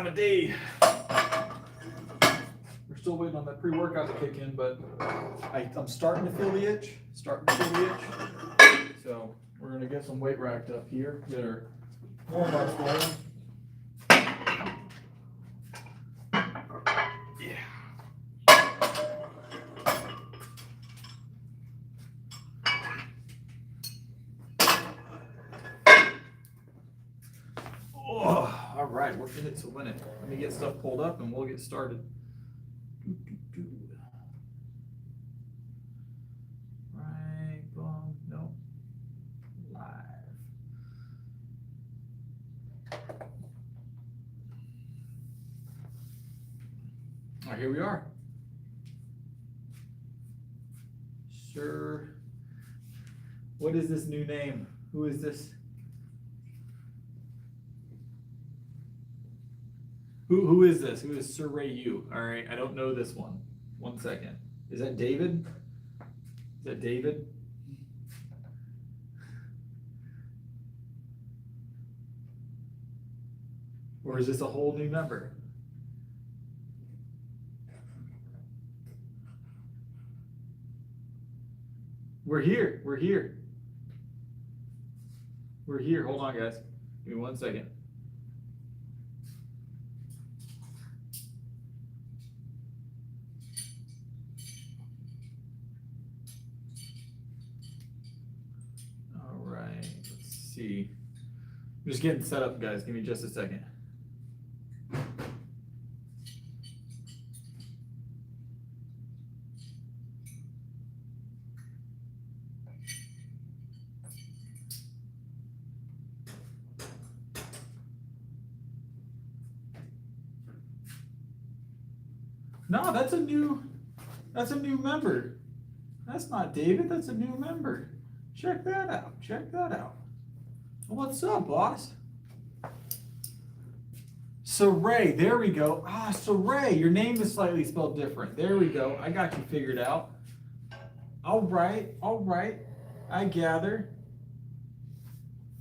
time of day. We're still waiting on that pre-workout to kick in, but I'm starting to feel the itch. So we're gonna get some weight racked up here. Get our warm-ups going. All right, we're in it to win it. Let me get stuff pulled up and we'll get started. Right, boom, no, live. All right, here we are. Sure. What is this new name? Who is this? Who is this? Who is Sir Ray U? All right, I don't know this one. 1 second. Is that David? Is that David? Or is this a whole new member? We're here. We're here. We're here. Hold on, guys. Give me 1 second. See. I'm just getting set up, guys. Give me just a second. No, that's a new member. That's not David, that's a new member. Check that out. Check that out. What's up, boss? Saray, there we go. Ah, Saray, your name is slightly spelled different. There we go. I got you figured out. All right. I gather.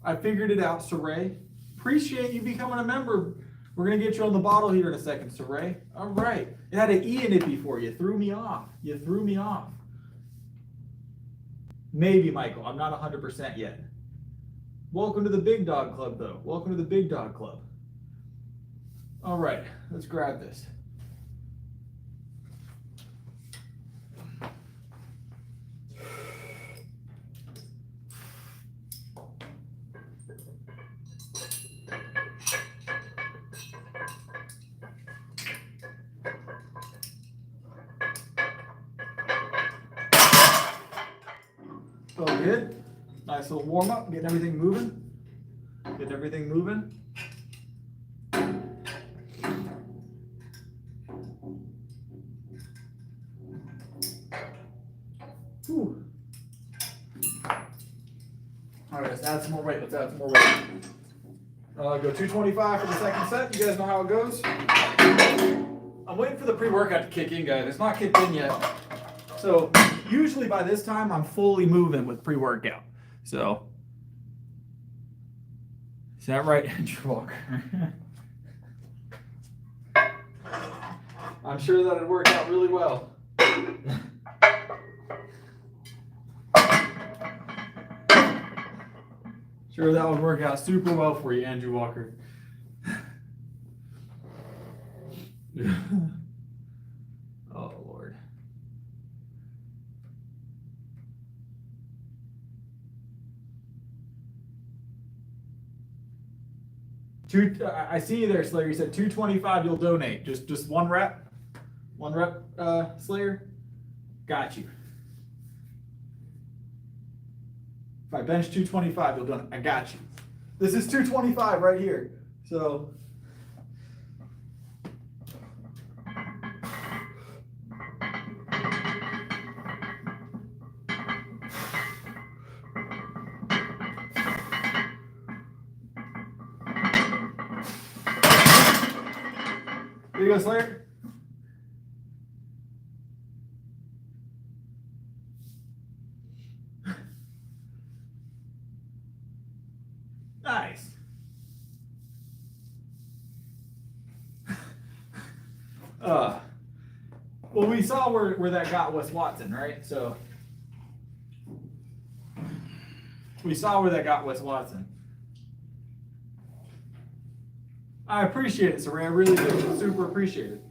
I figured it out, Saray. Appreciate you becoming a member. We're going to get you on the bottle here in a second, Saray. All right. It had an E in it before. You threw me off. Maybe, Michael. I'm not 100% yet. Welcome to the Big Dog Club, though. Welcome to the Big Dog Club. All right, let's grab this. Oh, good. Nice little warm up, getting everything moving. Whew. All right, let's add some more weight. Go 225 for the second set. You guys know how it goes. I'm waiting for the pre-workout to kick in, guys. It's not kicked in yet. So usually by this time, I'm fully moving with pre-workout. So, is that right, Andrew Walker? I'm sure that would work out really well. Sure, that would work out super well for you, Andrew Walker. Oh, Lord. I see you there, Slayer. You said 225, you'll donate. Just one rep? One rep, Slayer? Got you. If I bench 225, you'll donate. I got you. This is 225 right here. So... Here you go, Slayer. Nice. Well, we saw where that got Wes Watson, right? So we saw where that got Wes Watson. I appreciate it, Saray. I really do. Super appreciate it.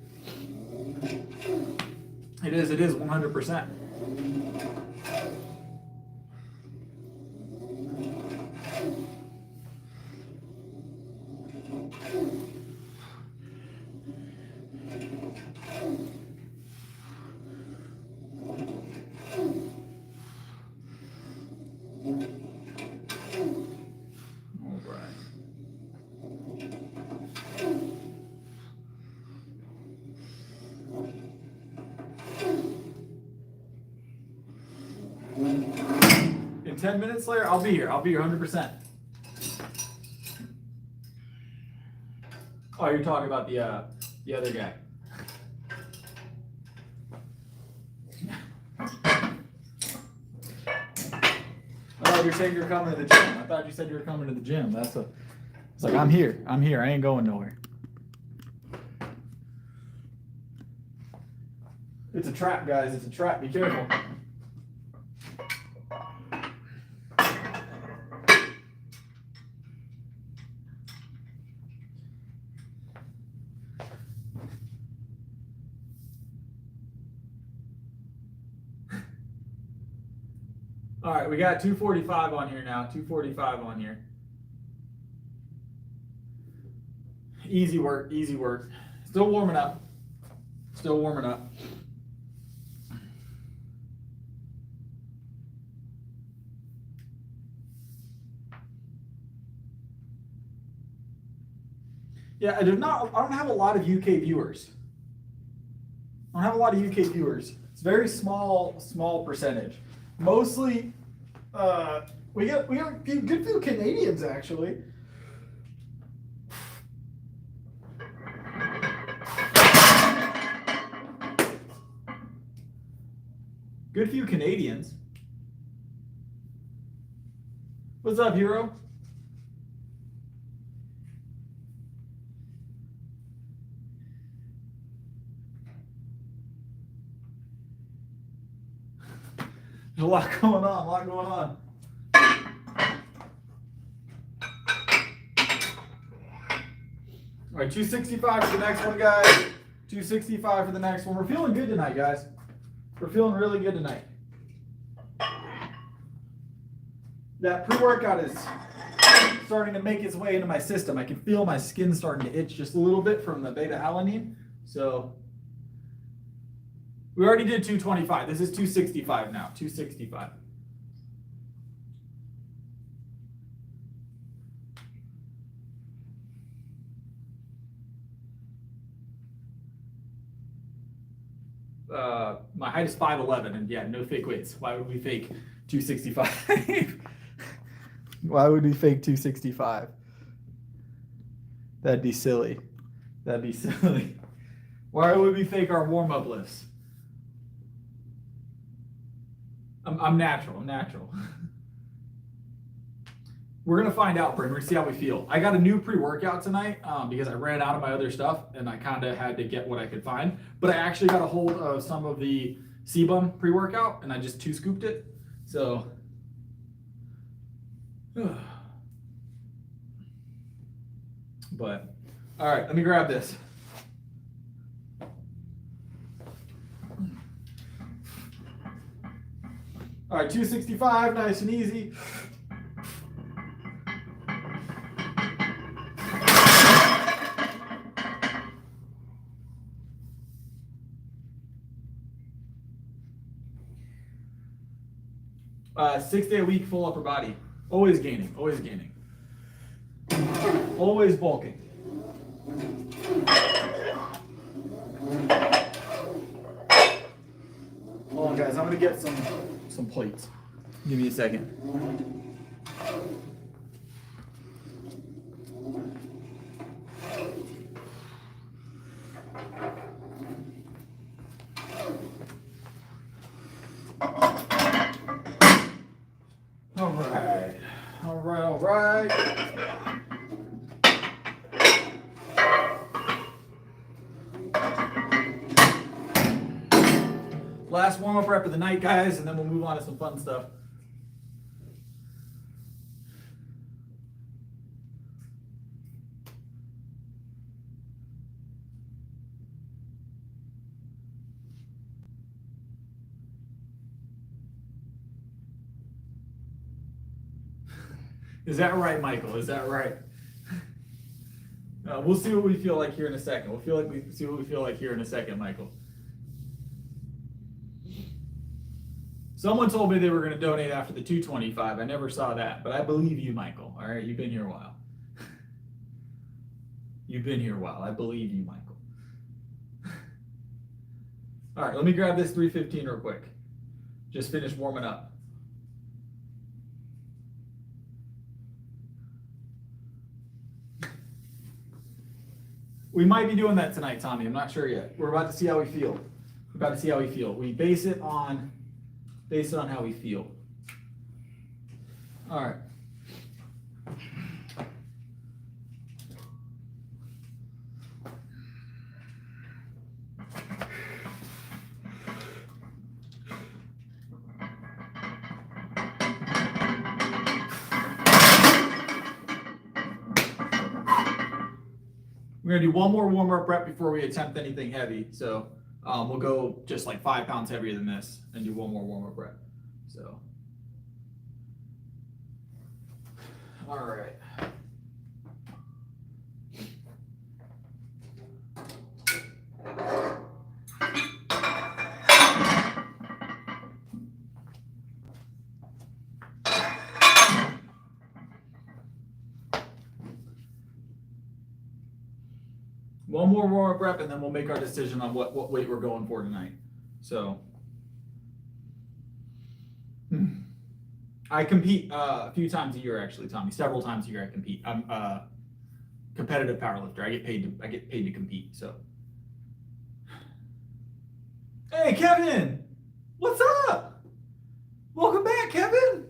It is 100%. In 10 minutes, Slayer, I'll be here. I'll be here 100%. Oh, you're talking about the other guy. Oh, you're saying you're coming to the gym. I thought you said you were coming to the gym. It's like, I'm here. I ain't going nowhere. It's a trap, guys. It's a trap. Be careful. All right, we got 245 on here now. 245 on here. Easy work, easy work. Still warming up. Still warming up. Yeah, I don't have a lot of UK viewers. I don't have a lot of UK viewers. It's very small percentage. Mostly, we got a good few Canadians actually. Good few Canadians. What's up, Hero? There's a lot going on, All right, 265 for the next one, guys. 265 for the next one. We're feeling good tonight, guys. We're feeling really good tonight. That pre-workout is starting to make its way into my system. I can feel my skin starting to itch just a little bit from the beta-alanine. So we already did 225. This is 265 now. 265. My height is 5'11", and yeah, no fake weights. Why would we fake 265? Why would we fake 265? That'd be silly. That'd be silly. Why would we fake our warm-up lifts? I'm natural. I'm natural. We're going to find out, Bryn. We're going to see how we feel. I got a new pre-workout tonight because I ran out of my other stuff and I kind of had to get what I could find. But I actually got a hold of some of the Sebum pre-workout and I just 2-scooped it. So, but, all right, let me grab this. All right, 265, nice and easy. 6 day a week, full upper body. Always gaining, always gaining. Always bulking. Hold on, guys, I'm gonna get some plates. Give me a second. All right. Last warm-up rep of the night, guys, and then we'll move on to some fun stuff. Is that right, Michael? Is that right? We'll see what we feel like here in a second. See what we feel like here in a second, Michael. Someone told me they were going to donate after the 225. I never saw that, but I believe you, Michael. All right, you've been here a while. You've been here a while. I believe you, Michael. All right, let me grab this 315 real quick. Just finish warming up. We might be doing that tonight, Tommy. I'm not sure yet. We're about to see how we feel. We base it on how we feel. All right. We're gonna do one more warm-up rep before we attempt anything heavy. So we'll go just like 5 pounds heavier than this and do one more warm-up rep. So, all right. One more warm-up rep, and then we'll make our decision on what weight we're going for tonight. So, I compete a few times a year, actually, Tommy. Several times a year I compete. I'm a competitive powerlifter. I get paid to compete. So, hey, Kevin, what's up? Welcome back, Kevin.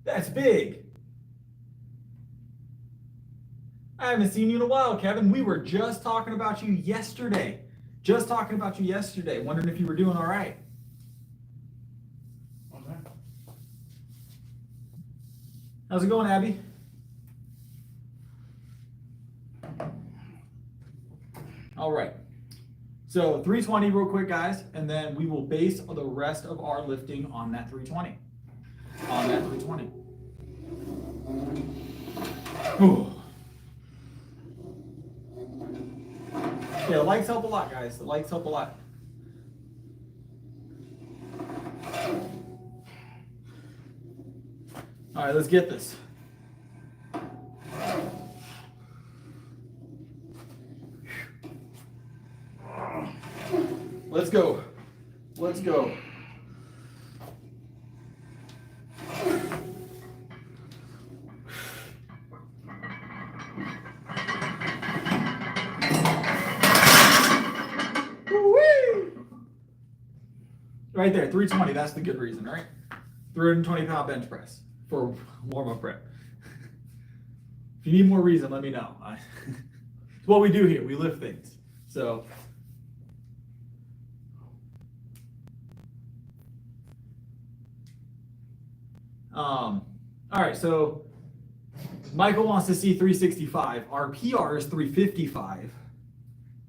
That's big. I haven't seen you in a while, Kevin. We were just talking about you yesterday. Wondering if you were doing all right. Okay. How's it going, Abby? All right. So 320 real quick, guys, and then we will base the rest of our lifting on that 320. Ooh. Yeah, the lights help a lot, guys. The lights help a lot. All right, let's get this. Let's go. Let's go. Right there, 320, that's the good reason, right? 320-pound bench press for warm-up rep. If you need more reason, let me know. It's what we do here, we lift things. So, all right, so Michael wants to see 365. Our PR is 355.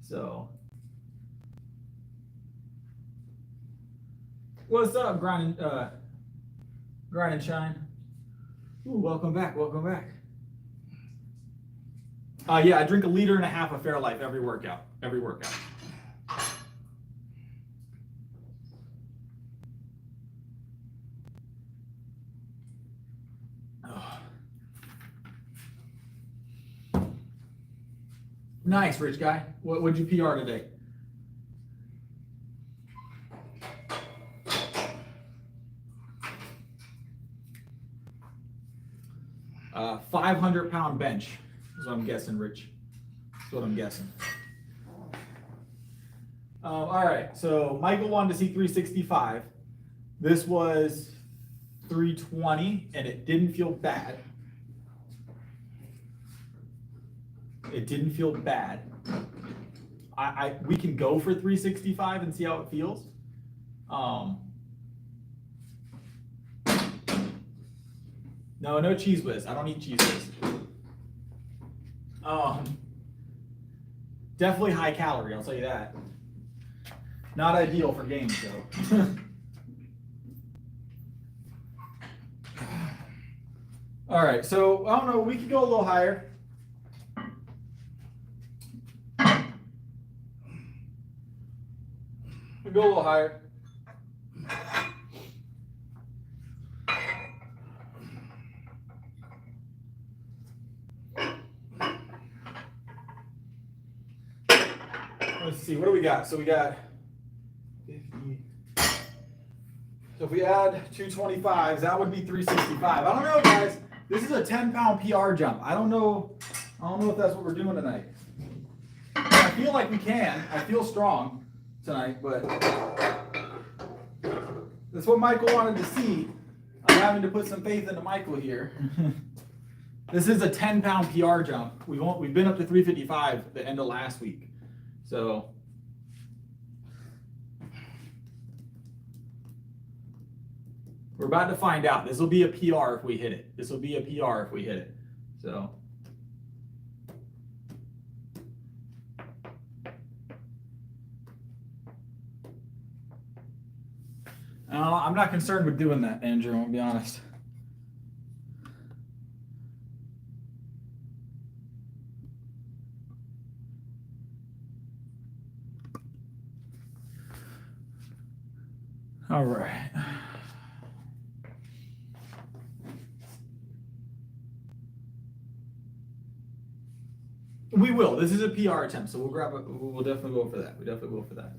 So, what's up, Grind and Shine? Ooh, welcome back. Yeah, I drink 1.5 liters of Fairlife every workout. Oh. Nice, rich guy. What'd you PR today? 500-pound bench is what I'm guessing, Rich. That's what I'm guessing. All right, so Michael wanted to see 365. This was 320, and it didn't feel bad. We can go for 365 and see how it feels. No Cheese Whiz. I don't eat Cheese Whiz. Definitely high calorie, I'll tell you that. Not ideal for games though. All right, so I don't know, we could go a little higher. We go a little higher. Let's see, what do we got? So we got 50. So if we add 225s, that would be 365. I don't know, guys. This is a 10-pound PR jump. I don't know if that's what we're doing tonight. I feel like we can. I feel strong tonight, but that's what Michael wanted to see. I'm having to put some faith into Michael here. This is a 10-pound PR jump. We've been up to 355 the end of last week. So we're about to find out. This will be a PR if we hit it. This will be a PR if we hit it. So I'm not concerned with doing that, Andrew, I'll be honest. All right. We will. This is a PR attempt, so we'll definitely go for that. We definitely go for that.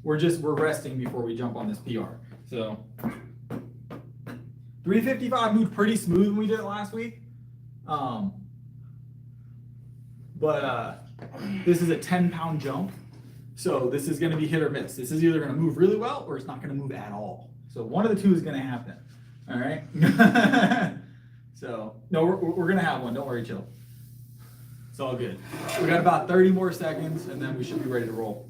We're resting before we jump on this PR. So 355 moved pretty smooth when we did it last week. But this is a 10-pound jump. So this is going to be hit or miss. This is either going to move really well or it's not going to move at all. So one of the two is going to happen. All right. So no, we're going to have one. Don't worry, chill. It's all good. We got about 30 more seconds and then we should be ready to roll.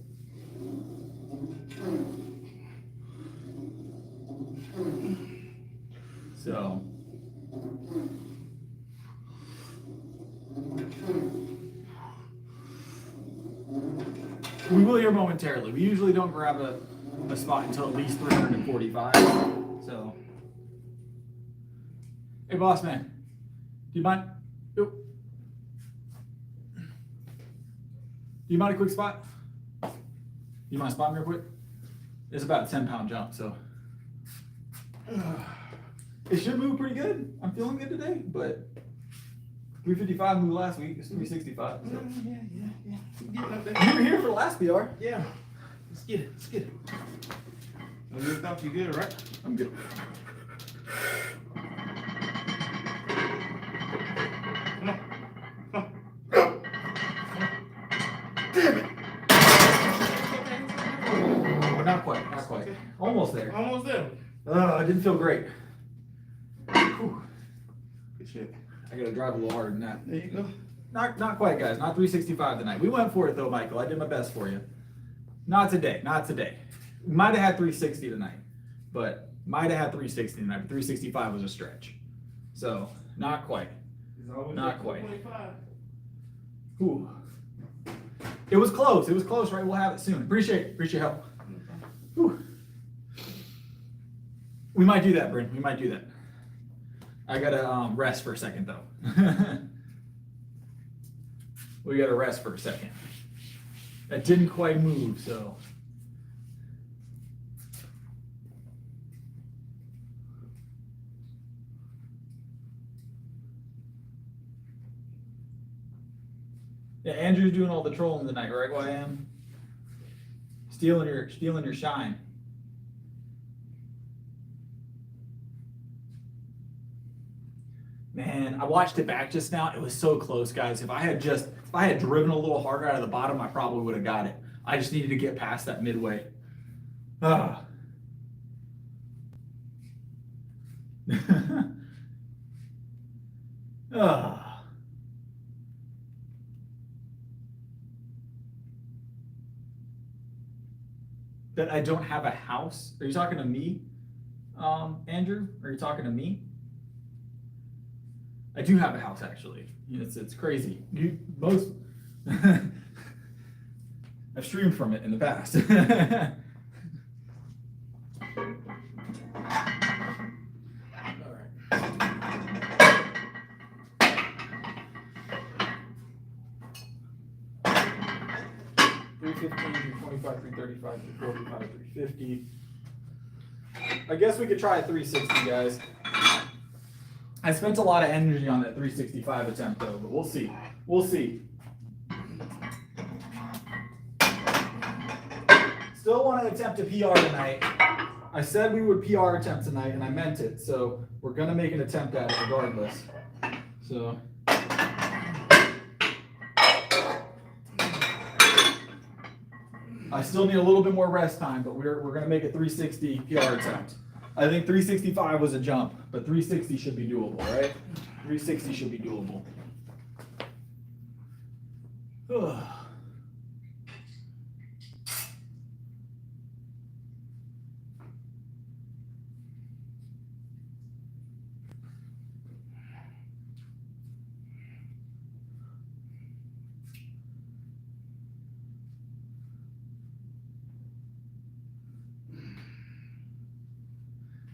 So we will here momentarily. We usually don't grab a spot until at least 345. So, hey, boss man, do you mind? Do you mind a quick spot? Do you mind spotting real quick? It's about a 10-pound jump, so it should move pretty good. I'm feeling good today, but 355 moved last week. It's 365. So. Yeah. You were here for the last PR. Yeah. Let's get it. You thought you good, right? I'm good. Damn it. Oh, not quite. Okay. Almost there. I didn't feel great. Whew. Good shit. I gotta drive a little harder than that. There you go. Not quite, guys. Not 365 tonight. We went for it though, Michael. I did my best for you. Not today. We might have had 360 tonight, but might have had 360 tonight. But 365 was a stretch. So not quite. Not quite. Ooh. It was close. Right? We'll have it soon. Appreciate your help. Whew. We might do that, Bryn. We might do that. I gotta rest for a second though. We gotta rest for a second. That didn't quite move, so. Yeah, Andrew's doing all the trolling tonight, right, YM? Stealing your shine. Man, I watched it back just now. It was so close, guys. If I had driven a little harder out of the bottom, I probably would have got it. I just needed to get past that midway. Ah. Ah. that I don't have a house. Are you talking to me, Andrew? Are you talking to me? I do have a house, actually. It's crazy. Most I've streamed from it in the past. All right. 315, 325, 335, 345, 350. I guess we could try a 360, guys. I spent a lot of energy on that 365 attempt, though, but we'll see. We'll see. Still want to attempt a PR tonight. I said we would PR attempt tonight, and I meant it, so we're going to make an attempt at it regardless. So. I still need a little bit more rest time, but we're going to make a 360 PR attempt. I think 365 was a jump, but 360 should be doable, right? 360 should be doable. Ugh.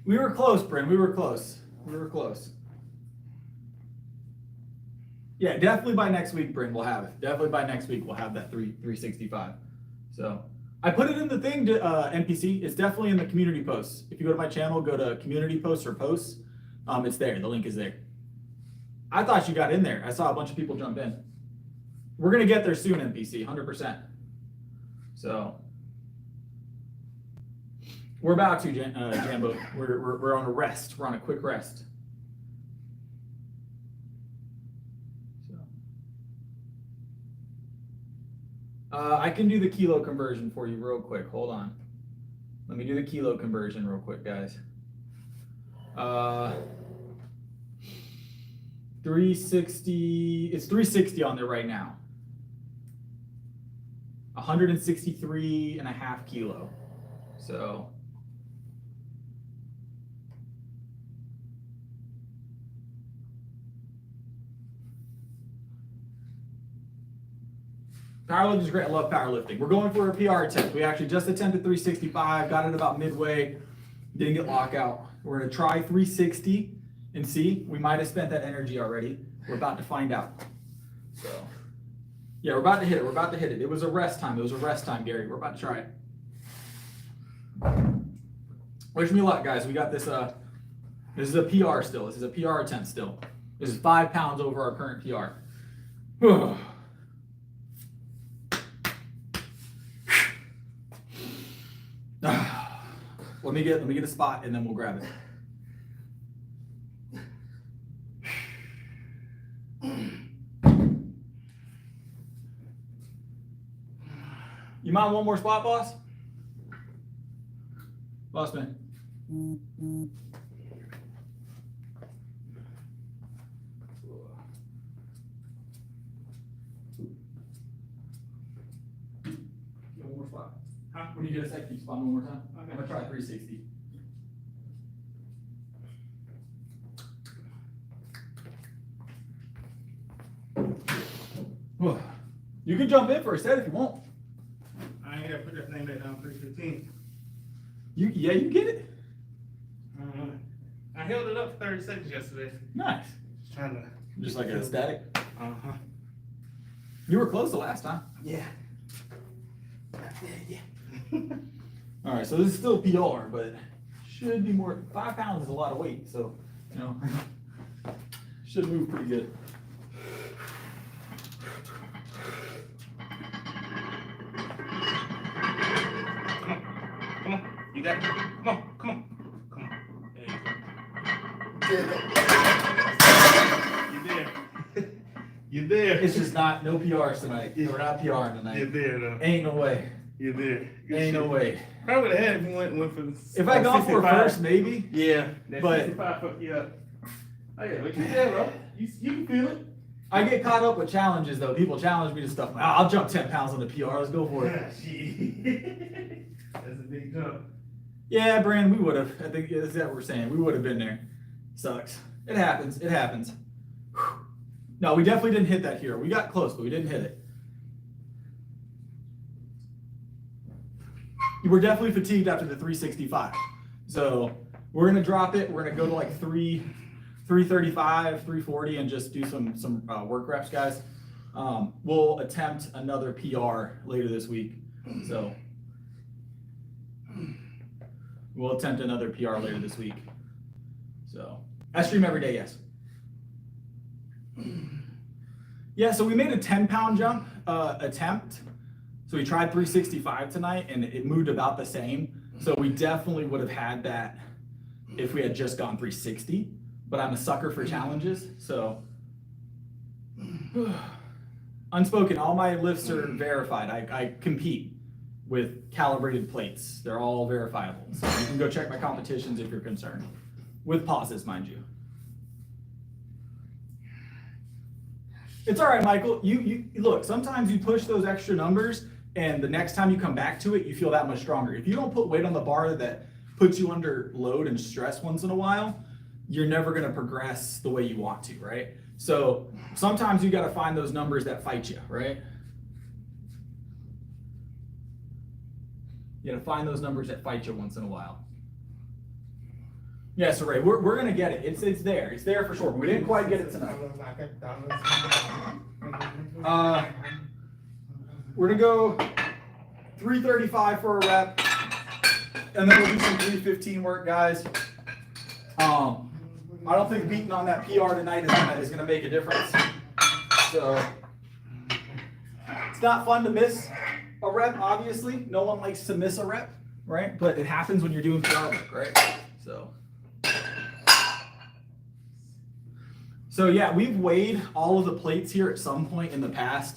We were close, Bryn. We were close. We were close. Yeah, definitely by next week, Bryn, we'll have it. Definitely by next week, we'll have that 365. So I put it in the thing, NPC. It's definitely in the community posts. If you go to my channel, go to community posts or posts. It's there. The link is there. I thought you got in there. I saw a bunch of people jump in. We're going to get there soon, NPC, 100%. So. We're about to, Jambo. We're on a rest. We're on a quick rest. So, I can do the kilo conversion for you real quick. Hold on. Let me do the kilo conversion real quick, guys. 360. It's 360 on there right now. 163.5 kilo. So. Powerlifting is great. I love powerlifting. We're going for a PR attempt. We actually just attempted 365, got it about midway, didn't get lockout. We're going to try 360 and see. We might have spent that energy already. We're about to find out. So, yeah, we're about to hit it. We're about to hit it. It was a rest time. It was a rest time, Gary. We're about to try it. Wish me luck, guys. We got this. This is a PR still. This is a PR attempt still. This is 5 pounds over our current PR. Let me get a spot and then we'll grab it. You mind one more spot, boss? Boss man. One more spot. Huh? When you get a sec, can you spot one more time? Okay. I'm gonna try 360. You can jump in for a set if you want. I ain't gotta put that thing back down 315. You get it? I held it up for 30 seconds yesterday. Nice. Just like a static? Uh-huh. You were close the last time. Yeah. All right, so this is still PR, but should be more. 5 pounds is a lot of weight, so should move pretty good. Come on. You got it. Come on. There you go. You're there. You're there. It's just no PRs tonight. We're not PRing tonight. You're there, though. Ain't no way. You're there. Good Ain't shit. no way. Probably would have had if you went for the. If I gone for it 65. first, maybe. Yeah. That But 65 fuck you up. Oh yeah, but you there, bro. You can feel it. I get caught up with challenges though. People challenge me to stuff. I'll jump 10 pounds on the PR. Let's go for it. That's a big jump. Yeah, Brandon, we would have. I think that's what we're saying. We would have been there. Sucks. It happens. It happens. Whew. No, we definitely didn't hit that here. We got close, but we didn't hit it. We're definitely fatigued after the 365. So we're gonna drop it. We're gonna go to like 335, 340, and just do some work reps, guys. We'll attempt another PR later this week. So we'll attempt another PR later this week. So I stream every day, yes. Yeah, so we made a 10-pound jump attempt. So we tried 365 tonight and it moved about the same. So we definitely would have had that if we had just gone 360, but I'm a sucker for challenges. So unspoken, all my lifts are verified. I compete with calibrated plates. They're all verifiable. So you can go check my competitions if you're concerned. With pauses, mind you. It's all right, Michael. You look, sometimes you push those extra numbers and the next time you come back to it, you feel that much stronger. If you don't put weight on the bar that puts you under load and stress once in a while, you're never gonna progress the way you want to, right? So sometimes you gotta find those numbers that fight you, right? You gotta find those numbers that fight you once in a while. Yeah, so Ray, we're gonna get it. It's there. It's there for sure. But we didn't quite get it tonight. We're gonna go 335 for a rep, and then we'll do some 315 work, guys. I don't think beating on that PR tonight is gonna make a difference. So it's not fun to miss a rep, obviously. No one likes to miss a rep, right? But it happens when you're doing PR work, right? So yeah, we've weighed all of the plates here at some point in the past.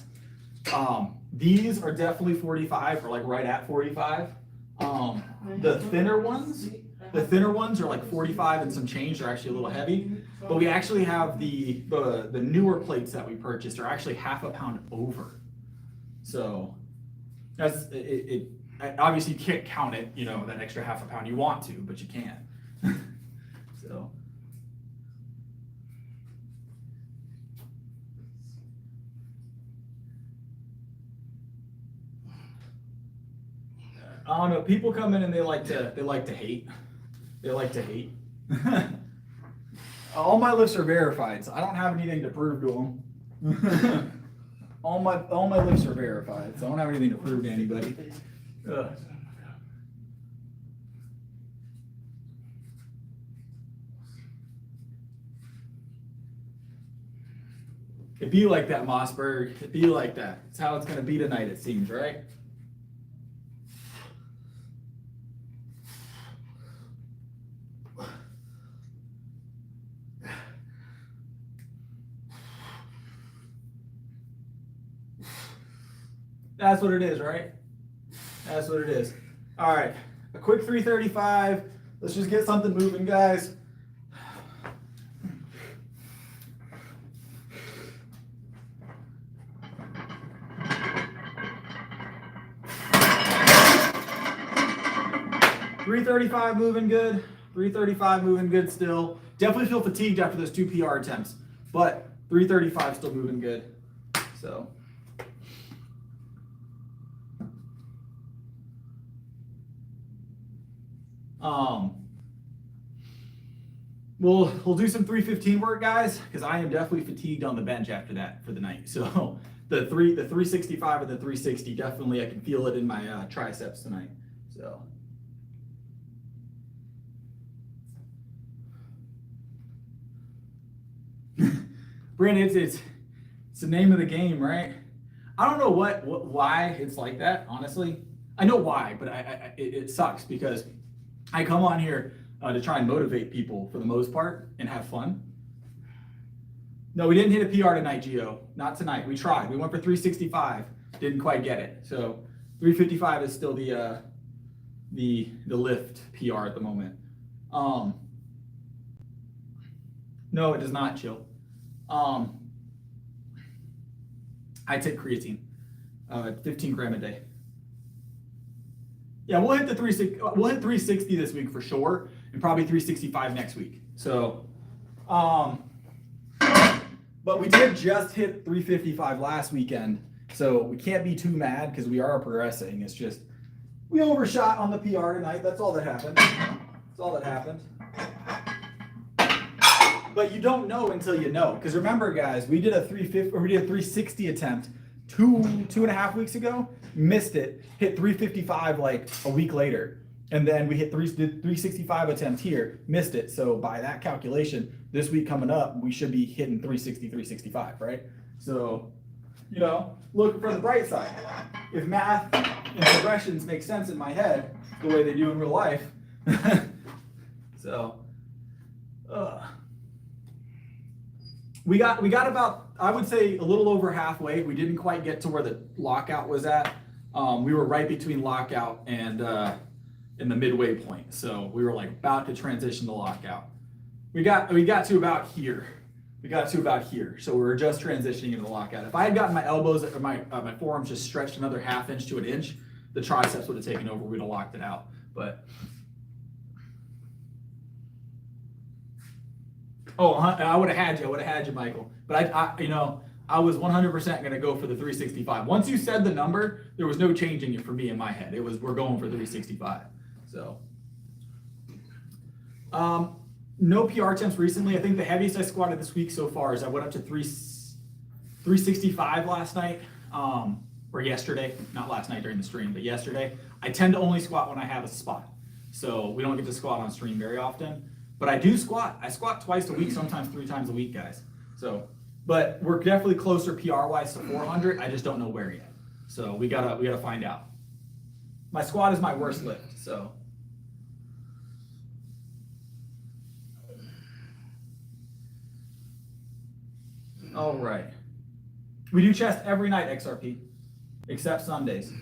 These are definitely 45 or like right at 45. The thinner ones are like 45 and some change. They're actually a little heavy, but we actually have the newer plates that we purchased are actually half a pound over. So that's it. Obviously you can't count it, you know, that extra half a pound. You want to, but you can't. So. I don't know. People come in and they like to hate. They like to hate. All my lifts are verified, so I don't have anything to prove to them. all my lifts are verified, so I don't have anything to prove to anybody. It'd be like that, Mossberg. It'd be like that. It's how it's gonna be tonight, it seems, right? That's what it is, right? That's what it is. All right, a quick 335. Let's just get something moving, guys. $335 moving good. 335 moving good still. Definitely feel fatigued after those 2 PR attempts, but 335 still moving good. So. We'll do some 315 work, guys, because I am definitely fatigued on the bench after that for the night. So the 365 and the 360, definitely I can feel it in my triceps tonight. So. Brandon, it's the name of the game, right? I don't know why it's like that, honestly. I know why, but it sucks because I come on here to try and motivate people for the most part and have fun. No, we didn't hit a PR tonight, Gio. Not tonight. We tried. We went for 365. Didn't quite get it. So 355 is still the lift PR at the moment. No, it does not, Chill. I take creatine, 15 gram a day. Yeah, we'll hit 360 this week for sure, and probably 365 next week. So, but we did just hit 355 last weekend, so we can't be too mad because we are progressing. It's just we overshot on the PR tonight. That's all that happened. That's all that happened. But you don't know until you know. Because remember, guys, we did a 360 attempt two and a half weeks ago. Missed it. Hit 355 like a week later, and then we hit 365 attempt here. Missed it. So by that calculation, this week coming up, we should be hitting 360, 365, right? So, you know, look for the bright side. If math and progressions make sense in my head the way they do in real life, so. We got about, I would say, a little over halfway. We didn't quite get to where the lockout was at. We were right between lockout and in the midway point. So we were like about to transition to lockout. We got to about here. So we were just transitioning into the lockout. If I had gotten my elbows or my forearms just stretched another half inch to an inch, the triceps would have taken over. We'd have locked it out. But oh, I would have had you, Michael. But I was 100% going to go for the 365. Once you said the number, there was no changing it for me in my head. It was, we're going for 365. So, no PR attempts recently. I think the heaviest I squatted this week so far is I went up to 365 last night, or yesterday, not last night during the stream, but yesterday. I tend to only squat when I have a spot. So we don't get to squat on stream very often. But I do squat. I squat twice a week, sometimes 3 times a week, guys. So, but we're definitely closer PR-wise to 400. I just don't know where yet. So we gotta find out. My squat is my worst lift. So. All right. We do chest every night, XRP, except Sundays.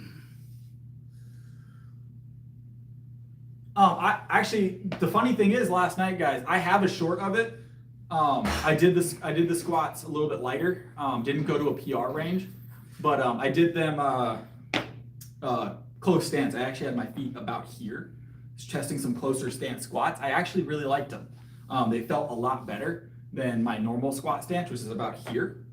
The funny thing is, last night, guys, I have a short of it. I did the squats a little bit lighter. Didn't go to a PR range, but I did them close stance. I actually had my feet about here, just testing some closer stance squats. I actually really liked them. They felt a lot better than my normal squat stance, which is about here.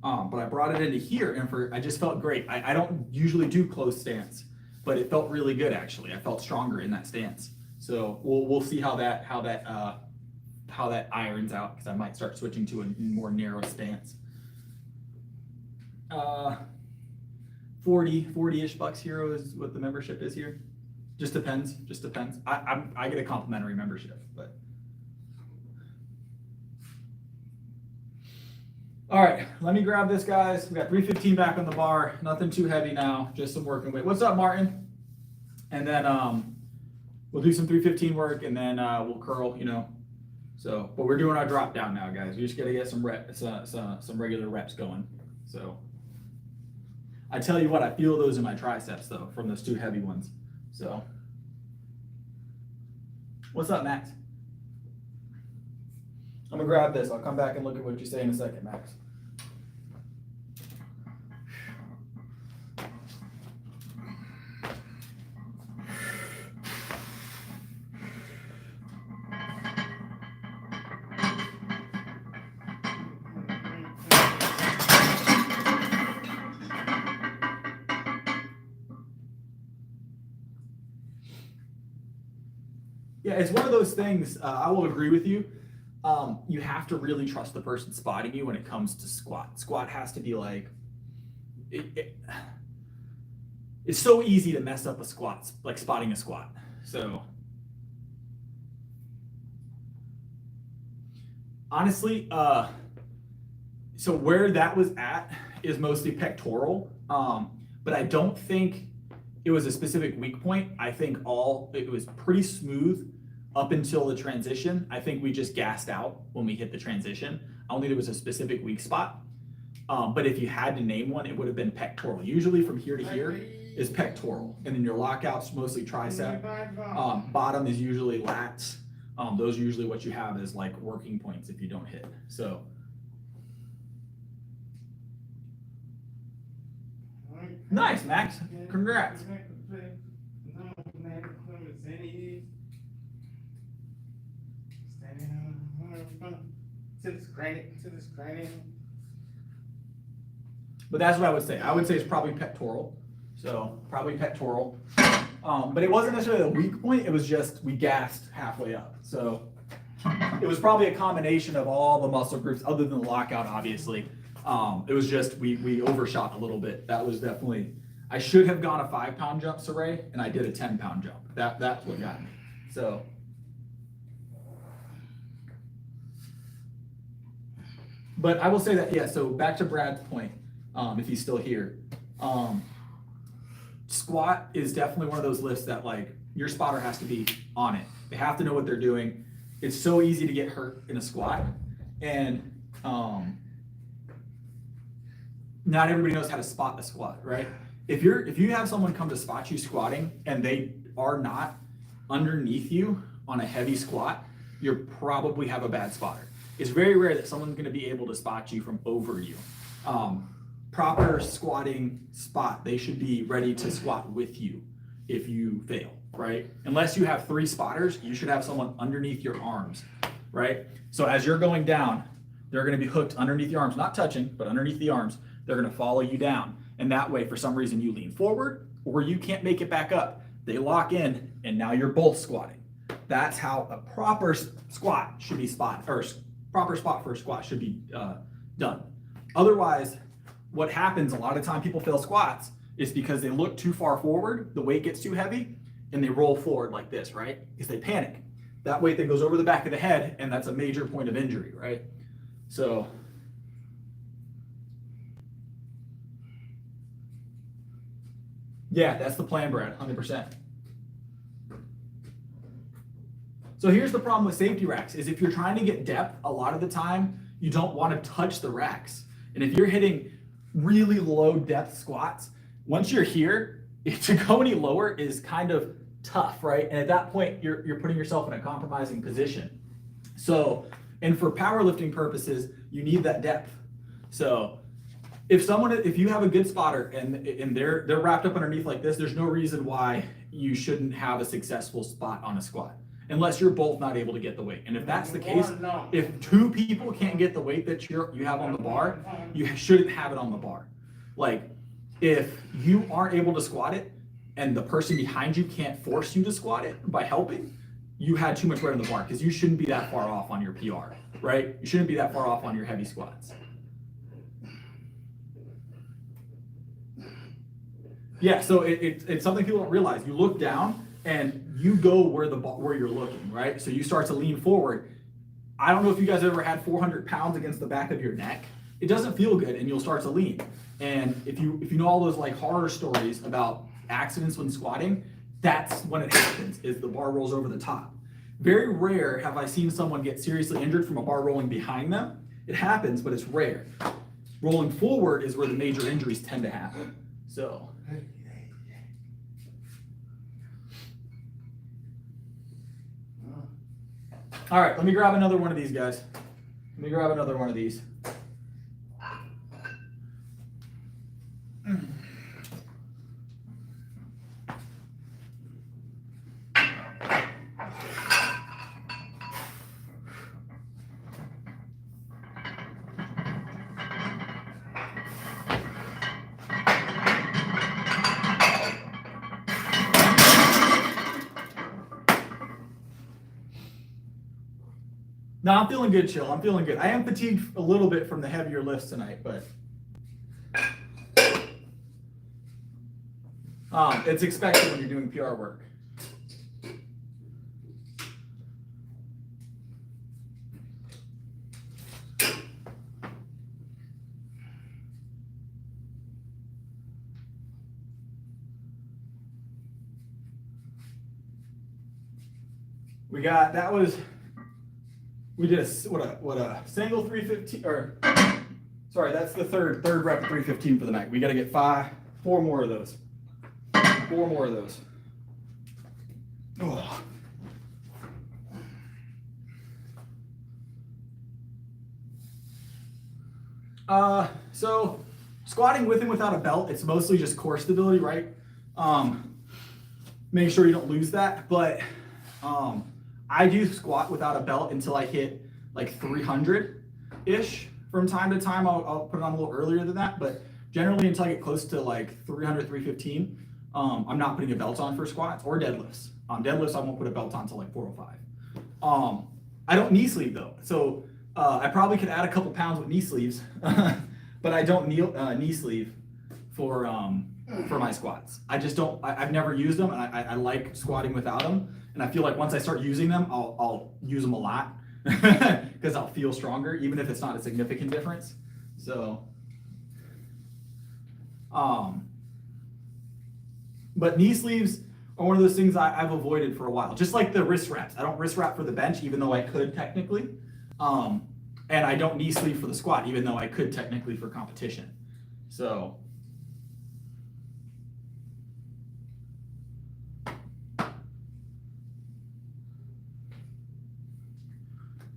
But I brought it into here, and I just felt great. I don't usually do close stance, but it felt really good actually. I felt stronger in that stance. So we'll see how that irons out, because I might start switching to a more narrow stance. 40-ish bucks here is what the membership is here. Just depends. I get a complimentary membership, but. All right, let me grab this, guys. We got 315 back on the bar. Nothing too heavy now, just some working weight. What's up, Martin? And then we'll do some 315 work, and then we'll curl, So, but we're doing our drop down now, guys. We just got to get some regular reps going. So, I tell you what, I feel those in my triceps though from those 2 heavy ones. So, what's up, Max? I'm gonna grab this. I'll come back and look at what you say in a second, Max. Yeah, it's one of those things. I will agree with you. You have to really trust the person spotting you when it comes to squat. Squat has to be like, it's so easy to mess up a squat, like spotting a squat. So honestly, so where that was at is mostly pectoral, but I don't think it was a specific weak point. I think it was pretty smooth up until the transition. I think we just gassed out when we hit the transition. I don't think there was a specific weak spot. But if you had to name one, it would have been pectoral. Usually from here to here is pectoral. And then your lockouts, mostly tricep. Bottom is usually lats. Those are usually what you have as like working points if you don't hit. So Nice, Max. Congrats. To this granite. But that's what I would say. I would say it's probably pectoral. So probably pectoral. But it wasn't necessarily a weak point. It was just we gassed halfway up. So it was probably a combination of all the muscle groups other than the lockout, obviously. It was just we overshot a little bit. That was definitely, I should have gone a 5-pound jump, Saray, and I did a 10-pound jump. That's what got me. So but I will say that, yeah, so back to Brad's point, if he's still here. Squat is definitely one of those lifts that like your spotter has to be on it. They have to know what they're doing. It's so easy to get hurt in a squat, and not everybody knows how to spot a squat, right? If you have someone come to spot you squatting and they are not underneath you on a heavy squat, you probably have a bad spotter. It's very rare that someone's going to be able to spot you from over you. Proper squatting spot, they should be ready to squat with you if you fail, right? Unless you have 3 spotters, you should have someone underneath your arms, right? So as you're going down, they're going to be hooked underneath your arms, not touching, but underneath the arms. They're going to follow you down. And that way, for some reason, you lean forward or you can't make it back up. They lock in and now you're both squatting. That's how a proper squat should be spotted, or proper spot for a squat should be done. Otherwise, what happens a lot of time people fail squats is because they look too far forward, the weight gets too heavy, and they roll forward like this, right? Because they panic. That weight then goes over the back of the head, and that's a major point of injury, right? So, yeah, that's the plan, Brad, 100%. So here's the problem with safety racks, is if you're trying to get depth, a lot of the time, you don't want to touch the racks. And if you're hitting really low depth squats, once you're here, to go any lower is kind of tough, right? And at that point, you're putting yourself in a compromising position. So, and for powerlifting purposes, you need that depth. So if you have a good spotter and they're wrapped up underneath like this, there's no reason why you shouldn't have a successful spot on a squat, unless you're both not able to get the weight. And if that's the case, if 2 people can't get the weight that you have on the bar, you shouldn't have it on the bar. Like, if you aren't able to squat it and the person behind you can't force you to squat it by helping, you had too much weight on the bar, because you shouldn't be that far off on your PR, right? You shouldn't be that far off on your heavy squats. Yeah, so it's something people don't realize. You look down and you go where you're looking, right? So you start to lean forward. I don't know if you guys ever had 400 pounds against the back of your neck. It doesn't feel good, and you'll start to lean. And if you know all those like horror stories about accidents when squatting, that's when it happens, is the bar rolls over the top. Very rare have I seen someone get seriously injured from a bar rolling behind them. It happens, but it's rare. Rolling forward is where the major injuries tend to happen. So. All right, let me grab another one of these guys. Let me grab another one of these. No, I'm feeling good, Chill. I'm feeling good. I am fatigued a little bit from the heavier lifts tonight, but it's expected when you're doing PR work. We got, that was, we did what a single 315, or sorry, that's the third rep of 315 for the night. We got to get 4 more of those. 4 more of those. Oh. So Squatting with and without a belt, it's mostly just core stability, right? Make sure you don't lose that. But I do squat without a belt until I hit like 300-ish. From time to time, I'll put it on a little earlier than that. But generally, until I get close to like 300, 315, I'm not putting a belt on for squats or deadlifts. Deadlifts, I won't put a belt on until like 405. I don't knee sleeve though. So I probably could add a couple pounds with knee sleeves. But I don't knee sleeve for my squats. I just don't. I've never used them, and I like squatting without them. And I feel like once I start using them, I'll use them a lot because I'll feel stronger, even if it's not a significant difference. So, but knee sleeves are one of those things I've avoided for a while. Just like the wrist wraps. I don't wrist wrap for the bench, even though I could technically. And I don't knee sleeve for the squat, even though I could technically for competition. So,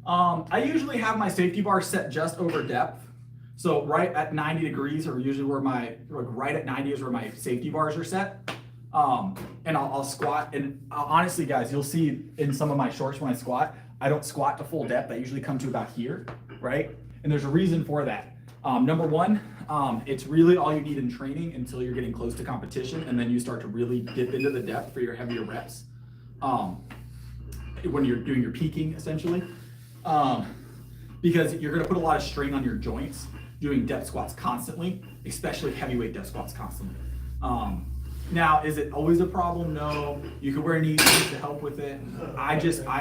I usually have my safety bar set just over depth. So right at 90 degrees, or usually where right at 90 is where my safety bars are set. And I'll squat. And honestly, guys, you'll see in some of my shorts when I squat, I don't squat to full depth. I usually come to about here, right? And there's a reason for that. Number one, it's really all you need in training until you're getting close to competition, and then you start to really dip into the depth for your heavier reps. When you're doing your peaking, essentially. Because you're gonna put a lot of strain on your joints doing depth squats constantly, especially heavyweight depth squats constantly. Now, is it always a problem? No. You can wear knee sleeves to help with it. I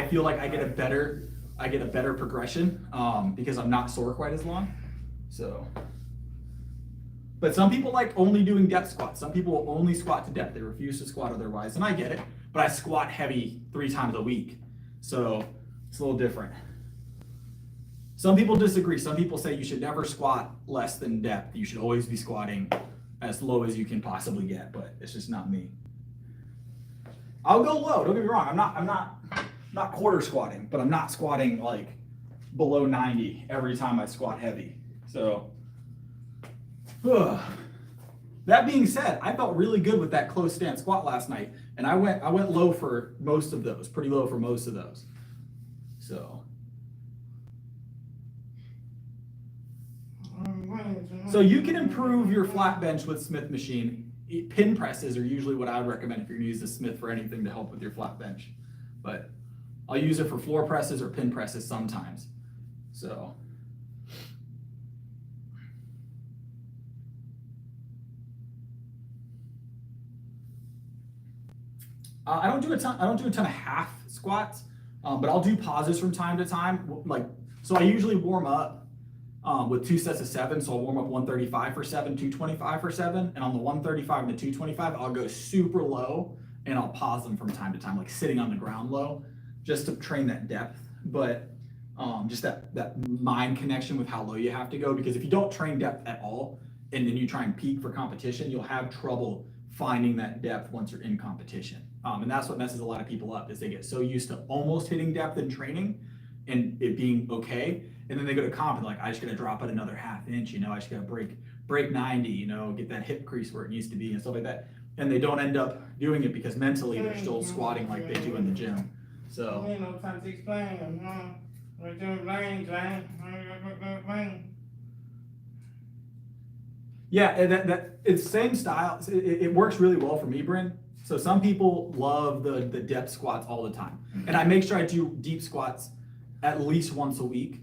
feel like I get a better progression because I'm not sore quite as long. So, but some people like only doing depth squats. Some people will only squat to depth. They refuse to squat otherwise, and I get it. But I squat heavy 3 times a week, so it's a little different. Some people disagree. Some people say you should never squat less than depth. You should always be squatting as low as you can possibly get, but it's just not me. I'll go low, don't get me wrong. I'm not quarter squatting, but I'm not squatting like below 90 every time I squat heavy. So, that being said, I felt really good with that close stance squat last night, and I went low for most of those, pretty low for most of those. So you can improve your flat bench with Smith machine. Pin presses are usually what I would recommend if you're gonna use the Smith for anything to help with your flat bench. But I'll use it for floor presses or pin presses sometimes. So. I don't do a ton of half squats, but I'll do pauses from time to time. So I usually warm up with 2 sets of 7. So I'll warm up 135 for 7, 225 for 7. And on the 135 and the 225, I'll go super low and I'll pause them from time to time, like sitting on the ground low, just to train that depth. But just that mind connection with how low you have to go, because if you don't train depth at all and then you try and peak for competition, you'll have trouble finding that depth once you're in competition. And that's what messes a lot of people up, is they get so used to almost hitting depth in training and it being okay. And then they go to comp and like, I just gotta drop it another ½ inch, I just gotta break 90, get that hip crease where it needs to be and stuff like that. And they don't end up doing it because mentally they're still squatting like they do in the gym. So. Time to explain. Yeah, that it's same style. It works really well for me, Bryn. So some people love the depth squats all the time. And I make sure I do deep squats at least once a week.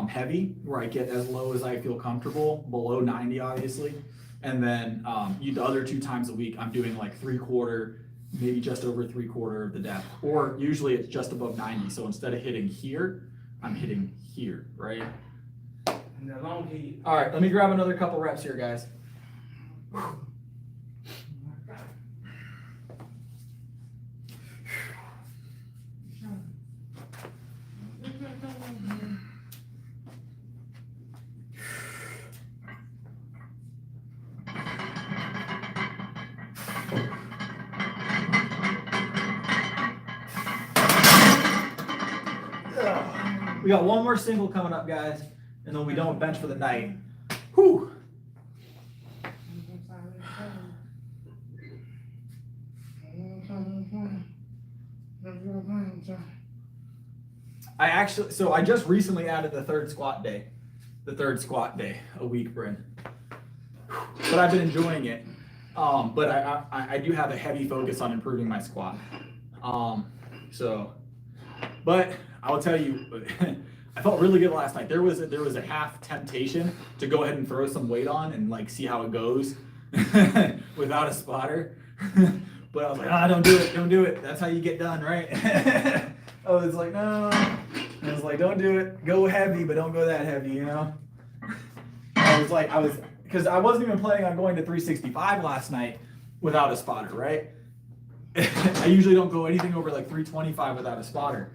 Heavy, where I get as low as I feel comfortable, below 90 obviously, and then the other 2 times a week I'm doing like 3/4, maybe just over 3/4 of the depth, or usually it's just above 90. So instead of hitting here, I'm hitting here, right? And the long heat. All right, let me grab another couple reps here, guys. We got one more single coming up, guys, and then we'll be done with bench for the night. Whew. I just recently added the third squat day a week, Bryn. But I've been enjoying it. But I do have a heavy focus on improving my squat. But I will tell you, I felt really good last night. There was a half temptation to go ahead and throw some weight on and like see how it goes without a spotter. But I was like, don't do it. That's how you get done, right? I was like, no. I was like, don't do it. Go heavy, but don't go that heavy, you know? Because I wasn't even planning on going to 365 last night without a spotter, right? I usually don't go anything over like 325 without a spotter.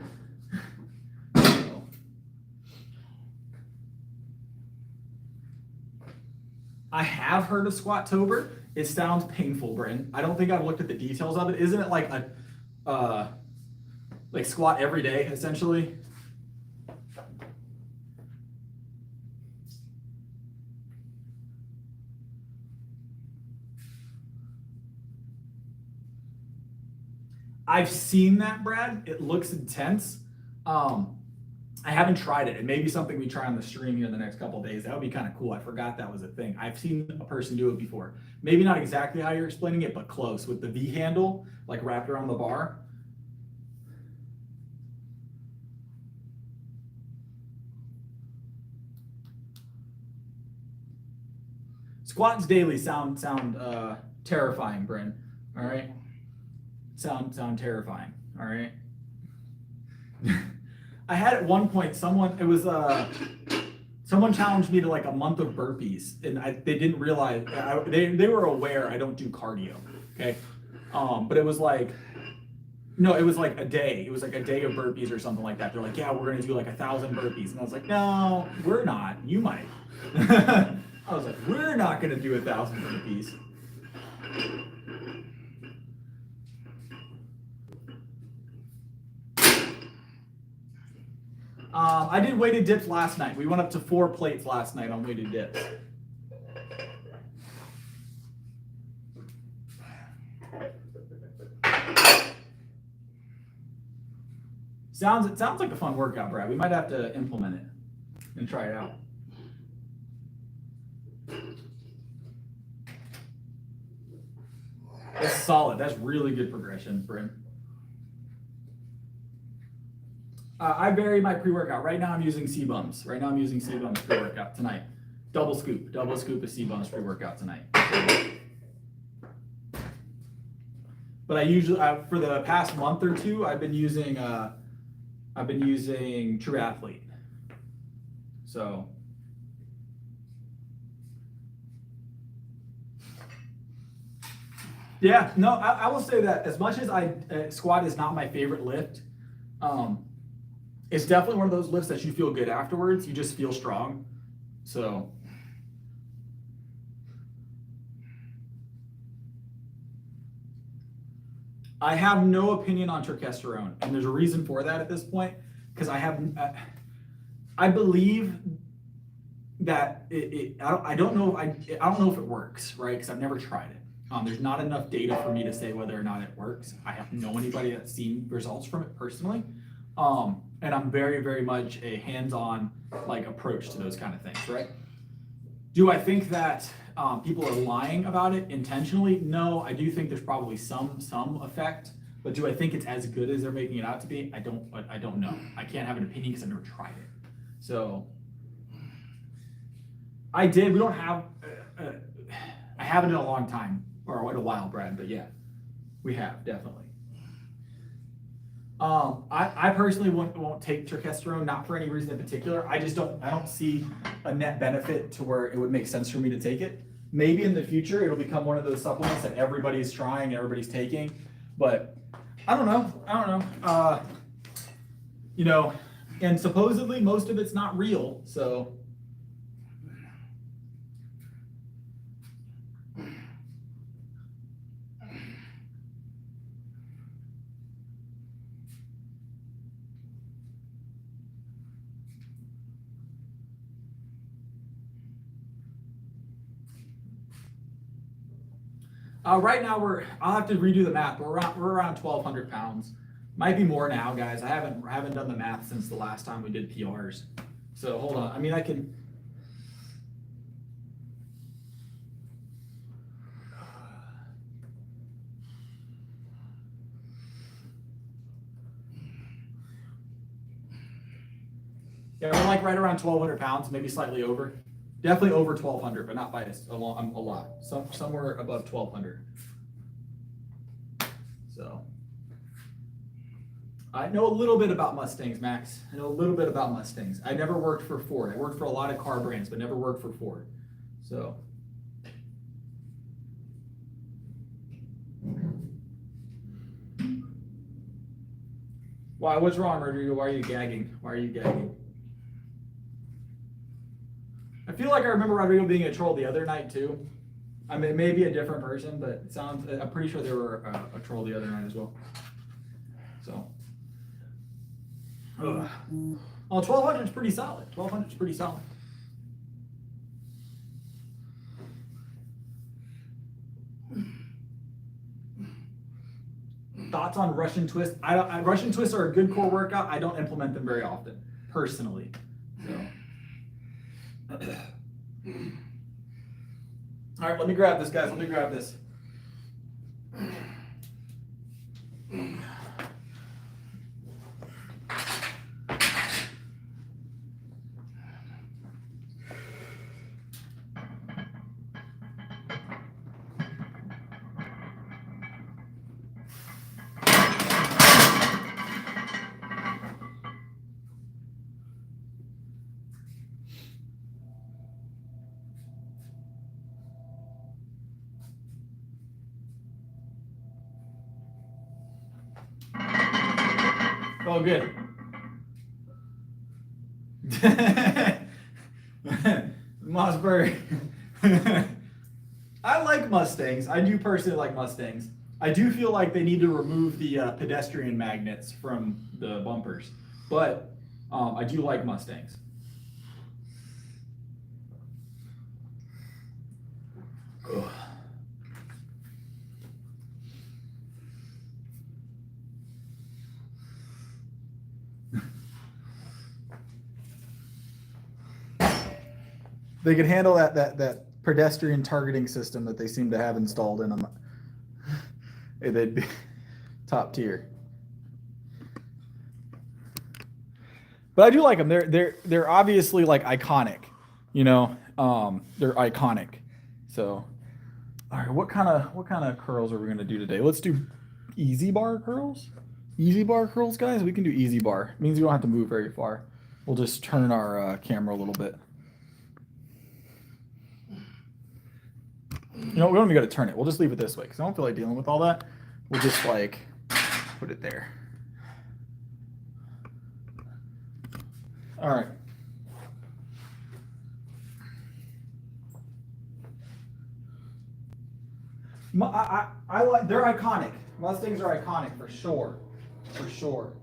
I have heard of Squattober. It sounds painful, Bryn. I don't think I've looked at the details of it. Isn't it like a like squat every day, essentially? I've seen that, Brad. It looks intense. I haven't tried it. It may be something we try on the stream here in the next couple of days. That would be kind of cool. I forgot that was a thing. I've seen a person do it before. Maybe not exactly how you're explaining it, but close, with the V handle like wrapped around the bar. Squats daily sound terrifying, Bryn. All right. Sound terrifying. All right. I had at one point someone challenged me to like a month of burpees, and they didn't realize they were aware I don't do cardio. Okay, but it was like a day. It was like a day of burpees or something like that. They're like, yeah, we're gonna do like 1,000 burpees, and I was like, no, we're not. You might. I was like, we're not gonna do 1,000 burpees. I did weighted dips last night. We went up to 4 plates last night on weighted dips. It sounds like a fun workout, Brad. We might have to implement it and try it out. That's solid. That's really good progression, Bryn. I vary my pre-workout. Right now I'm using C-Bums. Pre-workout tonight. Double scoop of C-Bums pre-workout tonight. But I usually, for the past month or two, I've been using True Athlete. So. Yeah, no, I will say that as much as squat is not my favorite lift, it's definitely one of those lifts that you feel good afterwards. You just feel strong. So. I have no opinion on testosterone, and there's a reason for that at this point, because I believe that I don't know if it works, right? Because I've never tried it. There's not enough data for me to say whether or not it works. I haven't known anybody that's seen results from it personally. And I'm very, very much a hands-on like approach to those kind of things, right? Do I think that people are lying about it intentionally? No, I do think there's probably some effect, but do I think it's as good as they're making it out to be? I don't know. I can't have an opinion because I've never tried it. So I don't have, I haven't in a long time, or in a while, Brad, but yeah, we have, definitely. I personally won't take testosterone, not for any reason in particular. I don't see a net benefit to where it would make sense for me to take it. Maybe in the future it'll become one of those supplements that everybody's trying and everybody's taking, but I don't know. You know, and supposedly most of it's not real, so. Right now I'll have to redo the math, but we're around 1,200 pounds. Might be more now, guys. I haven't done the math since the last time we did PRs. So hold on. I mean, I can. Yeah, we're like right around 1,200 pounds, maybe slightly over. Definitely over 1,200, but not by a lot. Somewhere above 1,200. So I know a little bit about Mustangs, Max. I know a little bit about Mustangs. I never worked for Ford. I worked for a lot of car brands, but never worked for Ford. So. Why? What's wrong, Rodrigo? Why are you gagging? Why are you gagging? I feel like I remember Rodrigo being a troll the other night too. I mean, it may be a different person, but it sounds. I'm pretty sure they were a troll the other night as well. So. Ugh. Well, 1,200 is pretty solid. 1,200 is pretty solid. Thoughts on Russian twists? Russian twists are a good core workout. I don't implement them very often, personally. So. All right, let me grab this, guys. Let me grab this. Oh, good. Mossberg. I like Mustangs. I do personally like Mustangs. I do feel like they need to remove the pedestrian magnets from the bumpers, but I do like Mustangs. Ugh. They could handle that pedestrian targeting system that they seem to have installed in them. They'd be top tier. But I do like them. They're obviously like iconic, you know. They're iconic. So, all right, what kind of curls are we gonna do today? Let's do easy bar curls. Easy bar curls, guys. We can do easy bar. It means you don't have to move very far. We'll just turn our camera a little bit. You know, we don't even got to turn it. We'll just leave it this way because I don't feel like dealing with all that. We'll just like put it there. All right. I like, they're iconic. Mustangs are iconic for sure. For sure.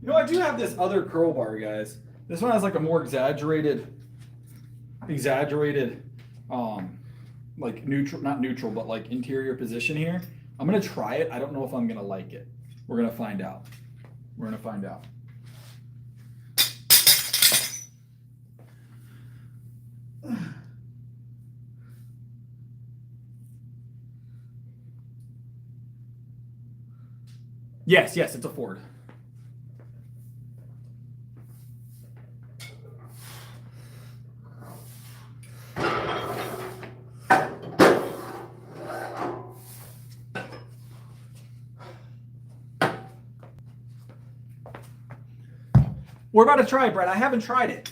You know, I do have this other curl bar, guys. This one has like a more exaggerated, like neutral, not neutral, but like interior position here. I'm gonna try it. I don't know if I'm gonna like it. We're gonna find out. We're gonna find out. Yes, it's a Ford. We're about to try it, Brett. I haven't tried it.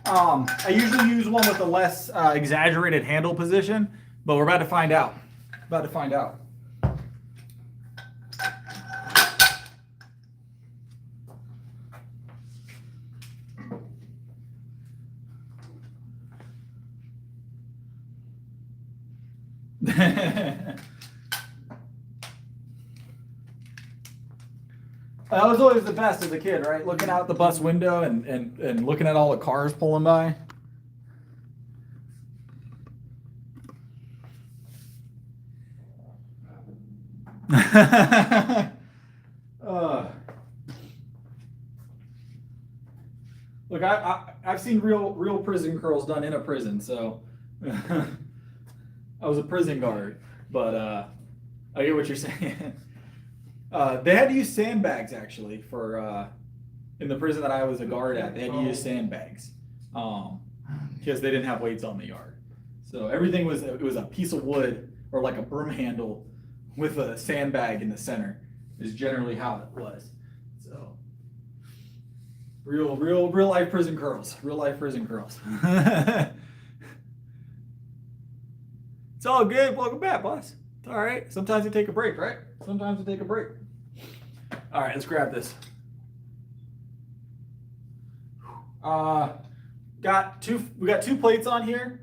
I usually use one with a less exaggerated handle position, but we're about to find out. About to find out. That was always the best as a kid, right? Looking out the bus window and looking at all the cars pulling by. Look, I've seen real prison curls done in a prison, so I was a prison guard, but I get what you're saying. They had to use sandbags actually for in the prison that I was a guard at. They had to use sandbags because they didn't have weights on the yard. So everything was a piece of wood or like a broom handle with a sandbag in the center is generally how it was. So real life prison curls. Real life prison curls. It's all good. Welcome back, boss. It's all right. Sometimes you take a break, right? Sometimes you take a break. All right, let's grab this. We got two plates on here.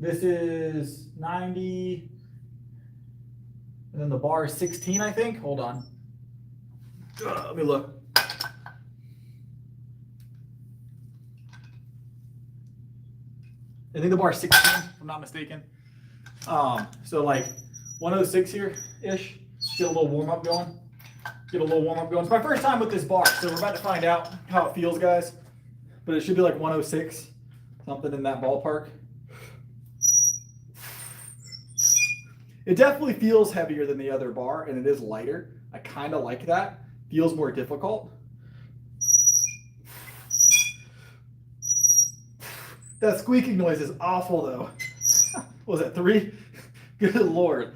This is 90, and then the bar is 16, I think. Hold on. Let me look. I think the bar is 16, if I'm not mistaken. So like 106 here-ish. Get a little warm-up going. It's my first time with this bar, so we're about to find out how it feels, guys. But it should be like 106, something in that ballpark. It definitely feels heavier than the other bar, and it is lighter. I kind of like that. Feels more difficult. That squeaking noise is awful, though. What was that, 3? Good Lord.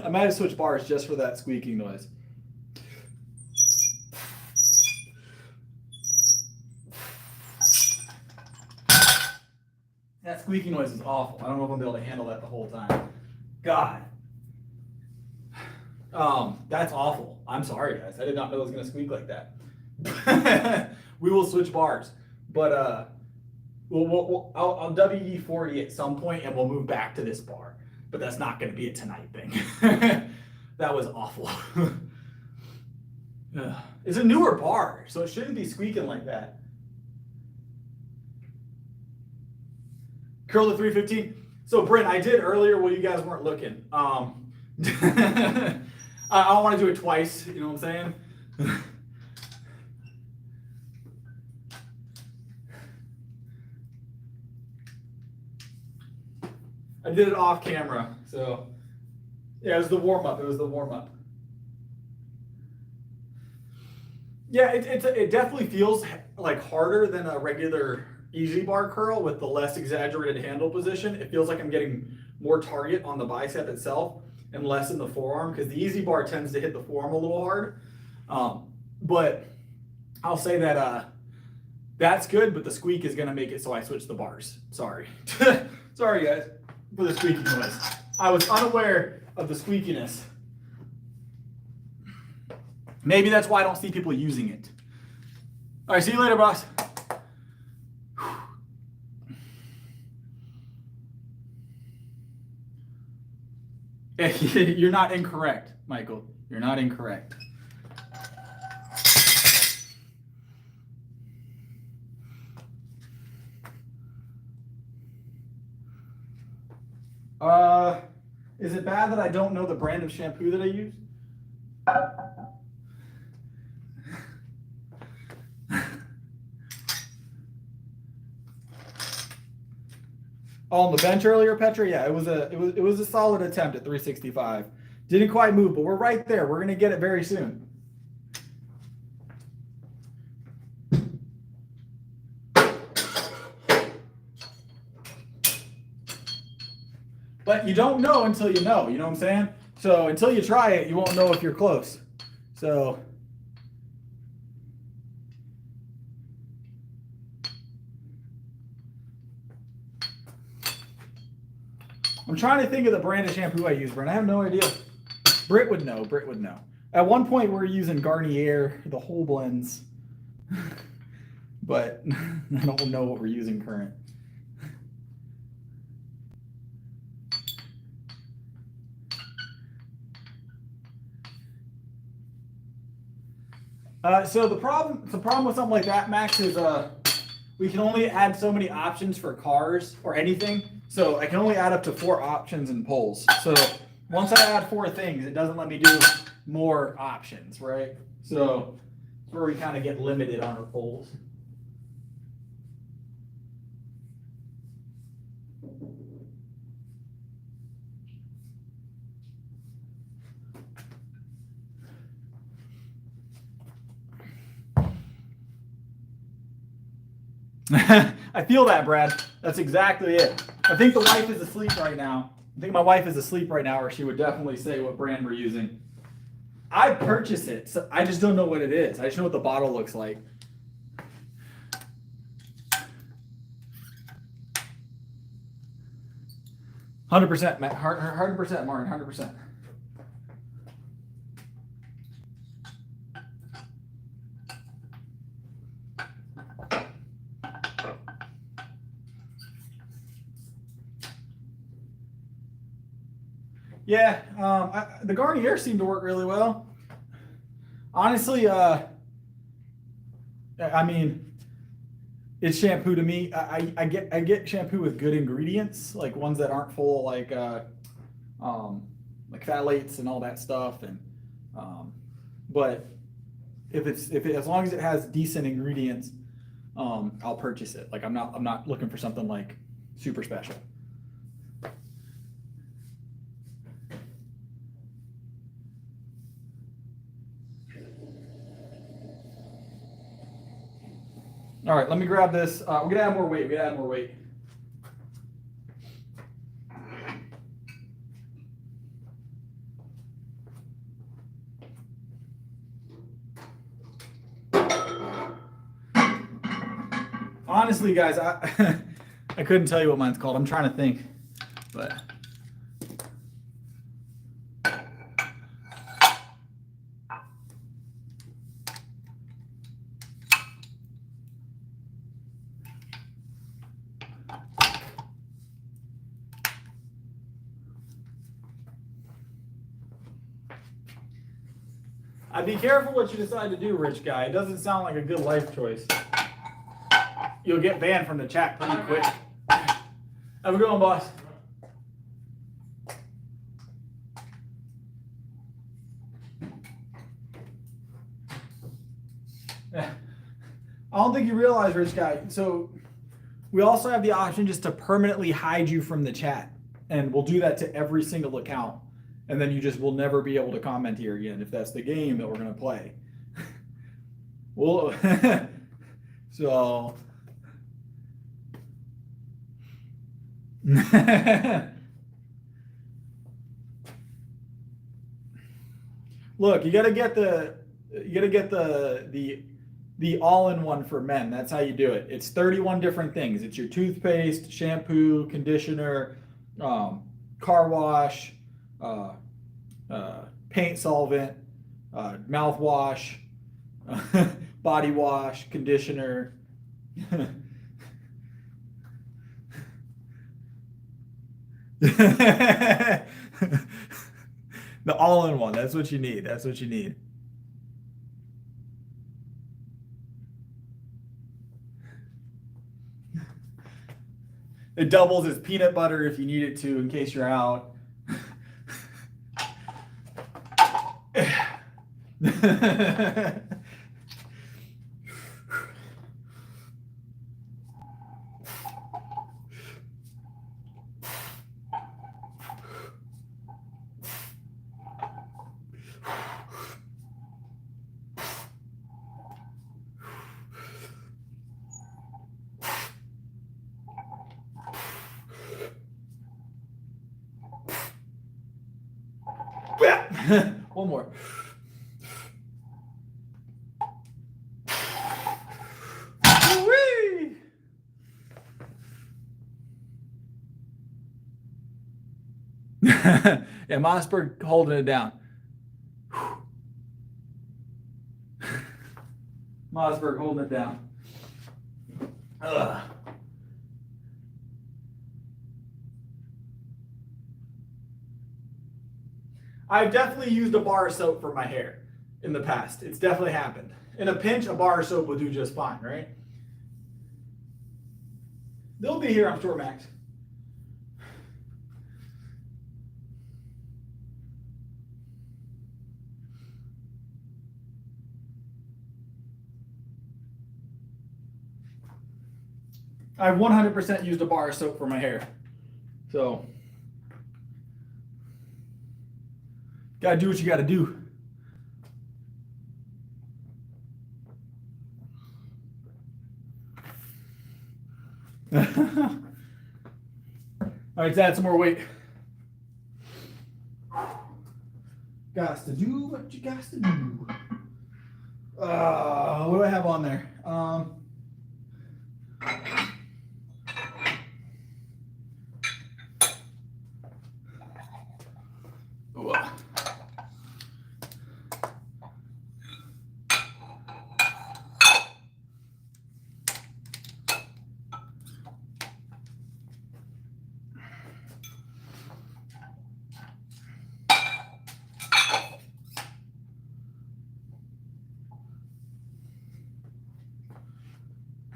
I might have switched bars just for that squeaking noise. That squeaking noise is awful. I don't know if I'm gonna be able to handle that the whole time. God. That's awful. I'm sorry, guys. I did not know it was gonna squeak like that. We will switch bars, but I'll WD-40 at some point, and we'll move back to this bar. But that's not gonna be a tonight thing. That was awful. It's a newer bar, so it shouldn't be squeaking like that. Curl to 315. So Brent, I did earlier while you guys weren't looking. I don't want to do it twice, you know what I'm saying? I did it off camera, so yeah, it was the warm-up. Yeah, it definitely feels like harder than a regular easy bar curl with the less exaggerated handle position. It feels like I'm getting more target on the bicep itself and less in the forearm, because the easy bar tends to hit the forearm a little hard. But I'll say that that's good, but the squeak is going to make it so I switch the bars. Sorry. Sorry, guys, for the squeaky noise. I was unaware of the squeakiness. Maybe that's why I don't see people using it. All right, see you later, boss. You're not incorrect, Michael. You're not incorrect. Is it bad that I don't know the brand of shampoo that I use? On the bench earlier, Petra? Yeah, it was a solid attempt at 365. Didn't quite move, but we're right there. We're gonna get it very soon. But you don't know until you know what I'm saying? So until you try it, you won't know if you're close. So I'm trying to think of the brand of shampoo I use, Brent. I have no idea. Britt would know. At one point, we were using Garnier, the whole blends. But I don't know what we're using current. So the problem with something like that, Max, is we can only add so many options for cars or anything. So I can only add up to 4 options in polls. So once I add 4 things, it doesn't let me do more options, right? So that's where we kind of get limited on our polls. I feel that, Brad. That's exactly it. I think the wife is asleep right now. I think my wife is asleep right now, or she would definitely say what brand we're using. I purchased it, so I just don't know what it is. I just know what the bottle looks like. %, Matt. 100%, Martin. 100%. Yeah, the Garnier seemed to work really well. Honestly, I mean, it's shampoo to me. I get shampoo with good ingredients, like ones that aren't full of like phthalates and all that stuff. And but as long as it has decent ingredients, I'll purchase it. Like I'm not looking for something like super special. All right, let me grab this. We're gonna add more weight. Honestly, guys, I couldn't tell you what mine's called. I'm trying to think, but. I'd be careful what you decide to do, rich guy. It doesn't sound like a good life choice. You'll get banned from the chat pretty quick. Have a good one, boss. I don't think you realize, rich guy. So we also have the option just to permanently hide you from the chat. And we'll do that to every single account. And then you just will never be able to comment here again if that's the game that we're going to play. Well, so. Look, you got to get the all-in-one for men. That's how you do it. It's 31 different things. It's your toothpaste, shampoo, conditioner, car wash, paint solvent, mouthwash, body wash, conditioner. The all-in-one. That's what you need. That's what you need. It doubles as peanut butter if you need it to in case you're out. One more. Whee! Yeah, Mossberg holding it down. Mossberg holding it down. Ugh. I've definitely used a bar of soap for my hair in the past. It's definitely happened. In a pinch, a bar of soap will do just fine, right? They'll be here, I'm sure, Max. I've 100% used a bar of soap for my hair. So, gotta do what you gotta do. All right, let's add some more weight. Got to do what you got to do. What do I have on there?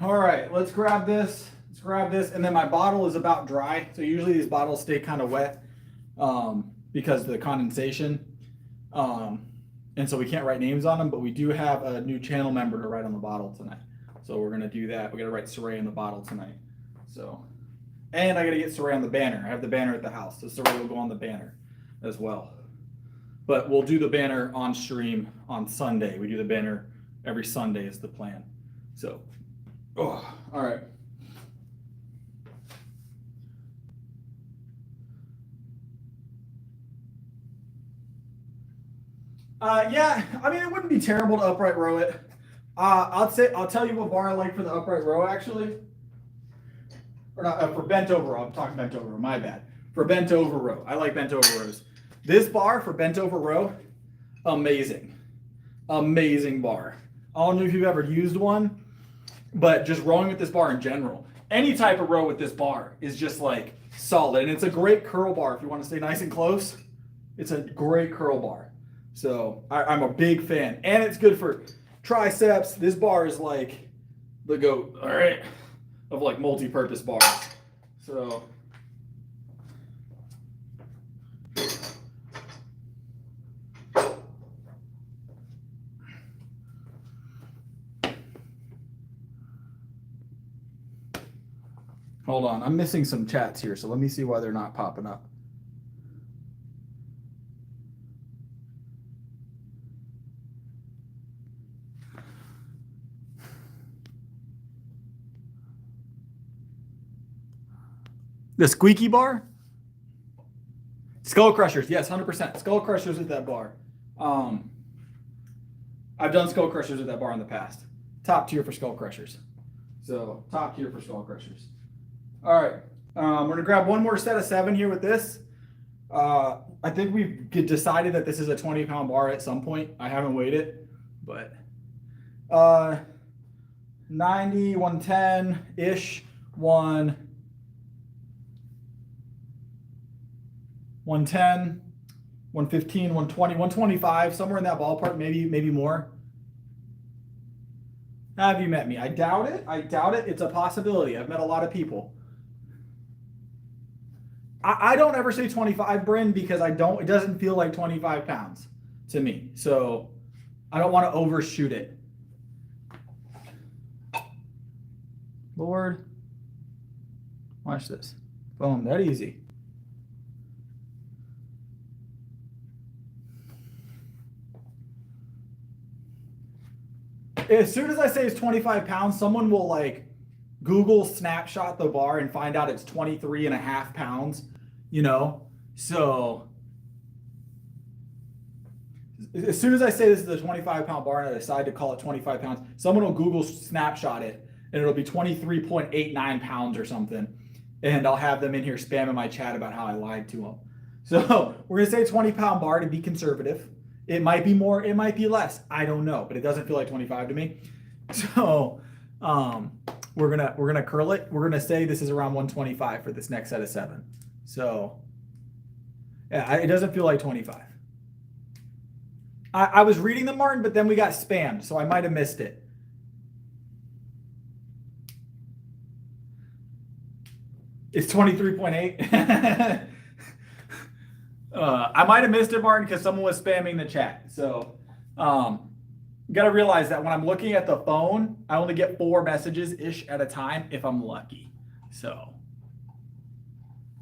All right, let's grab this. Let's grab this. And then my bottle is about dry. So usually these bottles stay kind of wet because of the condensation. And so we can't write names on them, but we do have a new channel member to write on the bottle tonight. So we're going to do that. We're going to write Saray on the bottle tonight. So, and I got to get Saray on the banner. I have the banner at the house. So Saray will go on the banner as well. But we'll do the banner on stream on Sunday. We do the banner every Sunday is the plan. So, all right. Yeah, I mean, it wouldn't be terrible to upright row it. I'll tell you what bar I like for the upright row, actually. Or not, for bent over row. I'm talking bent over row, my bad. For bent over row. I like bent over rows. This bar for bent over row, amazing. Amazing bar. I don't know if you've ever used one, but just rowing with this bar in general. Any type of row with this bar is just like solid. And it's a great curl bar if you want to stay nice and close. It's a great curl bar. So I'm a big fan. And it's good for triceps. This bar is like the GOAT, all right, of like multi-purpose bars. So hold on, I'm missing some chats here, so let me see why they're not popping up. The squeaky bar? Skull crushers, yes, 100%. Skull crushers at that bar. I've done skull crushers at that bar in the past. Top tier for skull crushers. So, top tier for skull crushers. All right, we're gonna grab one more set of 7 here with this. I think we've decided that this is a 20-pound bar at some point. I haven't weighed it, but 90, 110-ish, 110, 115, 120, 125, somewhere in that ballpark, maybe more. Have you met me? I doubt it. I doubt it. It's a possibility. I've met a lot of people. I don't ever say 25, Bryn, because it doesn't feel like 25 pounds to me. So I don't want to overshoot it. Lord, watch this. Boom, that easy. As soon as I say it's 25 pounds, someone will like Google snapshot the bar and find out it's 23 and a half pounds, you know? So as soon as I say this is a 25-pound bar and I decide to call it 25 pounds, someone will Google snapshot it and it'll be 23.89 pounds or something. And I'll have them in here spamming my chat about how I lied to them. So we're going to say 20-pound bar to be conservative. It might be more, it might be less. I don't know, but it doesn't feel like 25 to me. So we're gonna curl it. We're gonna say this is around 125 for this next set of 7. So yeah, it doesn't feel like 25. I was reading them, Martin, but then we got spammed, so I might have missed it. It's 23.8. I might have missed it, Martin, because someone was spamming the chat. So you got to realize that when I'm looking at the phone, I only get 4 messages-ish at a time if I'm lucky. So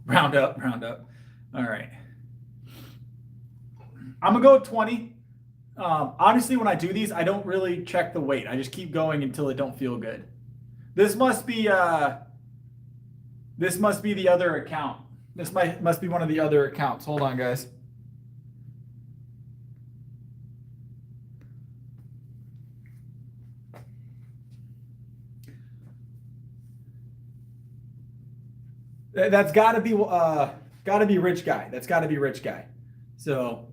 round up, round up. All right. I'm going to go with 20. Honestly, when I do these, I don't really check the weight. I just keep going until it don't feel good. This must be the other account. This must be one of the other accounts. Hold on, guys. That's got to be Rich Guy. That's got to be Rich Guy. So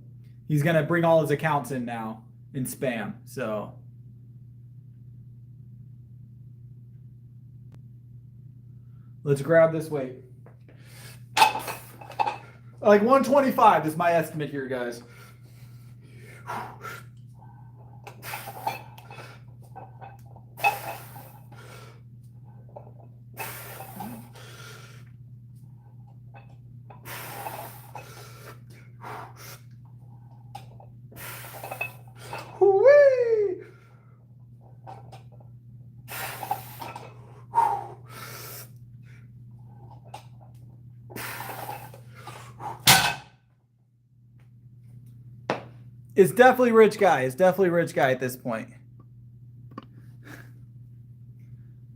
he's gonna bring all his accounts in now in spam. So let's grab this weight. Like 125 is my estimate here, guys. It's definitely Rich Guy. It's definitely Rich Guy at this point.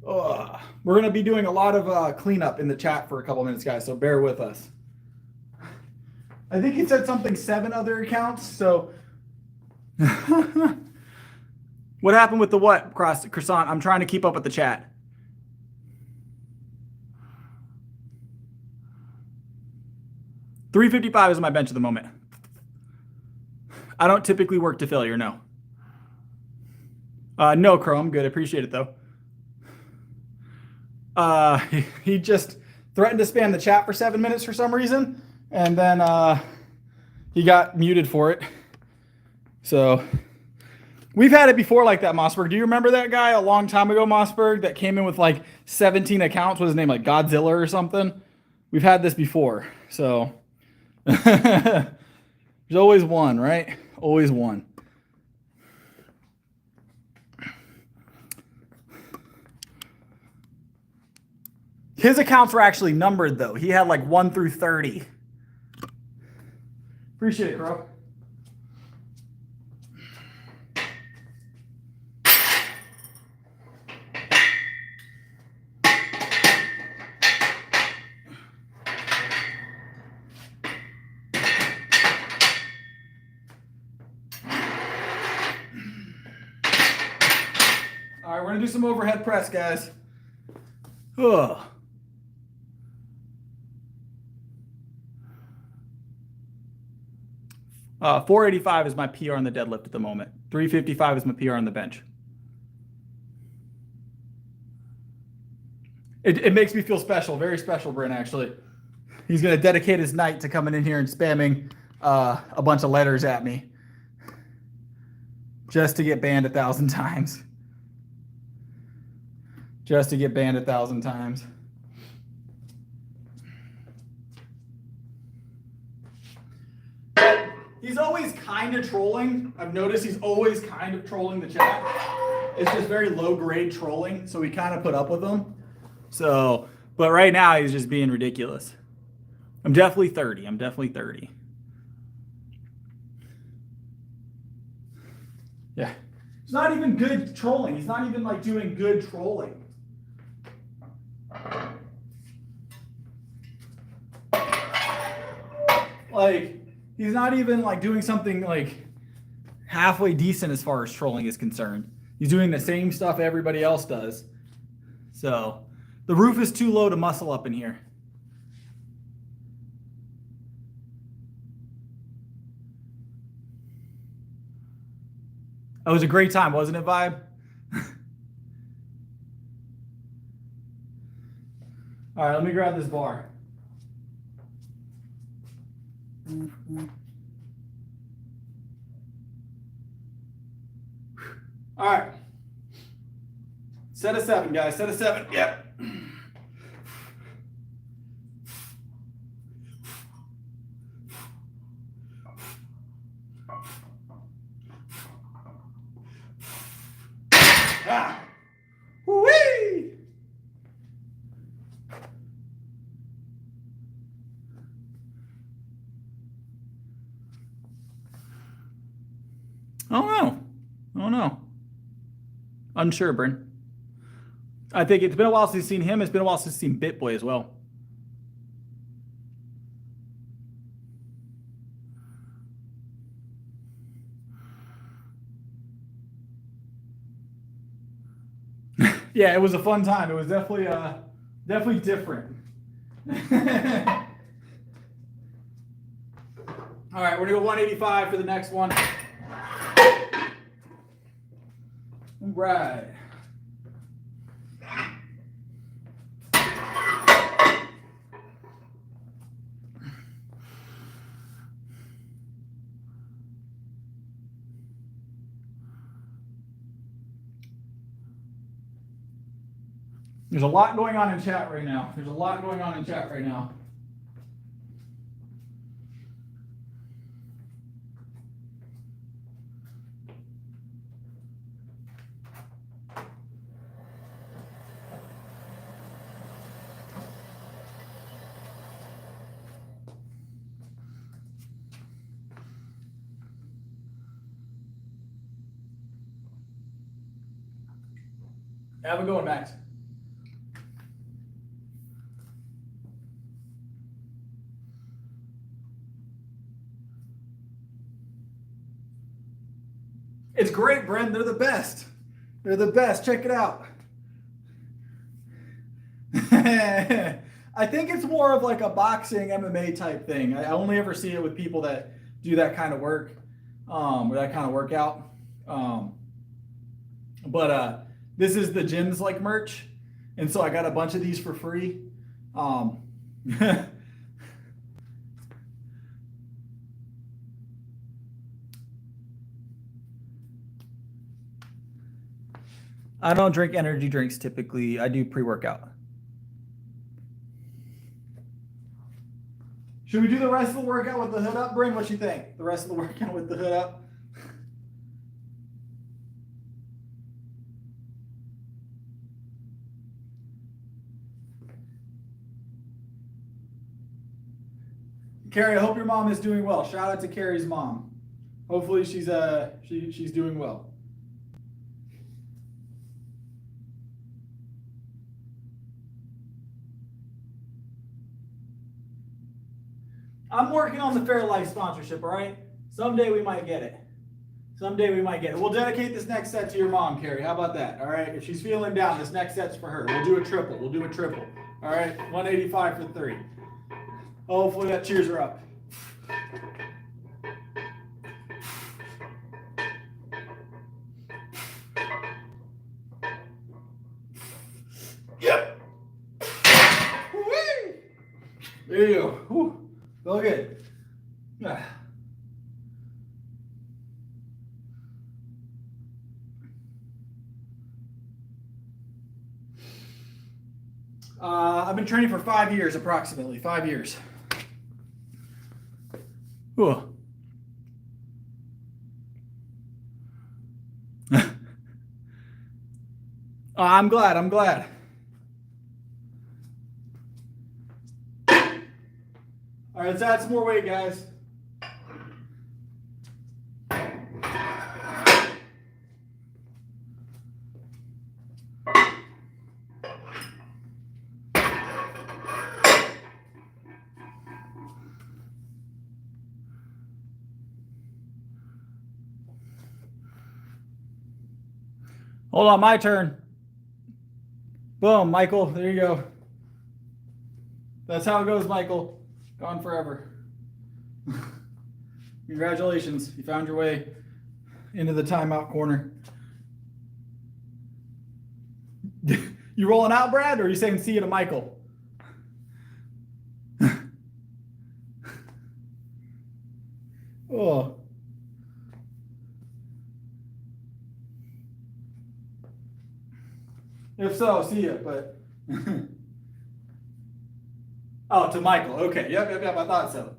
We're going to be doing a lot of cleanup in the chat for a couple minutes, guys, so bear with us. I think he said something 7 other accounts, so... What happened with the what, Croissant? I'm trying to keep up with the chat. $355 is my bench at the moment. I don't typically work to failure, no. No, Crow, I'm good. I appreciate it, though. He just threatened to spam the chat for 7 minutes for some reason, and then he got muted for it. So we've had it before like that, Mossberg. Do you remember that guy a long time ago, Mossberg, that came in with like 17 accounts? What was his name, like Godzilla or something? We've had this before, so there's always one, right? Always one. His accounts were actually numbered, though. He had like 1 through 30. Appreciate it, bro. All right, we're going to do some overhead press, guys. Ugh. 485 is my PR on the deadlift at the moment. 355 is my PR on the bench. It makes me feel special, very special, Bryn, actually. He's going to dedicate his night to coming in here and spamming a bunch of letters at me just to get banned 1,000 times. Just to get banned 1,000 times. He's always kind of trolling. I've noticed he's always kind of trolling the chat. It's just very low-grade trolling, so we kind of put up with him. So, but right now he's just being ridiculous. I'm definitely 30. I'm definitely 30. Yeah. It's not even good trolling. He's not even like doing good trolling. Like, he's not even like doing something like halfway decent as far as trolling is concerned. He's doing the same stuff everybody else does. So the roof is too low to muscle up in here. It was a great time, wasn't it, Vibe? All right, let me grab this bar. All right. Set of 7, guys. Set of 7. Yep. Ah. Whee! Oh no. Unsure, Bryn. I think it's been a while since you've seen him. It's been a while since you've seen BitBoy as well. Yeah, it was a fun time. It was definitely different. All right, we're gonna go 185 for the next one. All right. There's a lot going on in chat right now. Have a good one, Max. It's great, Bren. They're the best. Check it out. I think it's more of like a boxing MMA type thing. I only ever see it with people that do that kind of work, or that kind of workout. But this is the gym's like merch, and so I got a bunch of these for free. I don't drink energy drinks typically. I do pre-workout. Should we do the rest of the workout with the hood up, Bryn? What you think? The rest of the workout with the hood up? Carrie, I hope your mom is doing well. Shout out to Carrie's mom. Hopefully she's doing well. I'm working on the Fairlife sponsorship, all right? Someday we might get it. We'll dedicate this next set to your mom, Carrie. How about that? All right. If she's feeling down, this next set's for her. We'll do a triple. All right. 185 for 3. Hopefully that cheers her up. Yep. Whee! There you go. Whew. Feel good. I've been training for 5 years, approximately 5 years. Ooh. I'm glad. All right, let's add some more weight, guys. Hold on, my turn. Boom, Michael, there you go. That's how it goes, Michael. Gone forever. Congratulations, you found your way into the timeout corner. You rolling out, Brad, or are you saying see you to Michael? Oh. If so, see ya. But oh, to Michael. Okay. Yep. I thought so.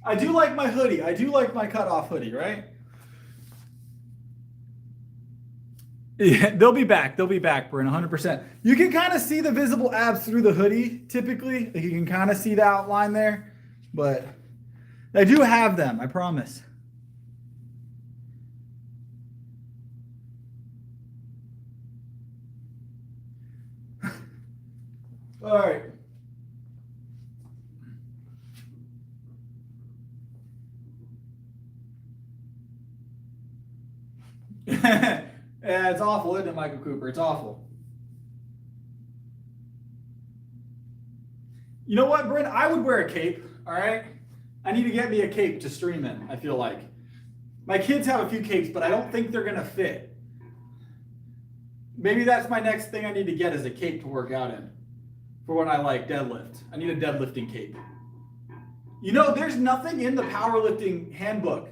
I do like my hoodie. I do like my cutoff hoodie, right? Yeah, they'll be back. They'll be back, Bryn, 100%. You can kind of see the visible abs through the hoodie, typically. Like you can kind of see the outline there. But I do have them, I promise. All right. Yeah, it's awful, isn't it, Michael Cooper? It's awful. You know what, Bryn? I would wear a cape, all right? I need to get me a cape to stream in, I feel like. My kids have a few capes, but I don't think they're going to fit. Maybe that's my next thing I need to get is a cape to work out in for when I like deadlift. I need a deadlifting cape. You know, there's nothing in the powerlifting handbook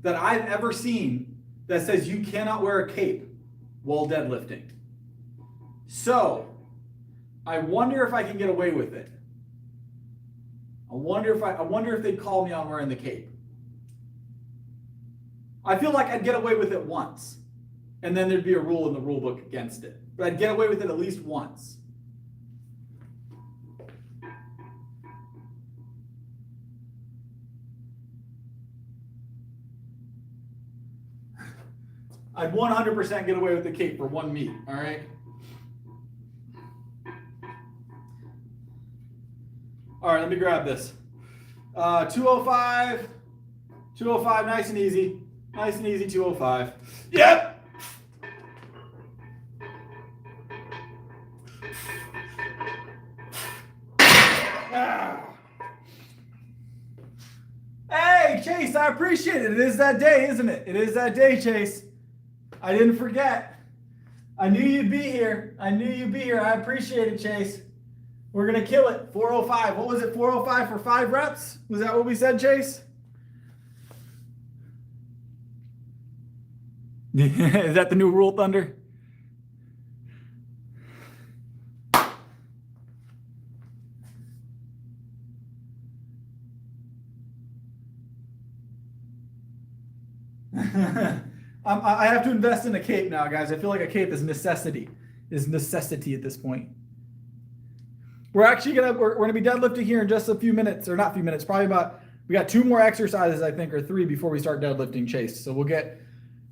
that I've ever seen that says you cannot wear a cape while deadlifting. So, I wonder if I can get away with it. I wonder if they'd call me on wearing the cape. I feel like I'd get away with it once, and then there'd be a rule in the rule book against it. But I'd get away with it at least once. I'd 100% get away with the cape for one meet, all right? All right, let me grab this. 205, 205, nice and easy. Nice and easy, 205. Yep! Ah. Hey, Chase, I appreciate it. It is that day, isn't it? It is that day, Chase. I didn't forget. I knew you'd be here. I knew you'd be here. I appreciate it, Chase. We're going to kill it. 405. What was it? 405 for 5 reps? Was that what we said, Chase? Is that the new rule, Thunder? I have to invest in a cape now, guys. I feel like a cape is necessity at this point. We're actually gonna be deadlifting here in just a few minutes, or not a few minutes, probably about, we got 2 more exercises, I think, or 3 before we start deadlifting, Chase. So we'll get,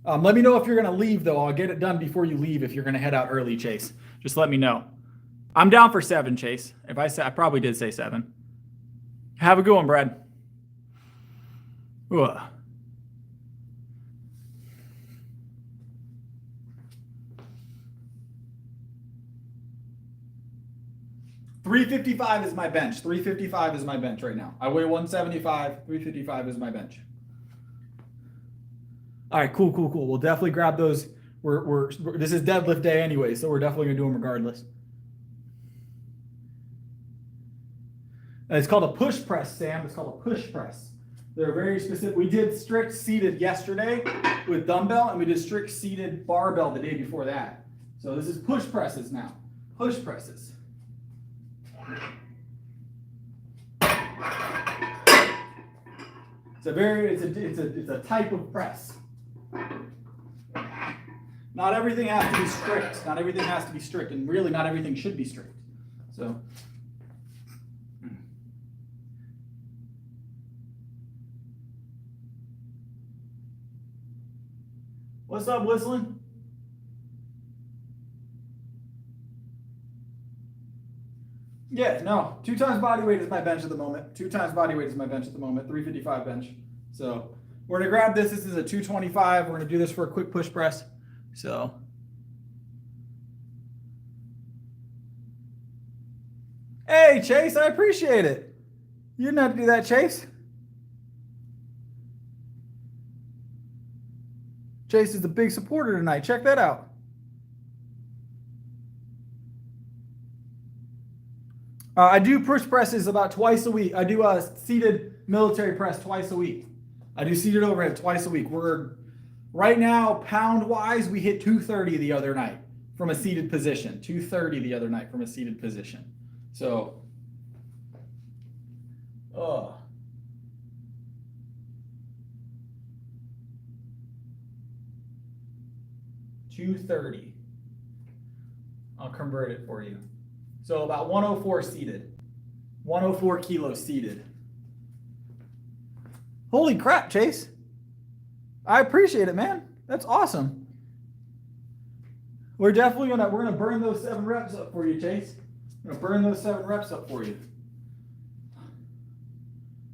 let me know if you're gonna leave though. I'll get it done before you leave if you're gonna head out early, Chase. Just let me know. I'm down for 7, Chase. If I said, I probably did say 7. Have a good one, Brad. Ugh. $355 is my bench. 355 is my bench right now. I weigh 175. 355 is my bench. All right, cool. We'll definitely grab those. This is deadlift day anyway, so we're definitely gonna do them regardless. And it's called a push press, Sam. It's called a push press. They're very specific. We did strict seated yesterday with dumbbell, and we did strict seated barbell the day before that. So this is push presses now. Push presses. It's a type of press. Not everything has to be strict. Not everything has to be strict, and really not everything should be strict. So what's up, Whistling? Yeah, no. 2 times body weight is my bench at the moment. 2 times body weight is my bench at the moment. 355 bench. So we're gonna grab this. This is a 225. We're gonna do this for a quick push press. So hey, Chase, I appreciate it. You didn't have to do that, Chase. Chase is a big supporter tonight. Check that out. I do push presses about twice a week. I do a seated military press twice a week. I do seated overhead twice a week. We're Right now, pound-wise, we hit 230 the other night from a seated position. 230 the other night from a seated position. So, 230. I'll convert it for you. So about 104 seated. 104 kilos seated. Holy crap, Chase. I appreciate it, man. That's awesome. We're definitely gonna burn those 7 reps up for you, Chase. We're gonna burn those 7 reps up for you.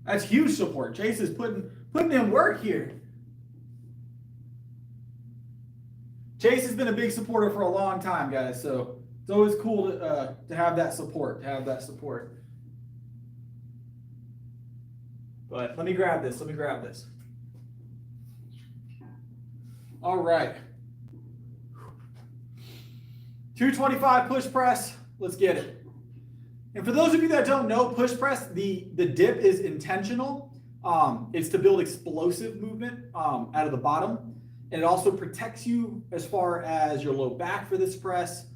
That's huge support. Chase is putting in work here. Chase has been a big supporter for a long time, guys. So it's always cool to have that support. But let me grab this. All right. 225 push press. Let's get it. And for those of you that don't know, push press, the dip is intentional. It's to build explosive movement out of the bottom. And it also protects you as far as your low back for this press.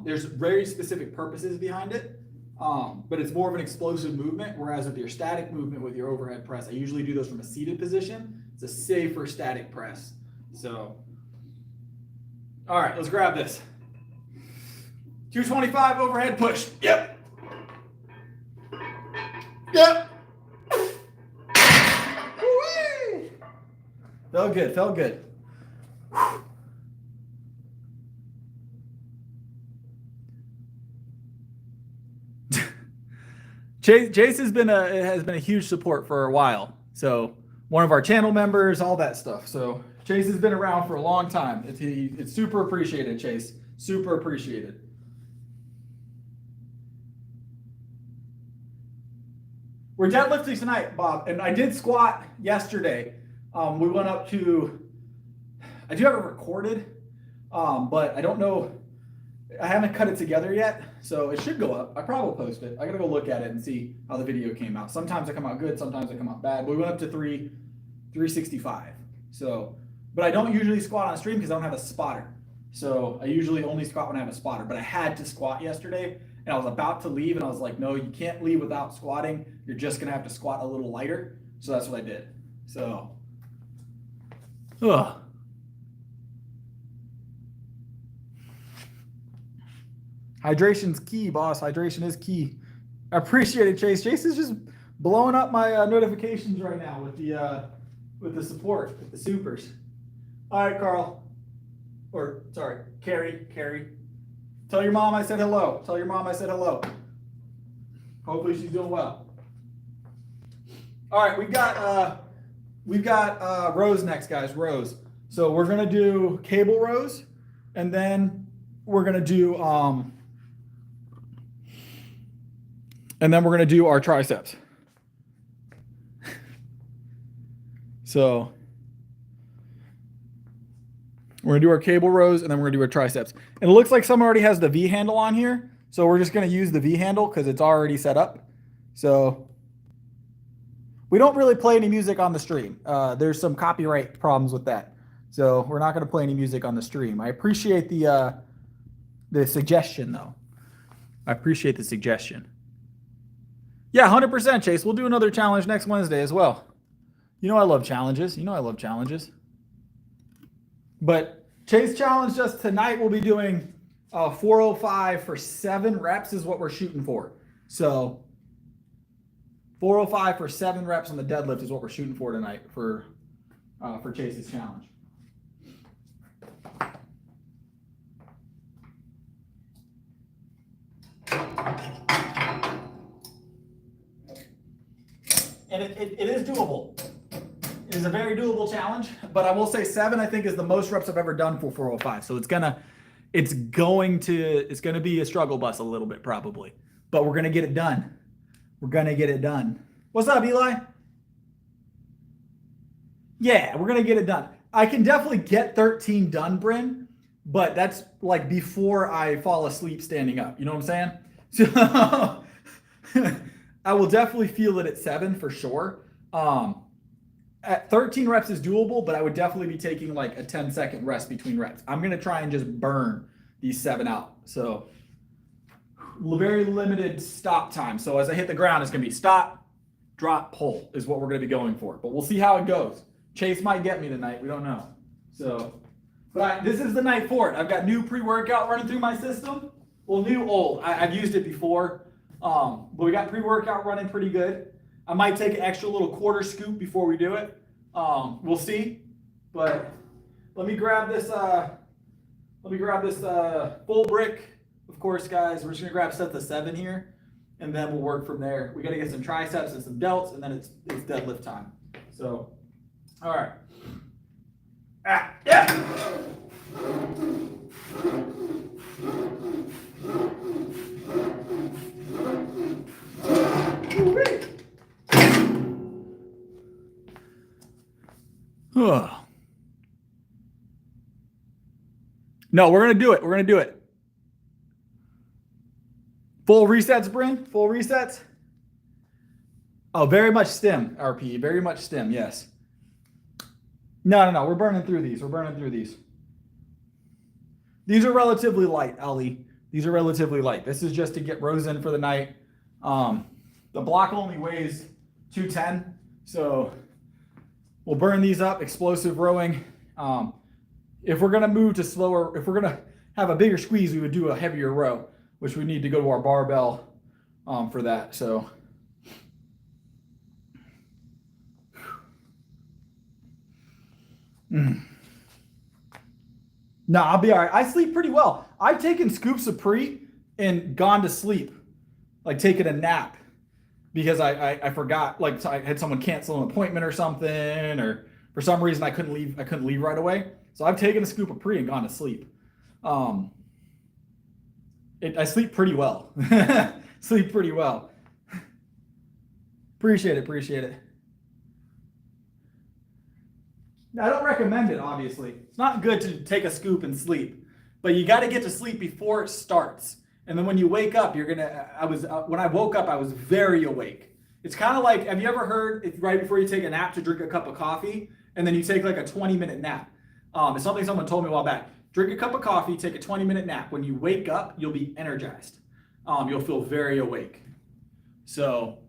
There's very specific purposes behind it. But it's more of an explosive movement, whereas with your static movement with your overhead press, I usually do those from a seated position. It's a safer static press. So, all right, let's grab this. 225 overhead push. Yep. Woo-wee. Felt good. Chase has been a huge support for a while. So one of our channel members, all that stuff. So Chase has been around for a long time. It's super appreciated, Chase. Super appreciated. We're deadlifting tonight, Bob, and I did squat yesterday. We went up to, I do have it recorded, but I don't know, I haven't cut it together yet, so it should go up. I probably post it. I gotta go look at it and see how the video came out. Sometimes I come out good, sometimes I come out bad, but we went up to 365. So, but I don't usually squat on stream because I don't have a spotter. So I usually only squat when I have a spotter, but I had to squat yesterday and I was about to leave and I was like, no, you can't leave without squatting. You're just gonna have to squat a little lighter. So that's what I did. So, Hydration's key, boss. Hydration is key. I appreciate it, Chase. Chase is just blowing up my notifications right now with the support, with the supers. All right, Carl. Or, sorry, Carrie. Tell your mom I said hello. Hopefully she's doing well. All right, we've got rows next, guys. Rows. So we're gonna do cable rows, and then we're gonna do our triceps. So we're gonna do our cable rows, and then we're gonna do our triceps. And it looks like someone already has the V handle on here, so we're just gonna use the V handle because it's already set up. So we don't really play any music on the stream. There's some copyright problems with that, so we're not gonna play any music on the stream. I appreciate the suggestion, though. I appreciate the suggestion. Yeah, 100%, Chase. We'll do another challenge next Wednesday as well. You know I love challenges. But Chase challenged us tonight. We'll be doing 405 for 7 reps is what we're shooting for. So 405 for 7 reps on the deadlift is what we're shooting for tonight for Chase's challenge. And it is doable. It is a very doable challenge, but I will say 7 I think is the most reps I've ever done for 405. So it's gonna be a struggle bus a little bit probably, but we're gonna get it done. What's up, Eli? Yeah, we're gonna get it done. I can definitely get 13 done, Bryn, but that's like before I fall asleep standing up. You know what I'm saying? So I will definitely feel it at 7 for sure. at 13 reps is doable, but I would definitely be taking like a 10-second rest between reps. I'm going to try and just burn these 7 out. So very limited stop time. So as I hit the ground, it's going to be stop, drop, pull is what we're going to be going for. But we'll see how it goes. Chase might get me tonight. We don't know. So, but this is the night for it. I've got new pre-workout running through my system. Well, new, old. I've used it before. But we got pre-workout running pretty good. I might take an extra little quarter scoop before we do it. We'll see. But let me grab this. Full brick. Of course, guys, we're just gonna grab set the 7 here, and then we'll work from there. We gotta get some triceps and some delts, and then it's deadlift time. So, all right. Yeah. No, we're gonna do it. We're gonna do it. Full resets, Bryn. Full resets. Oh, very much stem, RP. Very much stem. Yes. No. We're burning through these. These are relatively light, Ali. These are relatively light. This is just to get rows in for the night. The block only weighs 210, so we'll burn these up. Explosive rowing. If we're gonna move to slower, if we're gonna have a bigger squeeze, we would do a heavier row, which we need to go to our barbell for that. So. No, I'll be all right. I sleep pretty well. I've taken scoops of pre and gone to sleep, like taking a nap because I forgot, like I had someone cancel an appointment or something, or for some reason I couldn't leave right away. So I've taken a scoop of pre and gone to sleep. I sleep pretty well. Sleep pretty well. Appreciate it. I don't recommend it, obviously. It's not good to take a scoop and sleep, but you got to get to sleep before it starts. And then when you wake up, when I woke up, I was very awake. It's kind of like, have you ever heard right before you take a nap to drink a cup of coffee and then you take like a 20-minute nap? It's something someone told me a while back. Drink a cup of coffee, take a 20-minute nap. When you wake up, you'll be energized. You'll feel very awake. So,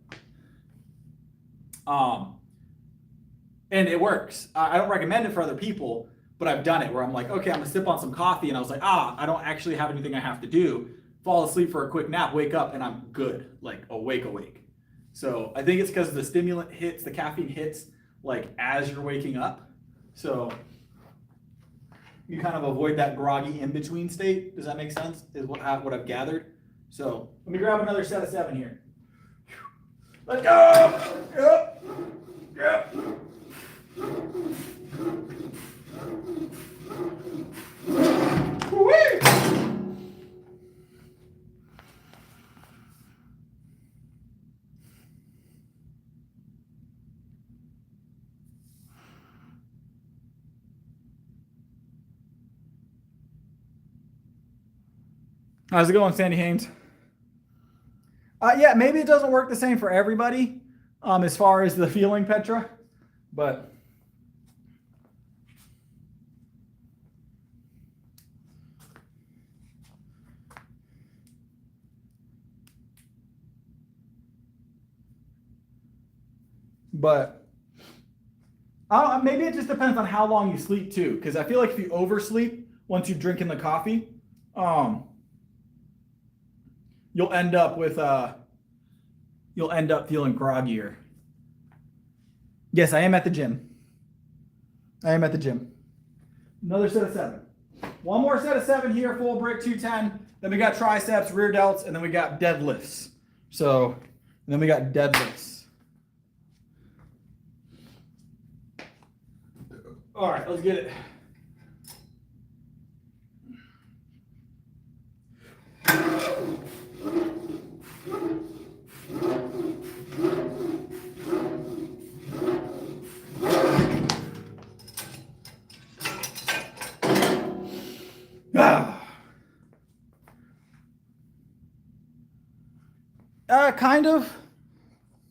and it works. I don't recommend it for other people, but I've done it where I'm like, okay, I'm gonna sip on some coffee, and I was like, I don't actually have anything I have to do. Fall asleep for a quick nap, wake up, and I'm good, like awake. So I think it's because the stimulant hits, the caffeine hits like as you're waking up. So you kind of avoid that groggy in-between state. Does that make sense? Is what I've gathered. So let me grab another set of 7 here. Let's go! Yep. Woo-wee! How's it going, Sandy Haynes? Yeah, maybe it doesn't work the same for everybody as far as the feeling, Petra, but maybe it just depends on how long you sleep too, because I feel like if you oversleep once you drink in the coffee, you'll end up feeling groggier. Yes, I am at the gym. Another set of 7. One more set of 7 here, full brick, 210. Then we got triceps, rear delts, and then we got deadlifts. So, then we got deadlifts. All right, let's get it.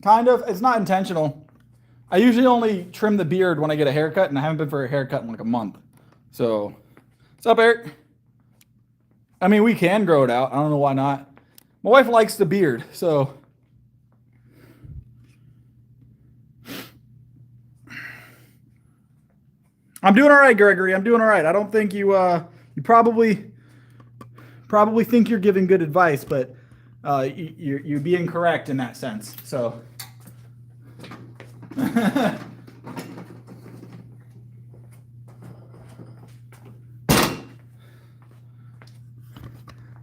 Kind of. It's not intentional. I usually only trim the beard when I get a haircut, and I haven't been for a haircut in like a month. So, what's up, Eric? I mean, we can grow it out. I don't know why not. My wife likes the beard, so. I'm doing all right, Gregory. I'm doing all right. I don't think you probably think you're giving good advice, but you're being correct in that sense. So.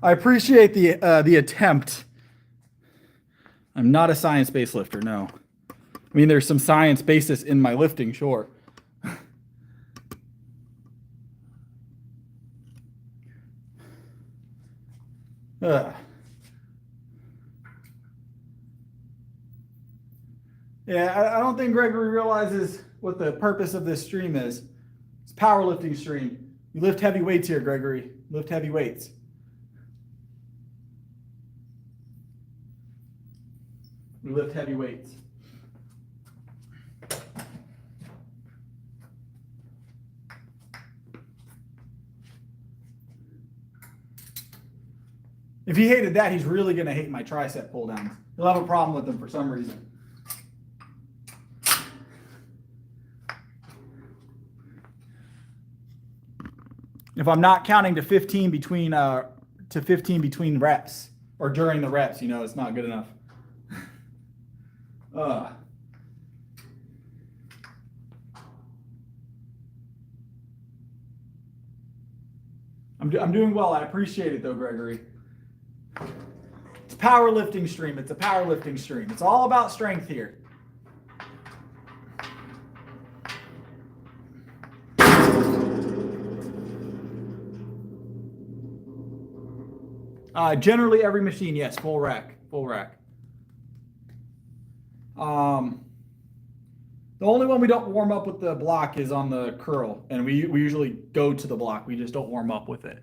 I appreciate the attempt. I'm not a science-based lifter, no. I mean, there's some science basis in my lifting, sure. Yeah, I don't think Gregory realizes what the purpose of this stream is. It's a powerlifting stream. You lift heavy weights here, Gregory. Lift heavy weights. We lift heavy weights. If he hated that, he's really going to hate my tricep pull downs. He'll have a problem with them for some reason. If I'm not counting to 15 between reps or during the reps, you know, it's not good enough. I'm doing well. I appreciate it though, Gregory. It's a powerlifting stream. It's a powerlifting stream. It's all about strength here. Generally every machine, yes, full rack. The only one we don't warm up with the block is on the curl, and we usually go to the block. We just don't warm up with it.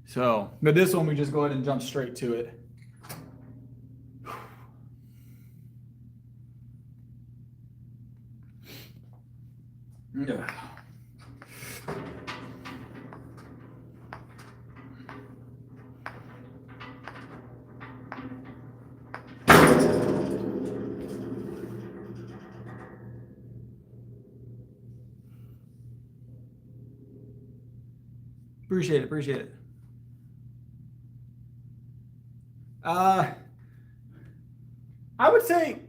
So, but this one we just go ahead and jump straight to it. Yeah. Appreciate it. I would say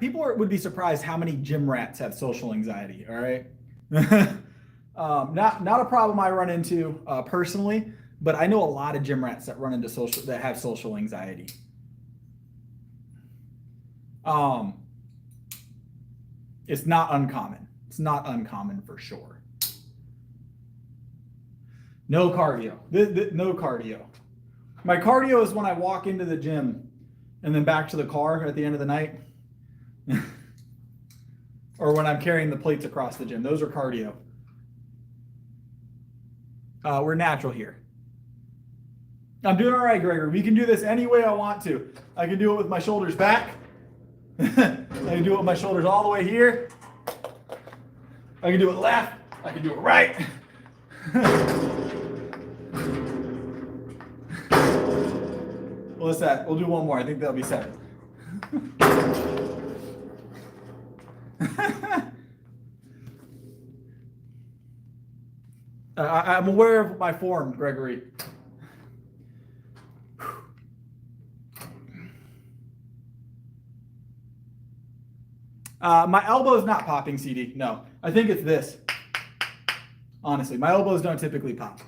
people would be surprised how many gym rats have social anxiety. All right, not a problem I run into personally, but I know a lot of gym rats that have social anxiety. It's not uncommon. It's not uncommon for sure. No cardio. No cardio. My cardio is when I walk into the gym and then back to the car at the end of the night. Or when I'm carrying the plates across the gym. Those are cardio. We're natural here. I'm doing all right, Gregory. We can do this any way I want to. I can do it with my shoulders back. I can do it with my shoulders all the way here. I can do it left. I can do it right. What's that? We'll do one more. I think that'll be 7. I'm aware of my form, Gregory. My elbow's not popping, CD. No, I think it's this. Honestly, my elbows don't typically pop.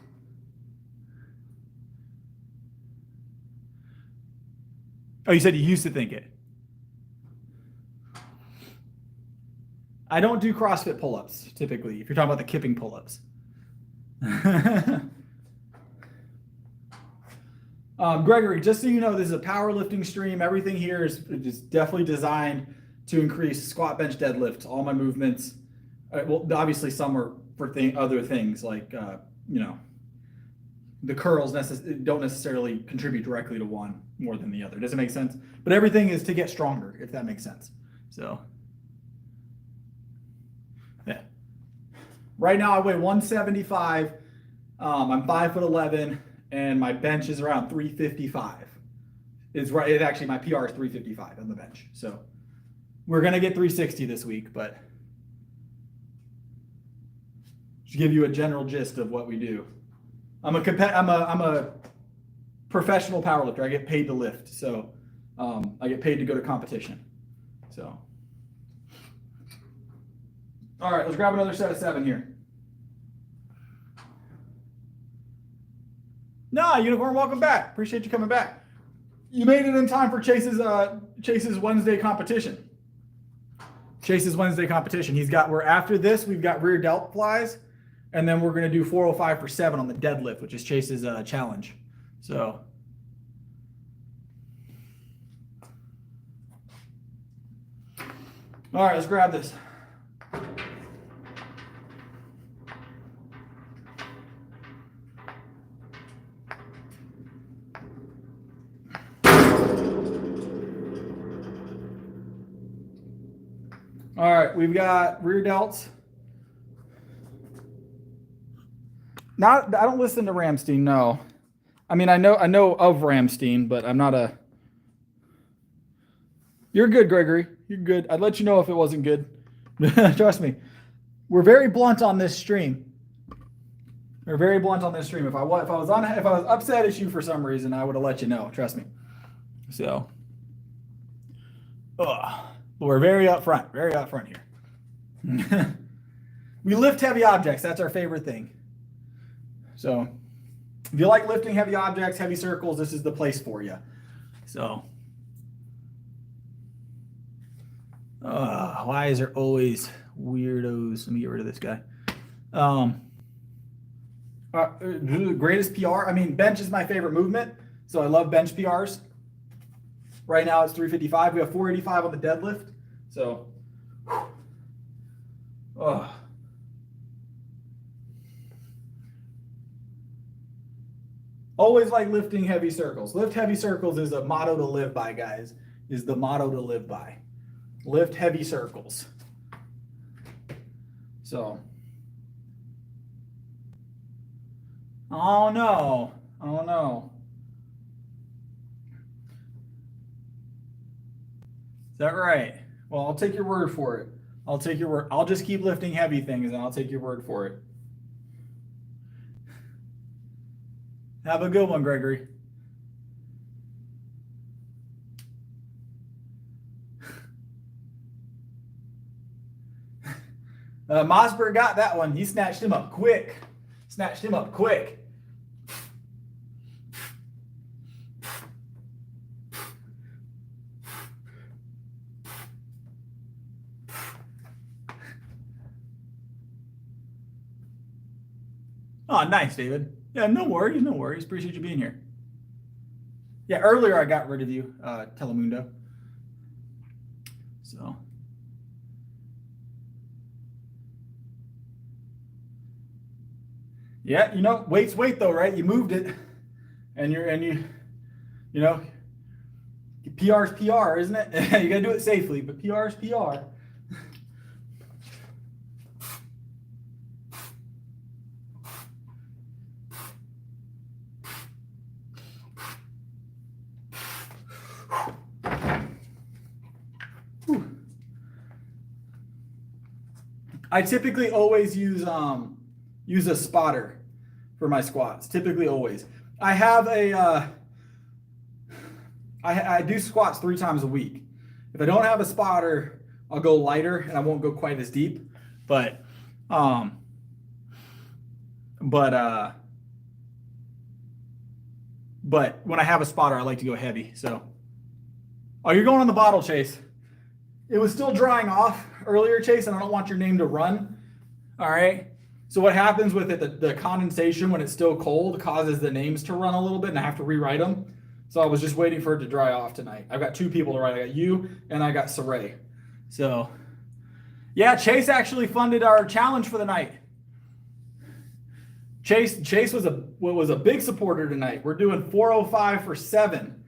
Oh, you said you used to think it. I don't do CrossFit pull-ups, typically, if you're talking about the kipping pull-ups. Gregory, just so you know, this is a powerlifting stream. Everything here is definitely designed to increase squat, bench, deadlift, all my movements. Well, obviously some are for other things like, the curls don't necessarily contribute directly to one more than the other. Does it make sense? But everything is to get stronger, if that makes sense. So, Right now I weigh 175. I'm 5'11", and my bench is around 355. It's right. It actually, my PR is 355 on the bench. So we're gonna get 360 this week, but to give you a general gist of what we do. I'm a professional powerlifter. I get paid to lift, so I get paid to go to competition. So, all right, let's grab another set of 7 here. Nah, Unicorn, welcome back. Appreciate you coming back. You made it in time for Chase's Wednesday competition. Chase's Wednesday competition. We're after this, we've got rear delt flies, and then we're going to do 405 for 7 on the deadlift, which is Chase's challenge. So, all right, let's grab this. All right, we've got rear delts. I don't listen to Ramstein, no. I mean, I know of Ramstein, but I'm not a... You're good, Gregory. You're good. I'd let you know if it wasn't good. Trust me. We're very blunt on this stream. We're very blunt on this stream. If I was upset at you for some reason, I would have let you know. Trust me. So, we're very upfront here. We lift heavy objects. That's our favorite thing. So, if you like lifting heavy objects, heavy circles, this is the place for you. So, why is there always weirdos? Let me get rid of this guy. Greatest PR. I mean, bench is my favorite movement, so I love bench PRs. Right now it's 355. We have 485 on the deadlift. So, always like lifting heavy circles. Lift heavy circles is a motto to live by, guys. Is the motto to live by. Lift heavy circles. So, oh no. Is that right? Well, I'll take your word for it. I'll take your word. I'll just keep lifting heavy things and I'll take your word for it. Have a good one, Gregory. Mossberg got that one. He snatched him up quick. Oh, nice, David. Yeah, no worries. Appreciate you being here. Yeah, earlier I got rid of you, Telemundo. So. Yeah, weight's weight though, right? You moved it, and PR's PR, isn't it? You gotta do it safely, but PR's PR. I typically always use a spotter for my squats. Typically always. I have I do squats 3 times a week. If I don't have a spotter, I'll go lighter and I won't go quite as deep. But when I have a spotter, I like to go heavy. So, you're going on the bottle, Chase. It was still drying off earlier, Chase, and I don't want your name to run. All right. So what happens with it, the condensation when it's still cold causes the names to run a little bit and I have to rewrite them. So I was just waiting for it to dry off tonight. I've got 2 people to write. I got you and I got Saray. So yeah, Chase actually funded our challenge for the night. Chase was a big supporter tonight. We're doing 405 for 7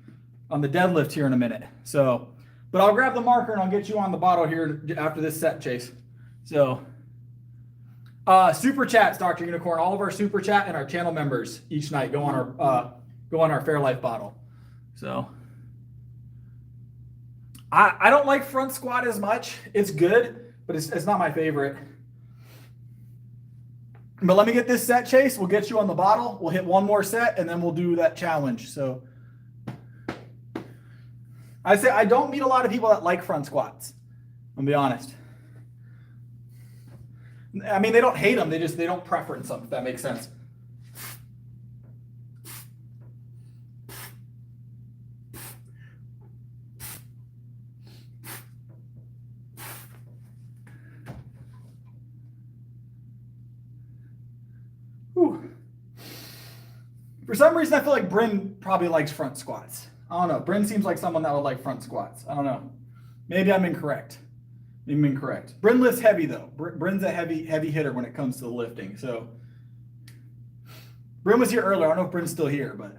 on the deadlift here in a minute. So, but I'll grab the marker and I'll get you on the bottle here after this set, Chase. So Super chats, Dr. Unicorn. All of our super chat and our channel members each night go on our Fairlife bottle. So I don't like front squat as much. It's good, but it's not my favorite. But let me get this set, Chase. We'll get you on the bottle. We'll hit one more set, and then we'll do that challenge. So I say I don't meet a lot of people that like front squats. I'll be honest. I mean, they don't hate them. They don't preference them, if that makes sense. Whew. For some reason, I feel like Bryn probably likes front squats. I don't know. Bryn seems like someone that would like front squats. I don't know. Maybe I'm incorrect. Bryn lifts heavy though. Bryn's a heavy hitter when it comes to the lifting. So Bryn was here earlier. I don't know if Bryn's still here, but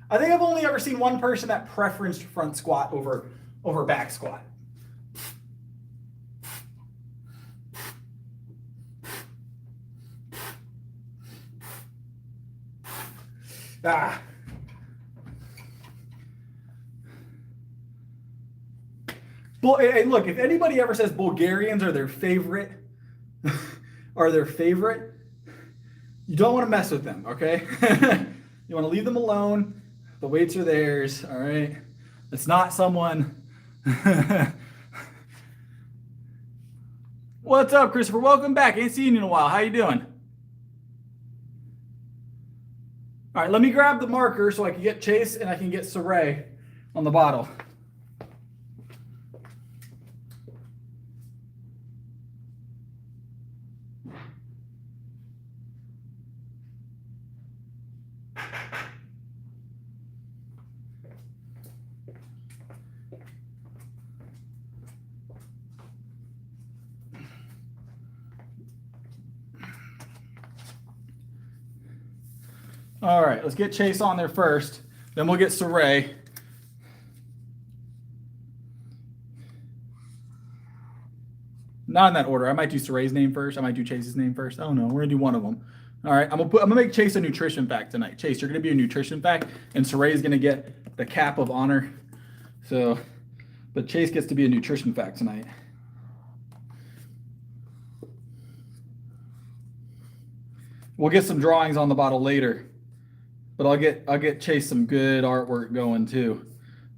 I think I've only ever seen one person that preferenced front squat over back squat. Hey, look, if anybody ever says Bulgarians are their favorite, you don't want to mess with them, okay? You want to leave them alone. The weights are theirs, all right? It's not someone. What's up, Christopher? Welcome back. Ain't seen you in a while. How you doing? All right, let me grab the marker so I can get Chase and I can get Saray on the bottle. All right, let's get Chase on there first. Then we'll get Saray. Not in that order. I might do Saray's name first. I might do Chase's name first. I don't know. We're gonna do one of them. All right, I'm gonna make Chase a nutrition fact tonight. Chase, you're gonna be a nutrition fact, and Saray's gonna get the cap of honor. So, but Chase gets to be a nutrition fact tonight. We'll get some drawings on the bottle later. But I'll get Chase some good artwork going too.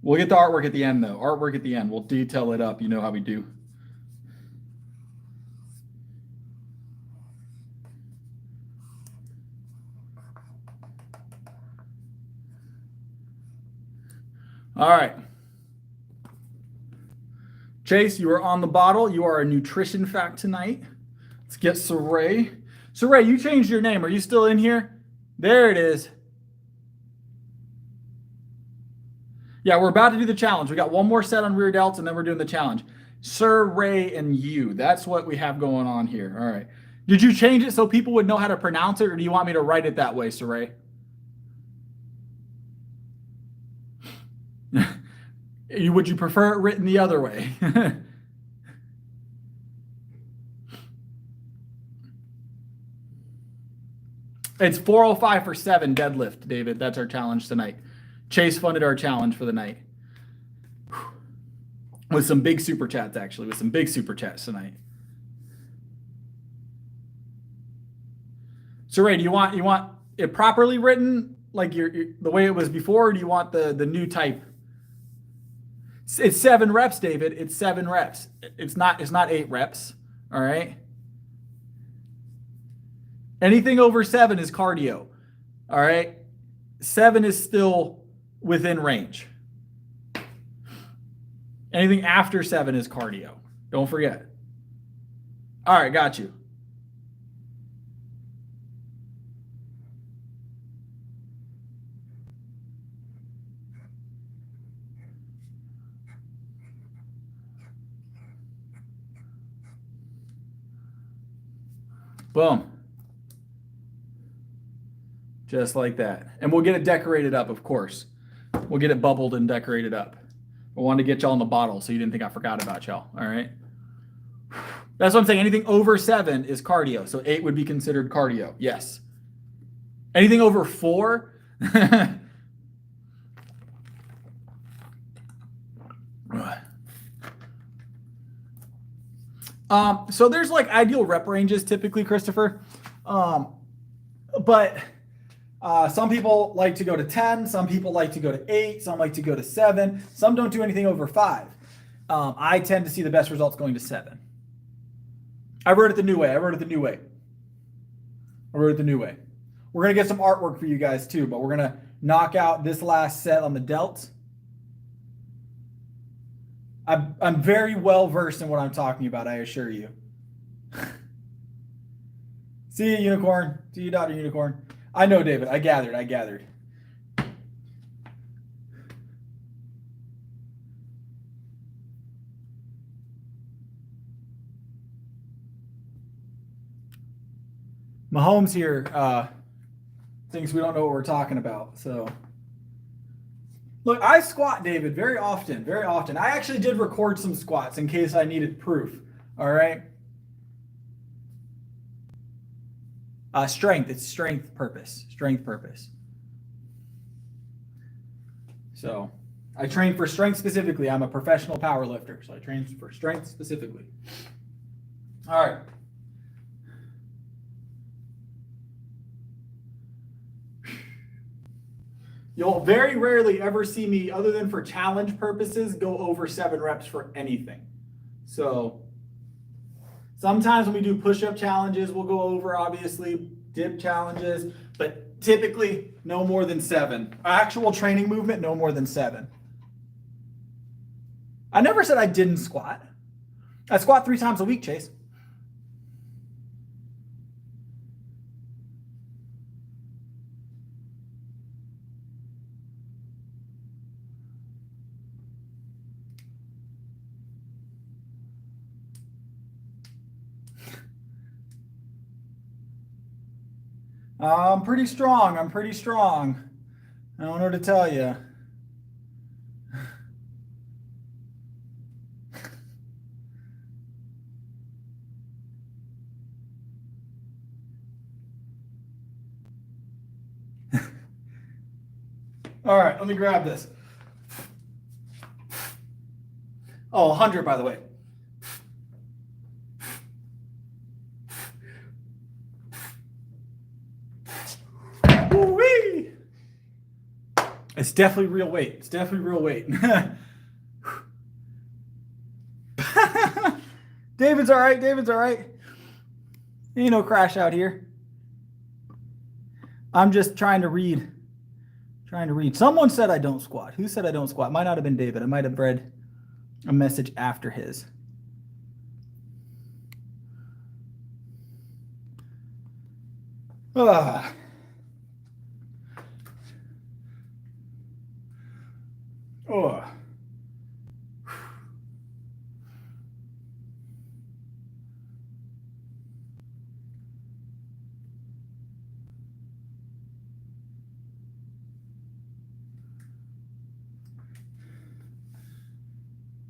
We'll get the artwork at the end though. Artwork at the end. We'll detail it up. You know how we do. All right. Chase, you are on the bottle. You are a nutrition fact tonight. Let's get Saray. Saray, you changed your name. Are you still in here? There it is. Yeah, we're about to do the challenge. We got one more set on rear delts, and then we're doing the challenge. Sir, Ray, and you. That's what we have going on here. All right. Did you change it so people would know how to pronounce it, or do you want me to write it that way, Sir Ray? Would you prefer it written the other way? It's 405 for 7 deadlift, David. That's our challenge tonight. Chase funded our challenge for the night. With some big super chats, actually. With some big super chats tonight. So, Ray, do you want it properly written, like the way it was before, or do you want the new type? It's 7 reps, David. It's 7 reps. It's not 8 reps. All right. Anything over 7 is cardio. All right. 7 is still within range. Anything after 7 is cardio. Don't forget. All right, got you. Boom. Just like that. And we'll get it decorated up, of course. We'll get it bubbled and decorated up. I wanted to get y'all in the bottle so you didn't think I forgot about y'all. All right. That's what I'm saying. Anything over 7 is cardio. So 8 would be considered cardio. Yes. Anything over 4. So there's like ideal rep ranges typically, Christopher. But some people like to go to 10. Some people like to go to 8. Some like to go to 7. Some don't do anything over 5. I tend to see the best results going to 7. I wrote it the new way. I wrote it the new way. We're going to get some artwork for you guys too, but we're going to knock out this last set on the delts. I'm very well versed in what I'm talking about, I assure you. See you, Unicorn. See you, Dr. Unicorn. I know, David. I gathered. Mahomes here thinks we don't know what we're talking about. So, look, I squat, David, very often. I actually did record some squats in case I needed proof. All right. Strength. It's strength purpose. So, I train for strength specifically. I'm a professional power lifter, so I train for strength specifically. All right. You'll very rarely ever see me, other than for challenge purposes, go over 7 reps for anything. So sometimes when we do push-up challenges, we'll go over, obviously, dip challenges, but typically no more than 7. Actual training movement, no more than 7. I never said I didn't squat. I squat 3 times a week, Chase. I'm pretty strong. I don't know what to tell you. All right, let me grab this. Oh, 100, by the way. Woo-wee! It's definitely real weight. David's all right. Ain't no crash out here. I'm just trying to read. Someone said I don't squat. Who said I don't squat? Might not have been David. I might have read a message after his. Ugh. Oh.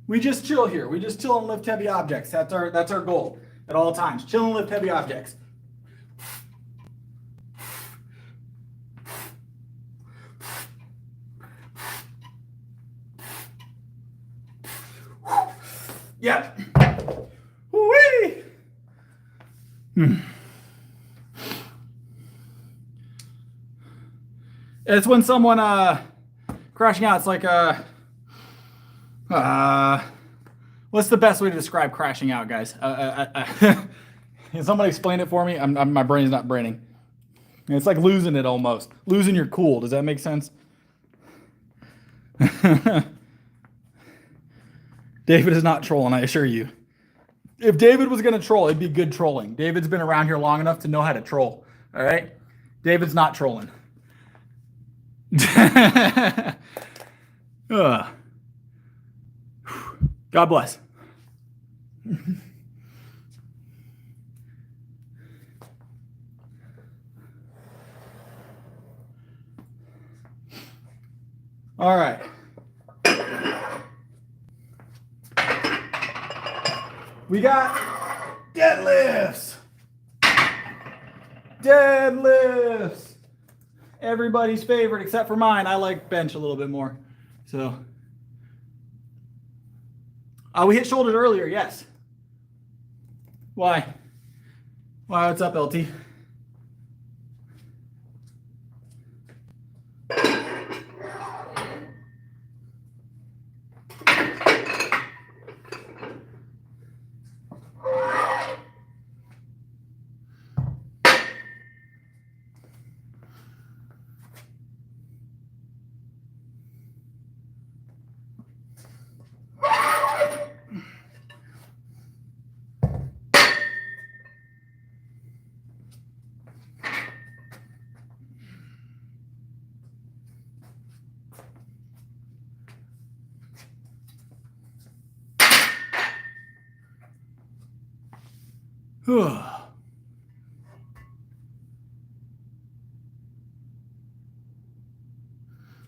We just chill here. We just chill and lift heavy objects. That's our goal at all times. Chill and lift heavy objects. Yep. Woo-wee. It's when someone crashing out. It's like what's the best way to describe crashing out, guys? Can somebody explain it for me? My brain's not braining. It's like losing it almost. Losing your cool. Does that make sense? David is not trolling, I assure you. If David was going to troll, it'd be good trolling. David's been around here long enough to know how to troll. All right? David's not trolling. God bless. All right. We got deadlifts. Deadlifts. Everybody's favorite except for mine. I like bench a little bit more. So, we hit shoulders earlier, yes. Why? Why, what's up, LT?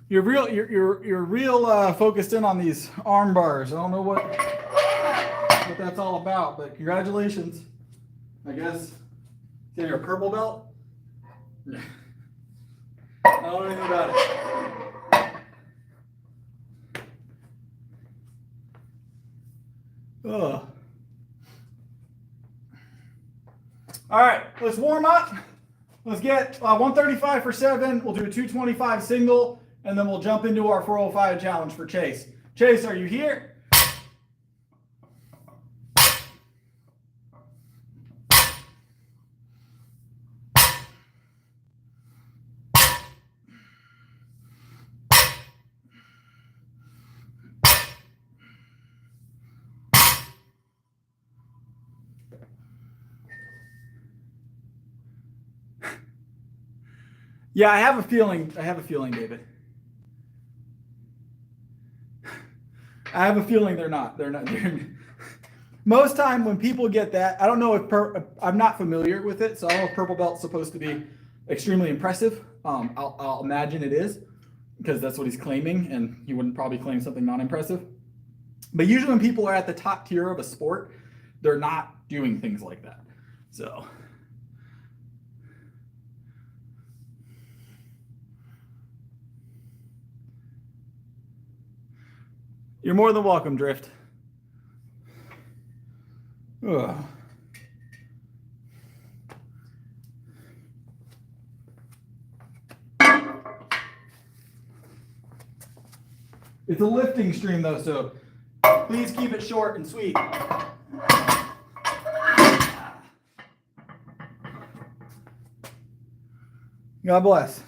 You're real focused in on these arm bars. I don't know what that's all about, but congratulations. I guess. Getting your purple belt? I don't know anything about it. Ugh. All right, let's warm up. Let's get 135 for 7. We'll do a 225 single, and then we'll jump into our 405 challenge for Chase. Chase, are you here? Yeah, I have a feeling, David. I have a feeling they're not. Most time when people get that, I don't know if I'm not familiar with it, so I don't know if purple belt's supposed to be extremely impressive. I'll imagine it is, because that's what he's claiming, and he wouldn't probably claim something non-impressive. But usually when people are at the top tier of a sport, they're not doing things like that. So. You're more than welcome, Drift. Ugh. It's a lifting stream, though, so please keep it short and sweet. God bless.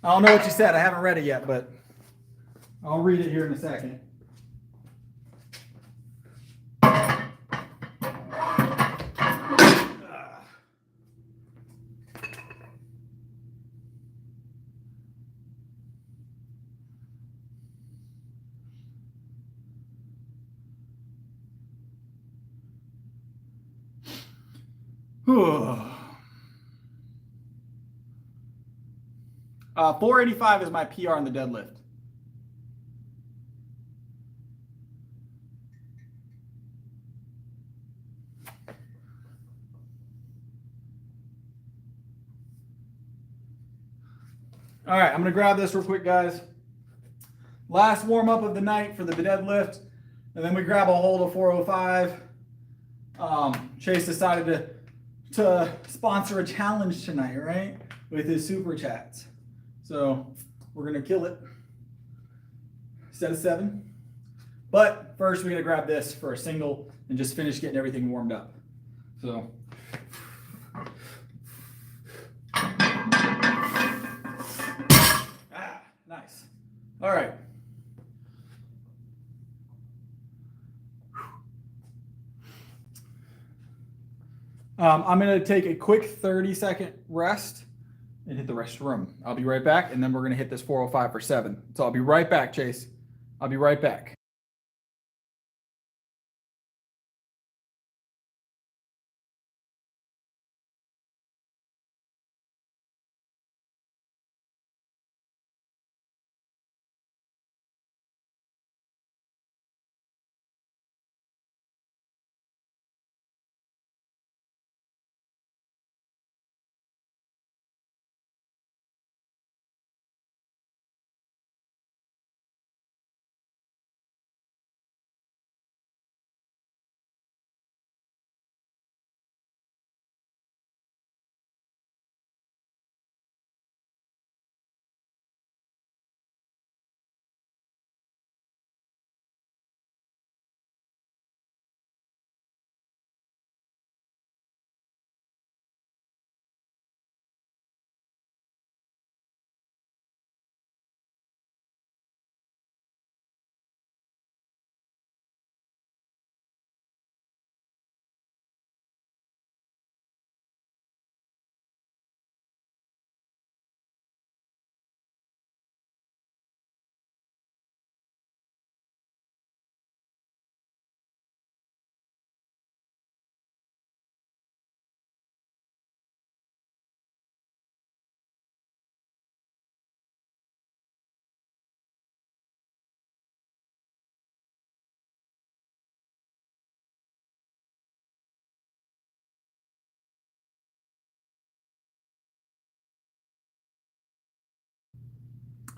I don't know what you said. I haven't read it yet, but I'll read it here in a second. Whew. 485 is my PR in the deadlift. All right, I'm gonna grab this real quick, guys. Last warm up of the night for the deadlift, and then we grab a hold of 405. Chase decided to sponsor a challenge tonight, right? With his super chats. So we're gonna kill it. Set of 7. But first we're gonna grab this for a single and just finish getting everything warmed up. So. Nice. All right. I'm going to take a quick 30-second rest and hit the restroom. I'll be right back, and then we're going to hit this 405 for 7. So I'll be right back, Chase. I'll be right back.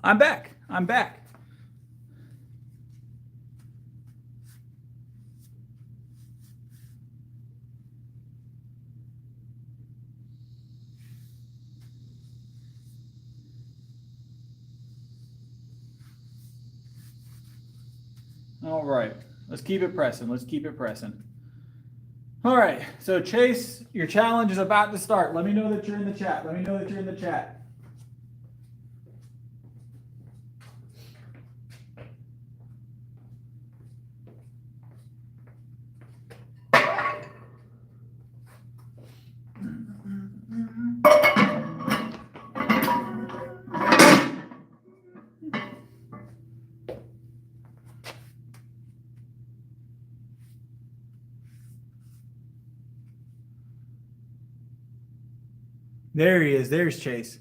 I'm back. I'm back. All right. Let's keep it pressing. Let's keep it pressing. All right. So Chase, your challenge is about to start. Let me know that you're in the chat. Let me know that you're in the chat. There he is. There's Chase.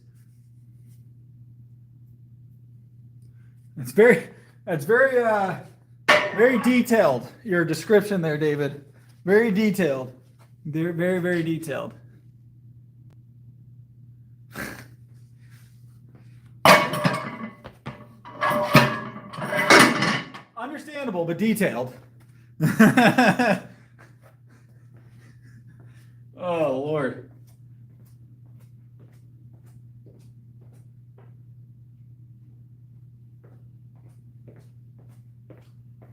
That's very detailed. Your description there, David. Very detailed. Very, very, very detailed. Understandable, but detailed. Oh, Lord.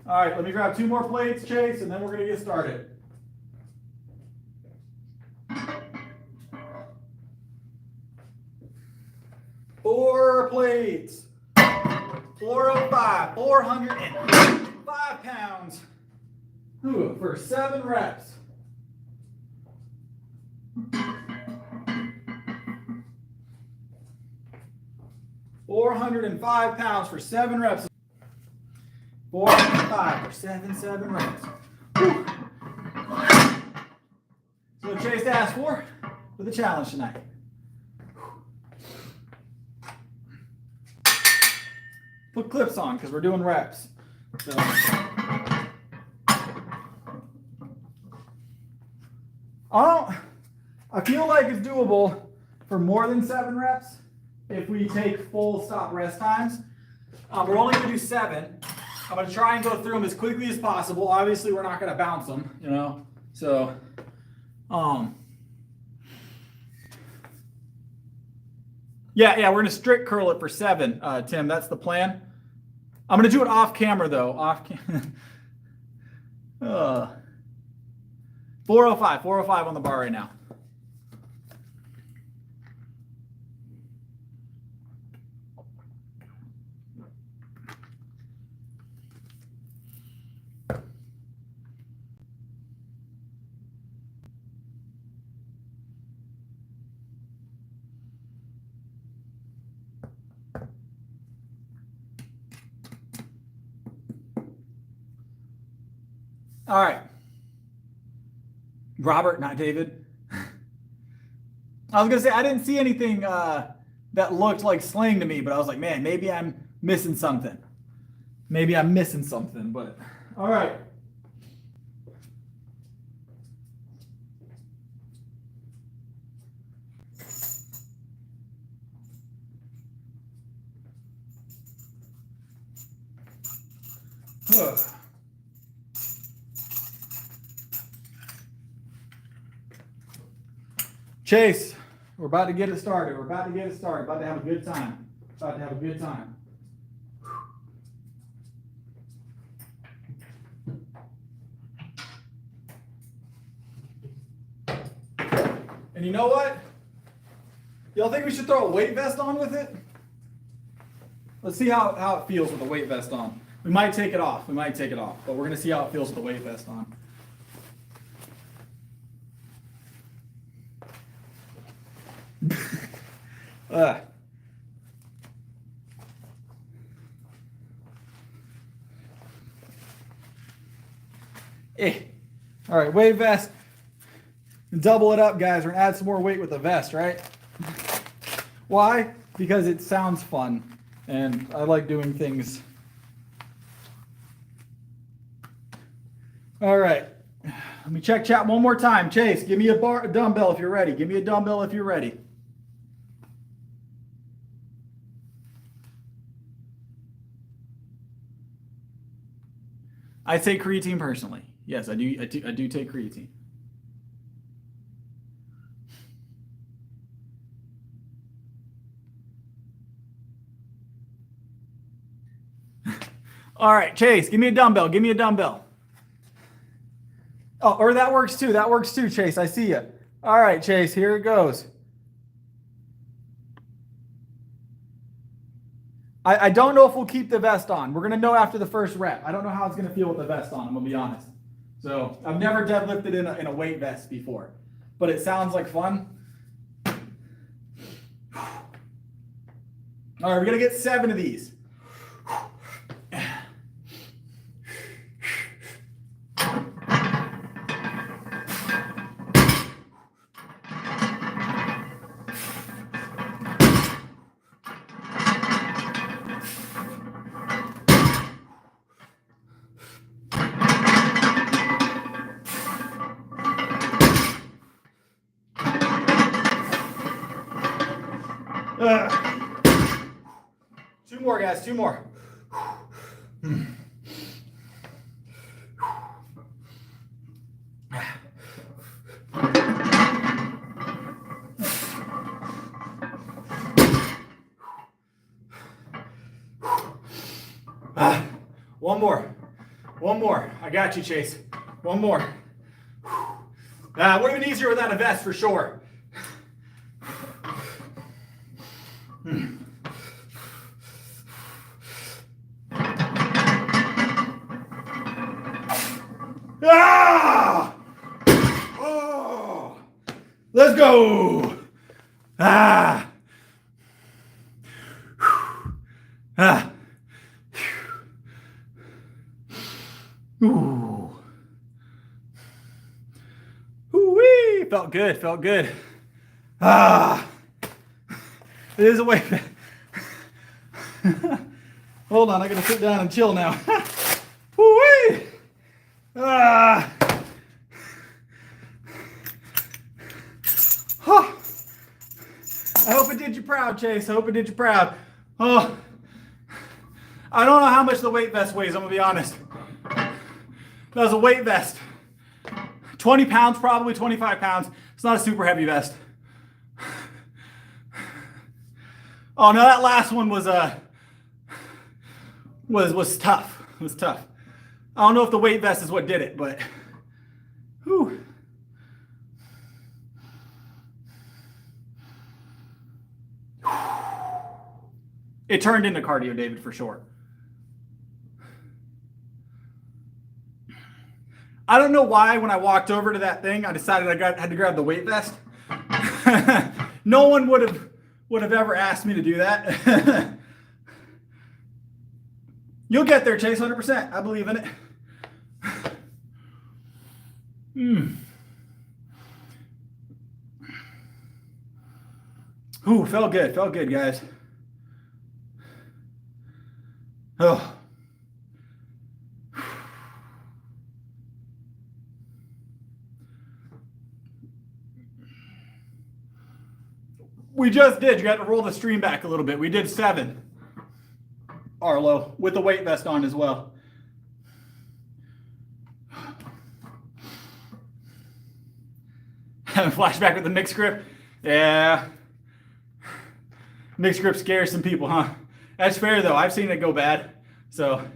All right, let me grab 2 more plates, Chase, and then we're going to get started. Four plates. 405, 405 pounds. Ooh, for 7 reps. £405 for 7 reps. 405 for 7 reps. Whew. So what Chase asked for the challenge tonight. Put clips on because we're doing reps. So. I feel like it's doable for more than 7 reps if we take full stop rest times. We're only going to do 7. I'm going to try and go through them as quickly as possible. Obviously, we're not going to bounce them, you know. So, yeah, we're going to strict curl it for 7, Tim. That's the plan. I'm going to do it off camera, though. 405 on the bar right now. All right. Robert, not David. I was going to say, I didn't see anything that looked like sling to me, but I was like, man, maybe I'm missing something. Maybe I'm missing something, but all right. Chase, we're about to get it started. We're about to get it started. About to have a good time. About to have a good time. And you know what? Y'all think we should throw a weight vest on with it? Let's see how it feels with a weight vest on. We might take it off. But we're going to see how it feels with the weight vest on. All right, weight vest. Double it up, guys. We're going to add some more weight with the vest, right? Why? Because it sounds fun, and I like doing things. All right. Let me check chat one more time. Chase, give me a dumbbell if you're ready. Give me a dumbbell if you're ready. I take creatine personally. Yes, I do take creatine. All right, Chase, give me a dumbbell. Give me a dumbbell. Oh, or that works too. That works too, Chase. I see you. All right, Chase, here it goes. I don't know if we'll keep the vest on. We're going to know after the first rep. I don't know how it's going to feel with the vest on, I'm going to be honest. So I've never deadlifted in a weight vest before, but it sounds like fun. All right, we're going to get 7 of these. Two more, guys. 2 more. One more. One more. I got you, Chase. One more. Would have been easier without a vest for sure. Ah! Oh! Let's go! Ah! Ah! Ooh. Ooh-wee! Felt good, felt good. Ah! It is a way. Hold on, I gotta sit down and chill now. Ooh-wee! Ah! Huh. I hope it did you proud, Chase. I hope it did you proud. Oh, I don't know how much the weight vest weighs, I'm gonna be honest. That was a weight vest. 20 pounds, probably 25 pounds. It's not a super heavy vest. Oh no, that last one was tough. It was tough. I don't know if the weight vest is what did it, but whew. It turned into cardio, David, for sure. I don't know why when I walked over to that thing, I decided I had to grab the weight vest. No one would have ever asked me to do that. You'll get there, Chase, 100%. I believe in it. Ooh, felt good, guys. Oh. We just did. You got to roll the stream back a little bit. We did 7. Arlo, with the weight vest on as well. Flashback with the mixed grip. Yeah. Mixed grip scares some people, huh? That's fair, though. I've seen it go bad. So.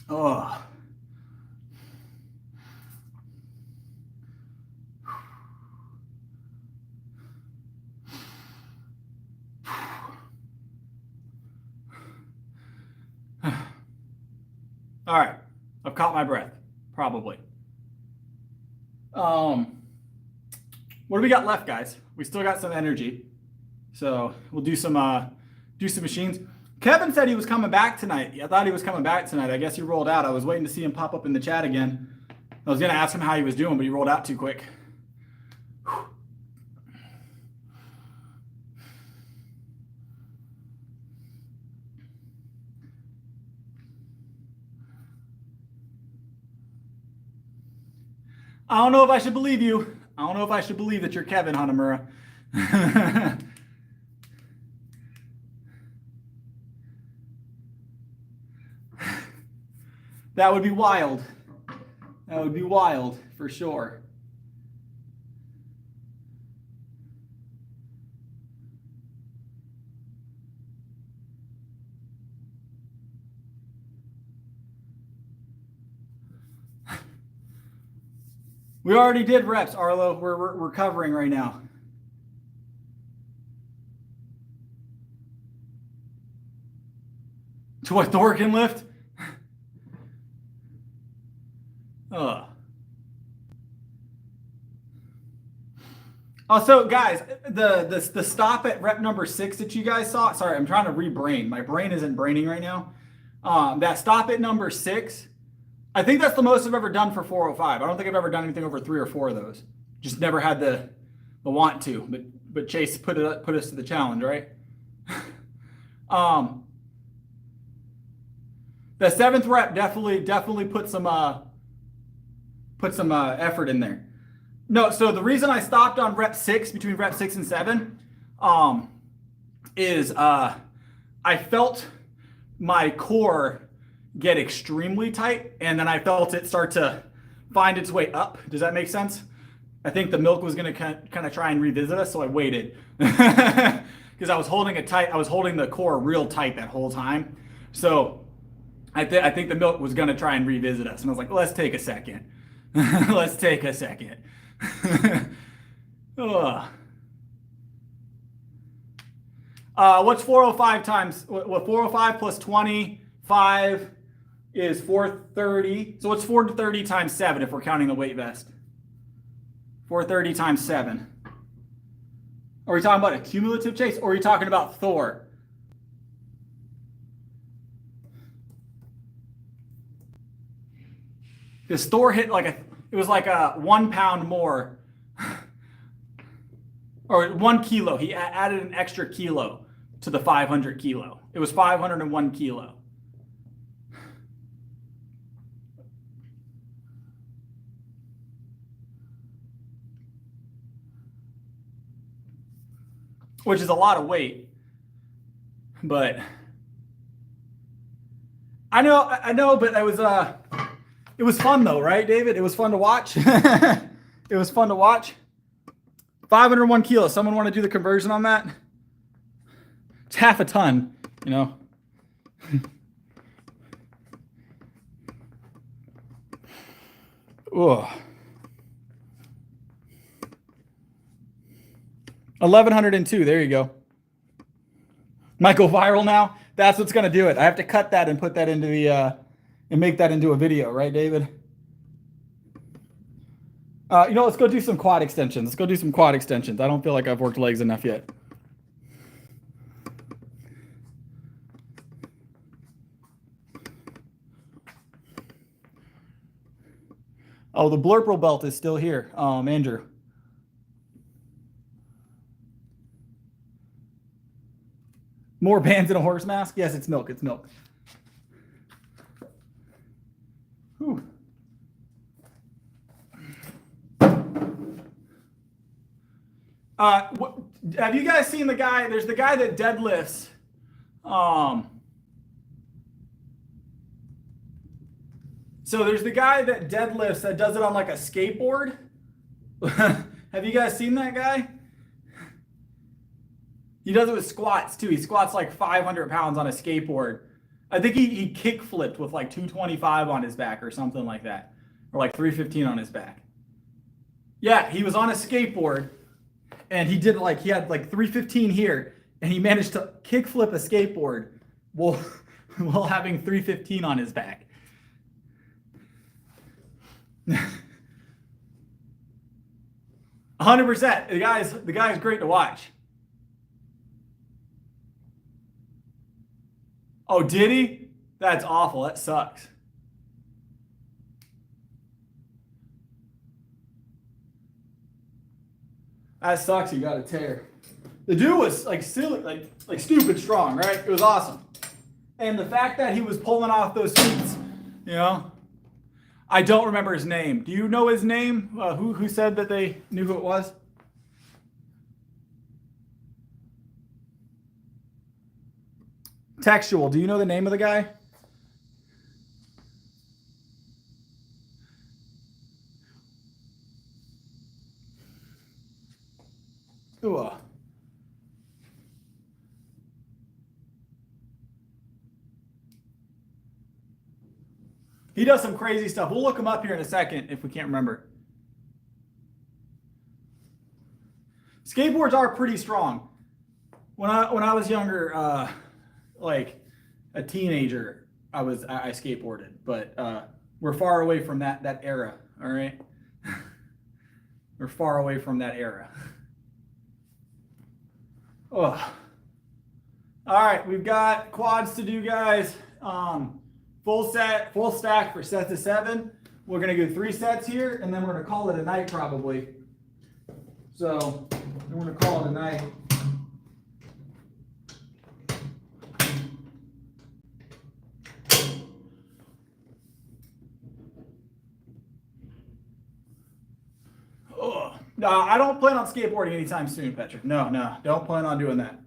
Oh. All right. I've caught my breath. Probably. What do we got left, guys? We still got some energy. So we'll do some machines. Kevin said he was coming back tonight. I thought he was coming back tonight. I guess he rolled out. I was waiting to see him pop up in the chat again. I was going to ask him how he was doing, but he rolled out too quick. I don't know if I should believe you. I don't know if I should believe that you're Kevin Hanamura. That would be wild. That would be wild for sure. We already did reps, Arlo. We're recovering right now. To what Thor can lift? Also, guys, the stop at rep number 6 that you guys saw. Sorry, I'm trying to rebrain. My brain isn't braining right now. That stop at number 6. I think that's the most I've ever done for 405. I don't think I've ever done anything over 3 or 4 of those. Just never had the want to. But Chase put us to the challenge, right? The 7th rep definitely put some effort in there. No, so the reason I stopped on rep 6, between rep 6 and 7, is I felt my core get extremely tight, and then I felt it start to find its way up. Does that make sense? I think the milk was going to kind of try and revisit us, so I waited because I was holding it tight. I was holding the core real tight that whole time. So I think the milk was going to try and revisit us, and I was like, let's take a second. Let's take a second. What's 405 times? What 405 plus 25 is 430. So what's 430 times 7 if we're counting the weight vest? 430 times 7. Are we talking about a cumulative chase, or are we talking about Thor? Because Thor hit it was like a 1 pound more, or 1 kilo. He added an extra kilo to the 500 kilo. It was 501 kilo. Which is a lot of weight, but I know, but it was fun though, right, David? It was fun to watch. It was fun to watch. 501 kilos. Someone want to do the conversion on that? It's half a ton, you know. Ugh. 1102. There you go. Might go viral now. That's what's going to do it. I have to cut that and put that into the and make that into a video, right, David? Let's go do some quad extensions. Let's go do some quad extensions. I don't feel like I've worked legs enough yet. Oh, the blurple belt is still here, Andrew. More bands in a horse mask? Yes, it's milk. It's milk. Whew. Have you guys seen the guy? There's the guy that deadlifts. So there's the guy that deadlifts that does it on like a skateboard. Have you guys seen that guy? He does it with squats too. He squats like 500 pounds on a skateboard. I think he kick flipped with like 225 on his back or something like that. Or like 315 on his back. Yeah, he was on a skateboard and he had like 315 here and he managed to kick flip a skateboard while having 315 on his back. 100%. The guy's great to watch. Oh, did he? That's awful. That sucks. That sucks. You got a tear. The dude was like silly, like stupid strong, right? It was awesome. And the fact that he was pulling off those feats, you know, I don't remember his name. Do you know his name? Who said that they knew who it was? Textual. Do you know the name of the guy? Ooh. He does some crazy stuff. We'll look him up here in a second if we can't remember. Skateboards are pretty strong. When I was younger, like a teenager, I skateboarded, but we're far away from that era. All right, we're far away from that era. Oh, all right. We've got quads to do, guys. Full stack for sets of 7. We're gonna do 3 sets here, and then we're gonna call it a night probably. So we're gonna call it a night. Oh, no, I don't plan on skateboarding anytime soon, Petra. No, don't plan on doing that.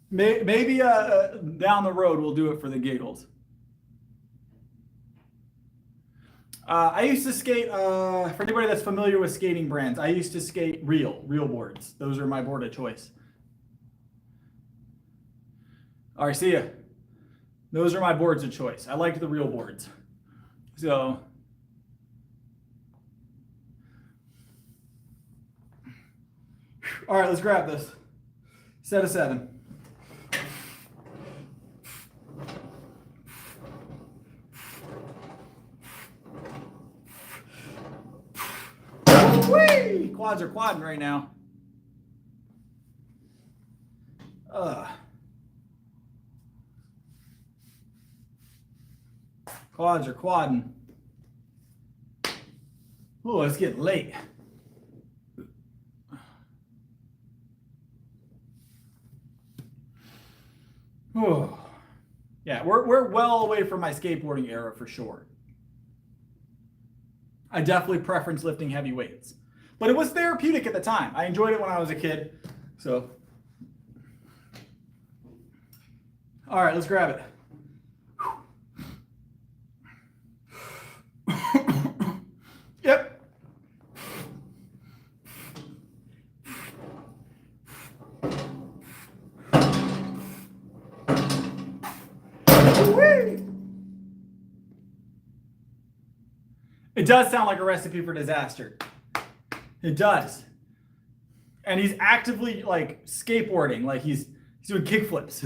Maybe down the road we'll do it for the giggles. I used to skate, for anybody that's familiar with skating brands, I used to skate real boards. Those are my board of choice. All right, see ya. Those are my boards of choice. I liked the real boards. So, all right, let's grab this. Set of 7. Whee! Quads are quadding right now. Quads are quadding. Oh, it's getting late. Oh, yeah, we're well away from my skateboarding era for sure. I definitely preference lifting heavy weights, but it was therapeutic at the time. I enjoyed it when I was a kid. So, all right, let's grab it. Yep. Whee! It does sound like a recipe for disaster. It does. And he's actively like skateboarding, like he's doing kickflips.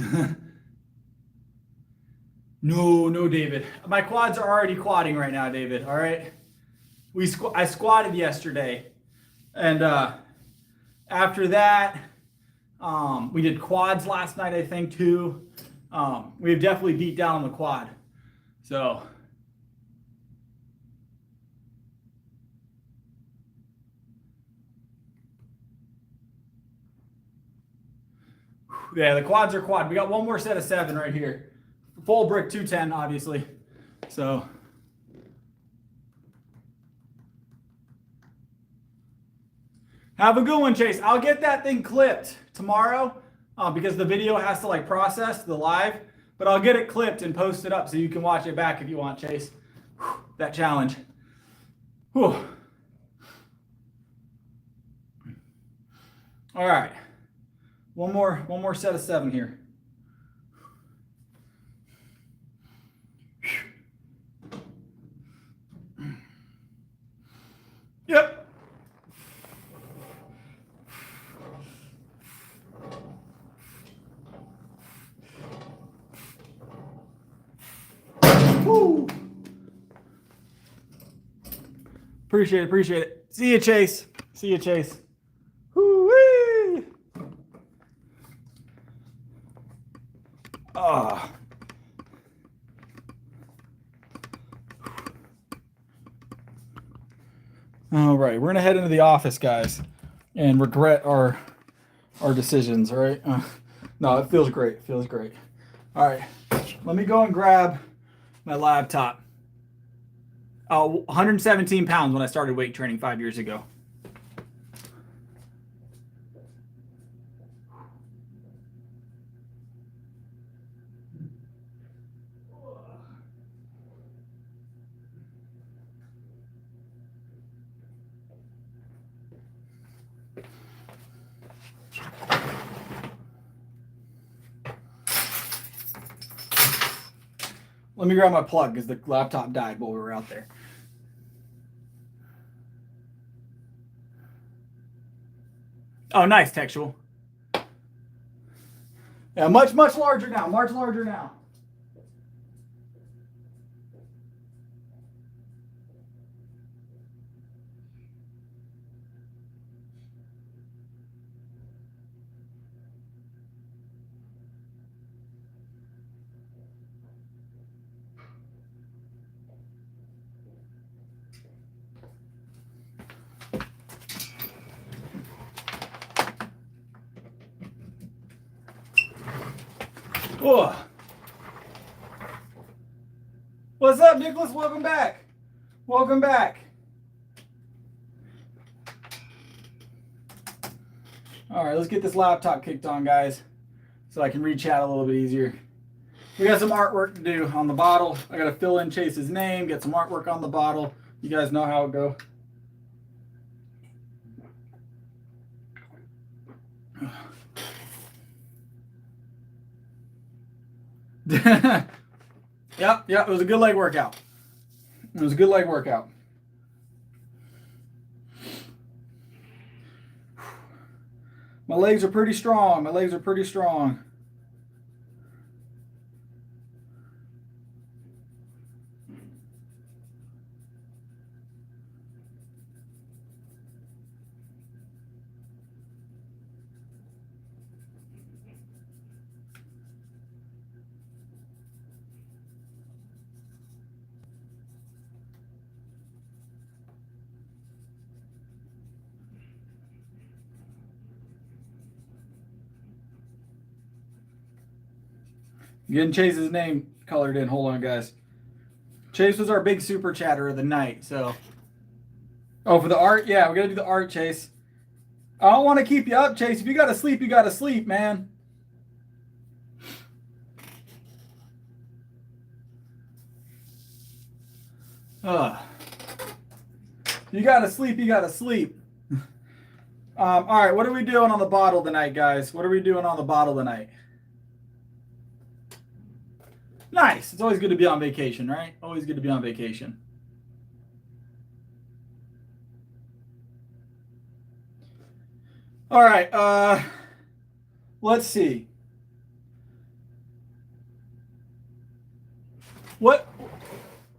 No, David. My quads are already quadding right now, David. All right. I squatted yesterday, and after that, we did quads last night, I think, too. We've definitely beat down on the quad. So. Yeah, the quads are quad. We got one more set of 7 right here. Full brick 210, obviously. So. Have a good one, Chase. I'll get that thing clipped tomorrow because the video has to like process the live, but I'll get it clipped and post it up so you can watch it back if you want, Chase. Whew, that challenge. Whew. All right. One more set of 7 here. Yep. Woo. Appreciate it. See you, Chase. Woo-wee. Ah. All right, we're gonna head into the office, guys, and regret our decisions. All right. No, it feels great. All right, let me go and grab my laptop. 117 pounds when I started weight training 5 years ago. Let me grab my plug because the laptop died while we were out there. Oh, nice, Textual. Yeah, much larger now. Much larger now. Oh. What's up, Nicholas? Welcome back. Welcome back. All right, let's get this laptop kicked on, guys, so I can read chat a little bit easier. We got some artwork to do on the bottle. I got to fill in Chase's name, get some artwork on the bottle. You guys know how it goes. Yep, it was a good leg workout. It was a good leg workout. My legs are pretty strong. My legs are pretty strong. Getting Chase's name colored in. Hold on, guys. Chase was our big super chatter of the night. So, oh, for the art, yeah, we gotta do the art, Chase. I don't want to keep you up, Chase. If you gotta sleep, you gotta sleep, man. You gotta sleep. You gotta sleep. All right, what are we doing on the bottle tonight, guys? What are we doing on the bottle tonight? Nice. It's always good to be on vacation, right? Always good to be on vacation. All right. Let's see. What?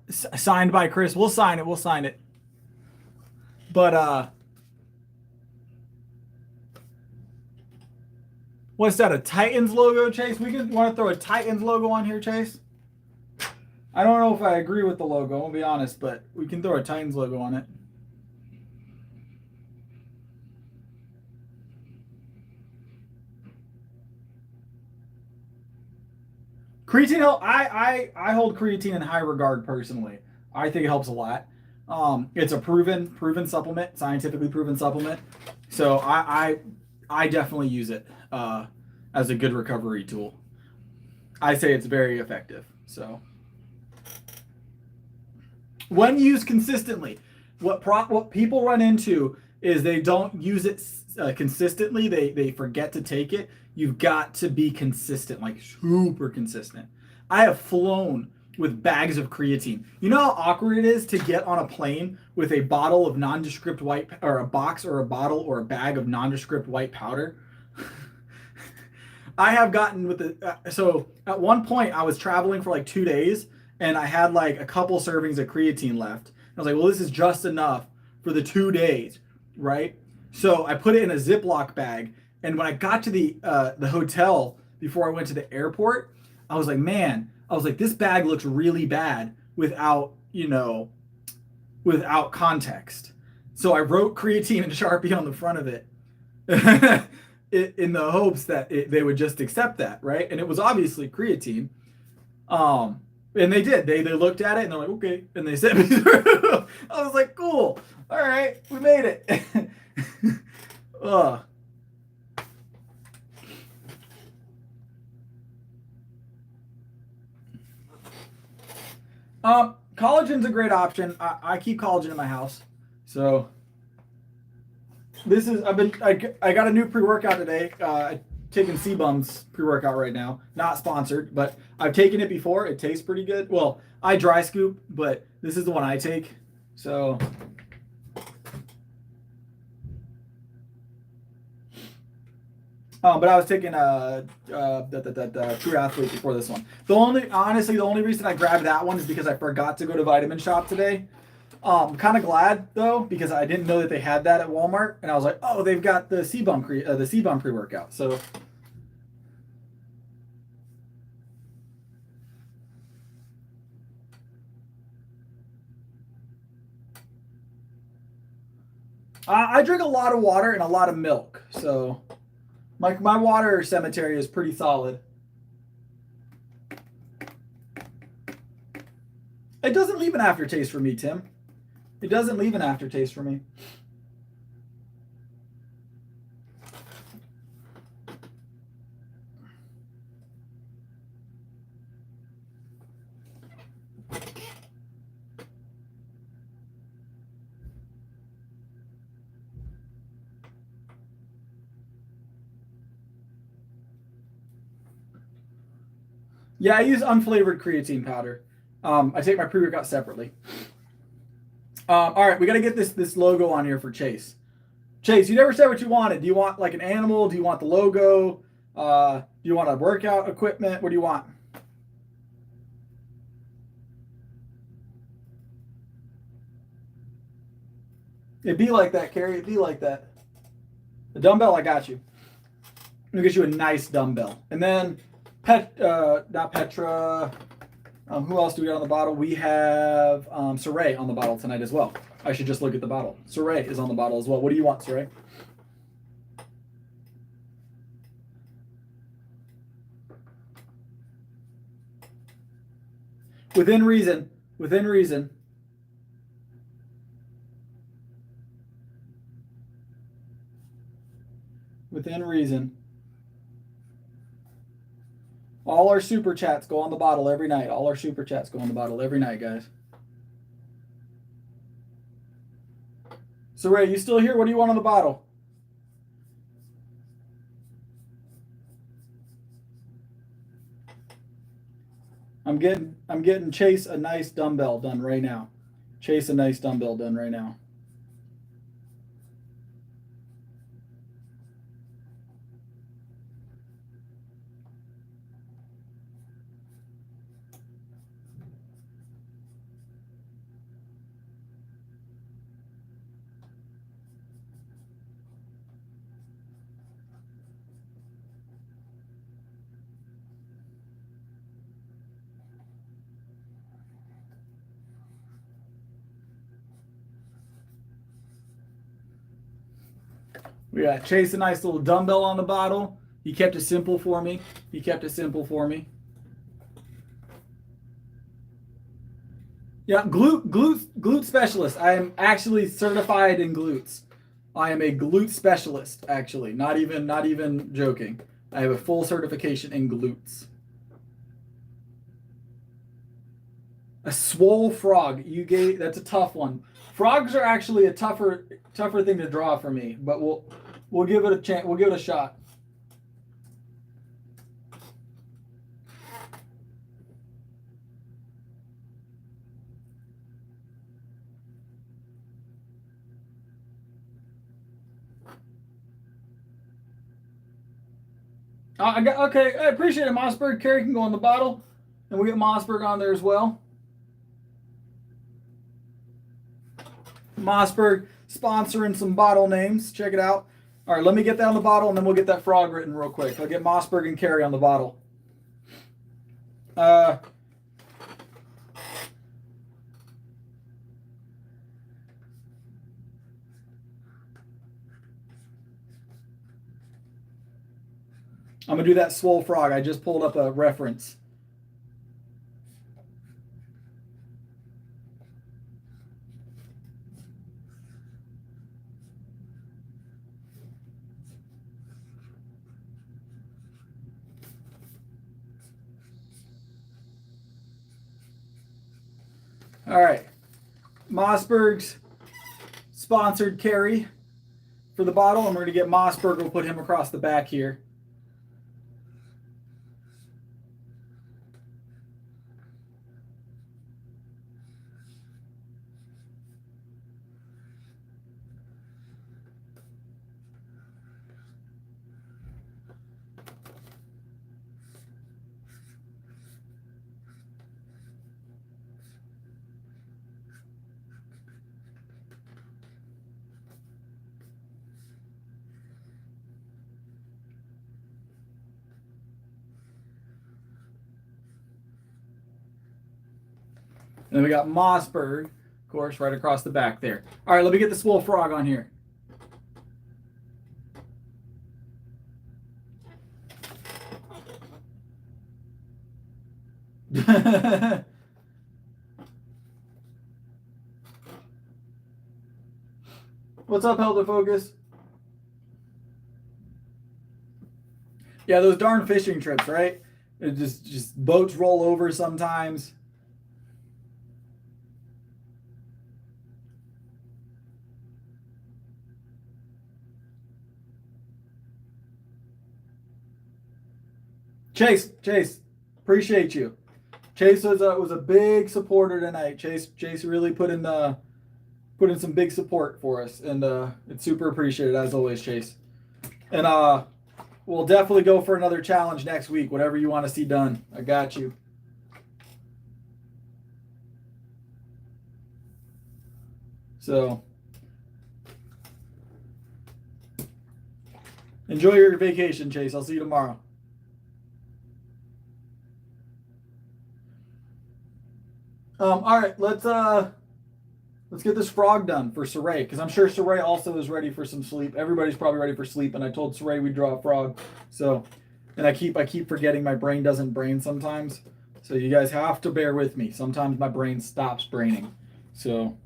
Signed by Chris. We'll sign it. We'll sign it. But what's that? A Titans logo, Chase? We want to throw a Titans logo on here, Chase. I don't know if I agree with the logo, I'll be honest, but we can throw a Titans logo on it. Creatine, I hold creatine in high regard personally. I think it helps a lot. It's a proven supplement, scientifically proven supplement. So I definitely use it as a good recovery tool. I say it's very effective. So when used consistently, what people run into is they don't use it consistently. They forget to take it. You've got to be consistent, like super consistent. I have flown with bags of creatine. You know how awkward it is to get on a plane with a bottle of nondescript white, or a box or a bottle or a bag of nondescript white powder? I have gotten with the, so at one point I was traveling for like 2 days and I had like a couple servings of creatine left. I was like, well, this is just enough for the 2 days, right? So I put it in a Ziploc bag. And when I got to the hotel before I went to the airport, I was like, man, this bag looks really bad without, without context. So I wrote creatine in Sharpie on the front of it in the hopes that they would just accept that, right? And it was obviously creatine. And they did. They looked at it and they're like, okay. And they sent me through. I was like, cool. All right, we made it. Collagen's a great option. I keep collagen in my house. So this is, I got a new pre-workout today. taking C-Bum's pre-workout right now. Not sponsored, but I've taken it before. It tastes pretty good. Well, I dry scoop, but this is the one I take. So but I was taking True Athlete before this one. Honestly, the only reason I grabbed that one is because I forgot to go to Vitamin Shop today. Kind of glad though, because I didn't know that they had that at Walmart, and I was like, oh, they've got the C-Bum pre-workout. So I drink a lot of water and a lot of milk, so my water cemetery is pretty solid. It doesn't leave an aftertaste for me, Tim. It doesn't leave an aftertaste for me. Yeah, I use unflavored creatine powder. I take my pre-workout separately. All right, we got to get this logo on here for Chase. Chase, you never said what you wanted. Do you want like an animal? Do you want the logo? Do you want a workout equipment? What do you want? It'd be like that, Carrie. It'd be like that. The dumbbell, I got you. I'm gonna get you a nice dumbbell. And then not Petra. Who else do we got on the bottle? We have Saray on the bottle tonight as well. I should just look at the bottle. Saray is on the bottle as well. What do you want, Saray? Within reason. Within reason. Within reason. All our super chats go on the bottle every night. All our super chats go on the bottle every night, guys. So Ray, you still here? What do you want on the bottle? I'm getting Chase a nice dumbbell done right now. Chase a nice dumbbell done right now. We got Chase a nice little dumbbell on the bottle. He kept it simple for me. He kept it simple for me. Yeah, glute specialist. I am actually certified in glutes. I am a glute specialist, actually. Not even joking. I have a full certification in glutes. A swole frog. That's a tough one. Frogs are actually a tougher thing to draw for me, but we'll give it a chance. We'll give it a shot. Okay. I appreciate it, Mossberg. Carrie can go on the bottle, and we'll get Mossberg on there as well. Mossberg sponsoring some bottle names. Check it out. All right, let me get that on the bottle, and then we'll get that frog written real quick. I'll get Mossberg and Carrie on the bottle. I'm going to do that swole frog. I just pulled up a reference. All right. Mossberg's sponsored Carrie for the bottle. I'm going to get Mossberg. We'll put him across the back here. And then we got Mossberg, of course, right across the back there. All right, let me get the Swole Frog on here. What's up, Helder Focus? Yeah, those darn fishing trips, right? It just boats roll over sometimes. Chase, appreciate you. Chase was a big supporter tonight. Chase really put in some big support for us, and it's super appreciated as always, Chase. And we'll definitely go for another challenge next week. Whatever you want to see done, I got you. So enjoy your vacation, Chase. I'll see you tomorrow. All right, let's get this frog done for Saray, because I'm sure Saray also is ready for some sleep. Everybody's probably ready for sleep, and I told Saray we'd draw a frog. So, and I keep forgetting my brain doesn't brain sometimes. So you guys have to bear with me. Sometimes my brain stops braining. So.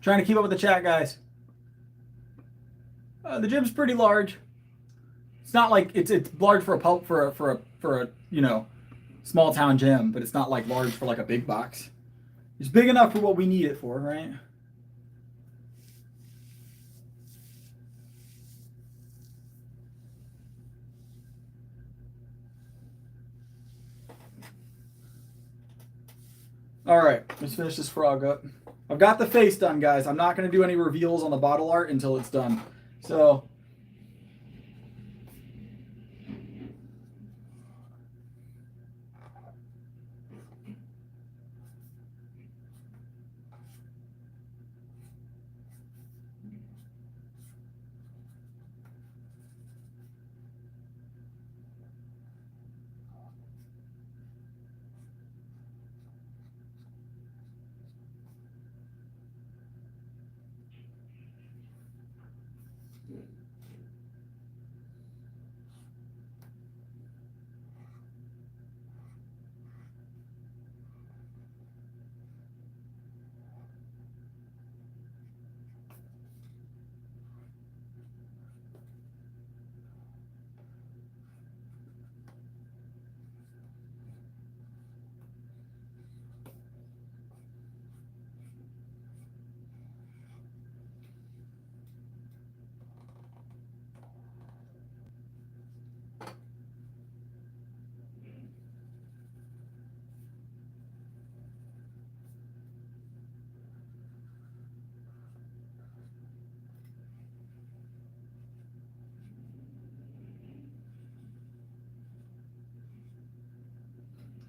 Trying to keep up with the chat, guys. The gym's pretty large. It's not like it's large for a small town gym, but it's not like large for like a big box. It's big enough for what we need it for, right? All right, let's finish this frog up. I've got the face done, guys. I'm not going to do any reveals on the bottle art until it's done. So.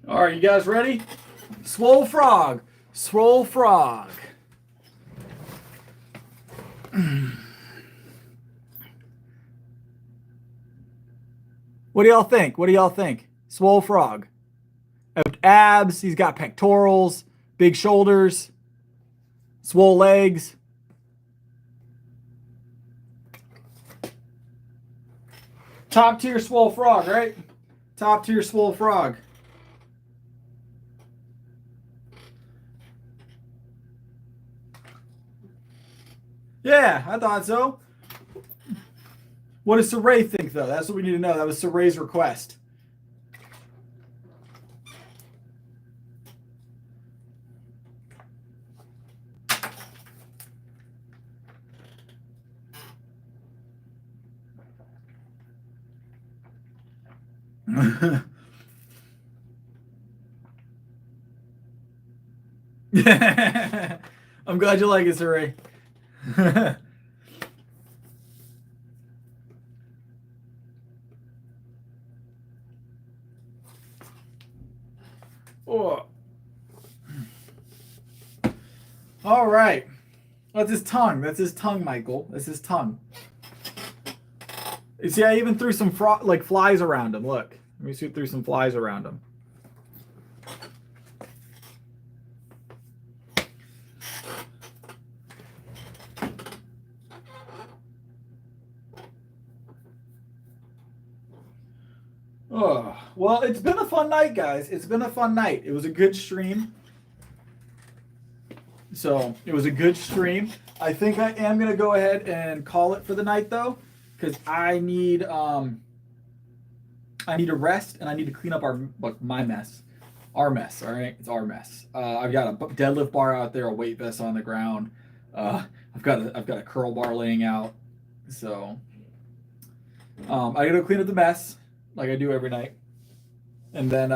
All right, you guys ready? Swole Frog. Swole Frog. What do y'all think? What do y'all think? Swole Frog. Abs. He's got pectorals, big shoulders, swole legs. Top tier Swole Frog, right? Top tier Swole Frog. Yeah, I thought so. What does Saray think, though? That's what we need to know. That was Saray's request. I'm glad you like it, Sir Ray. Oh. All right. That's his tongue. That's his tongue, Michael. That's his tongue. You see, I even threw some flies around him. Look. Let me see. Threw some flies around him. Oh, well, it's been a fun night, guys. It's been a fun night. It was a good stream. So it was a good stream. I think I am gonna go ahead and call it for the night though, because I need a rest and I need to clean up my mess, our mess. All right, it's our mess. I've got a deadlift bar out there, a weight vest on the ground. I've got a curl bar laying out. So I gotta clean up the mess like I do every night, and then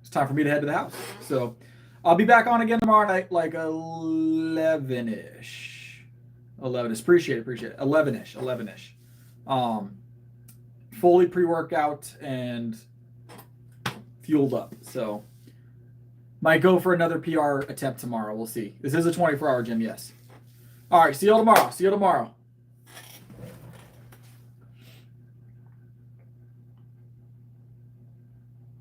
it's time for me to head to the house. So I'll be back on again tomorrow night, like 11-ish. 11-ish. Appreciate it. 11-ish. Fully pre-workout and fueled up. So might go for another PR attempt tomorrow. We'll see. This is a 24-hour gym, yes. All right. See you all tomorrow.